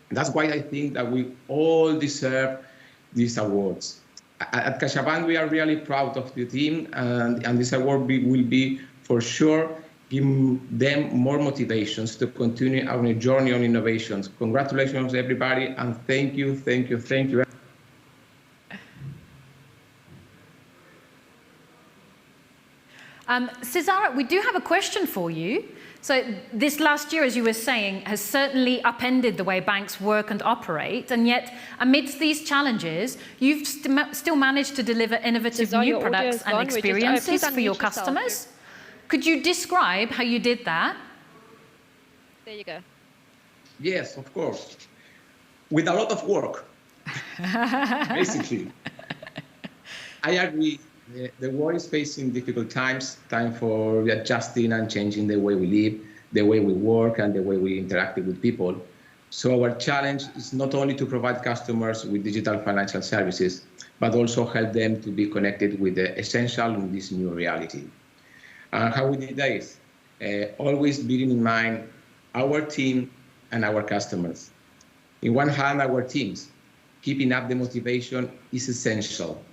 That's why I think that we all deserve these awards. At CaixaBank, we are really proud of the team, and this award will be, for sure, giving them more motivations to continue our journey on innovations. Congratulations, everybody, and thank you, thank you, thank you. Cesar, we do have a question for you. So this last year, as you were saying, has certainly upended the way banks work and operate, and yet amidst these challenges, you've still managed to deliver innovative new products and experiences for your customers. Could you describe how you did that? There you go. Yes, of course. With a lot of work, basically. I agree. The world is facing difficult times, time for adjusting and changing the way we live, the way we work, and the way we interact with people. So our challenge is not only to provide customers with digital financial services, but also help them to be connected with the essential in this new reality. And how we did this? Always bearing in mind our team and our customers. In one hand, our teams. Keeping up the motivation is essential.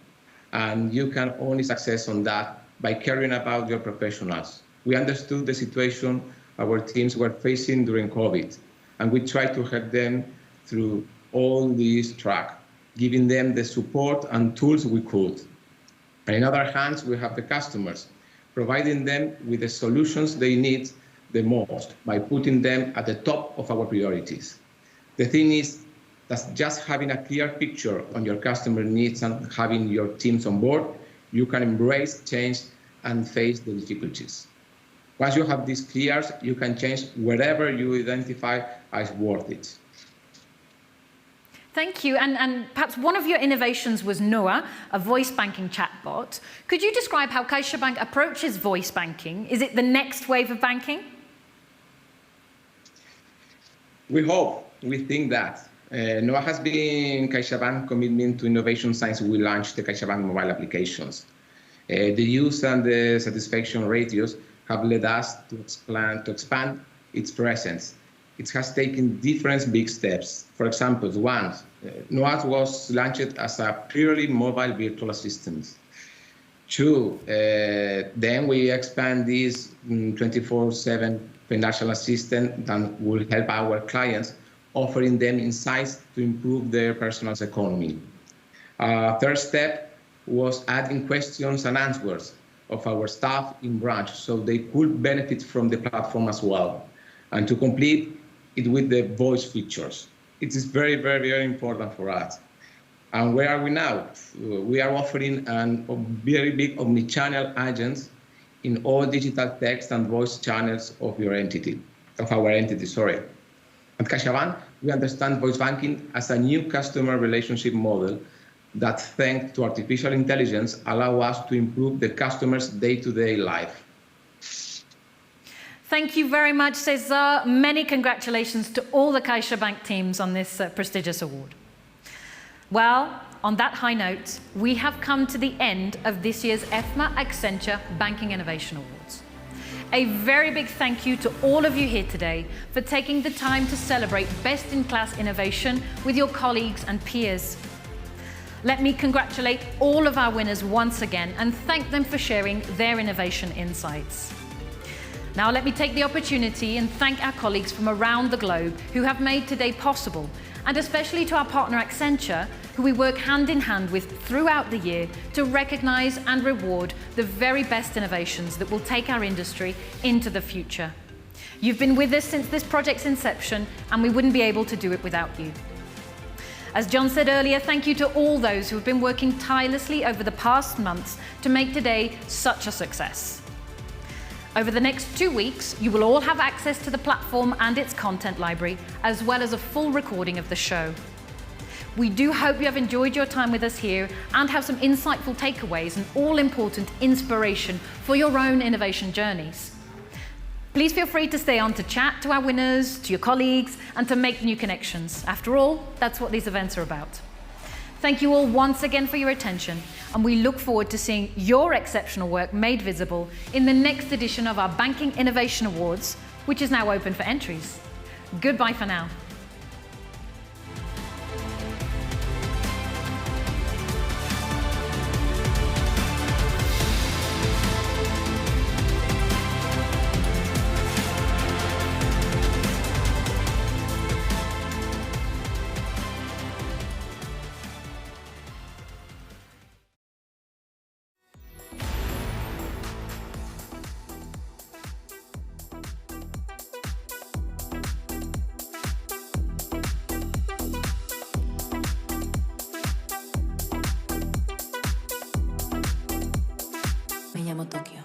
And you can only success on that by caring about your professionals. We understood the situation our teams were facing during COVID, and we tried to help them through all this track, giving them the support and tools we could. And in other hands, we have the customers, providing them with the solutions they need the most by putting them at the top of our priorities. The thing is, that's just having a clear picture on your customer needs and having your teams on board, you can embrace change and face the difficulties. Once you have this clear, you can change wherever you identify as worth it. Thank you. And perhaps one of your innovations was Noah, a voice banking chatbot. Could you describe how CaixaBank approaches voice banking? Is it the next wave of banking? We hope. We think that. Noah has been CaixaBank's commitment to innovation since we launched the CaixaBank mobile applications. The use and the satisfaction ratios have led us to expand its presence. It has taken different big steps. For example, one, Noah was launched as a purely mobile virtual assistant. Two, then we expand this 24/7 financial assistant that will help our clients, offering them insights to improve their personal economy. Third step was adding questions and answers of our staff in branch so they could benefit from the platform as well. And to complete it with the voice features. It is very, very, very important for us. And where are we now? We are offering a very big omni-channel agent in all digital text and voice channels of our entity. At CaixaBank, we understand voice banking as a new customer relationship model that, thanks to artificial intelligence, allow us to improve the customer's day-to-day life. Thank you very much, Cesar. Many congratulations to all the CaixaBank teams on this prestigious award. Well, on that high note, we have come to the end of this year's Efma-Accenture Banking Innovation Awards. A very big thank you to all of you here today for taking the time to celebrate best-in-class innovation with your colleagues and peers. Let me congratulate all of our winners once again and thank them for sharing their innovation insights. Now let me take the opportunity and thank our colleagues from around the globe who have made today possible, and especially to our partner Accenture, who we work hand in hand with throughout the year to recognize and reward the very best innovations that will take our industry into the future. You've been with us since this project's inception, and we wouldn't be able to do it without you. As John said earlier, thank you to all those who have been working tirelessly over the past months to make today such a success. Over the next 2 weeks, you will all have access to the platform and its content library, as well as a full recording of the show. We do hope you have enjoyed your time with us here and have some insightful takeaways and all-important inspiration for your own innovation journeys. Please feel free to stay on to chat to our winners, to your colleagues, and to make new connections. After all, that's what these events are about. Thank you all once again for your attention, and we look forward to seeing your exceptional work made visible in the next edition of our Banking Innovation Awards, which is now open for entries. Goodbye for now. Me llamo Tokio.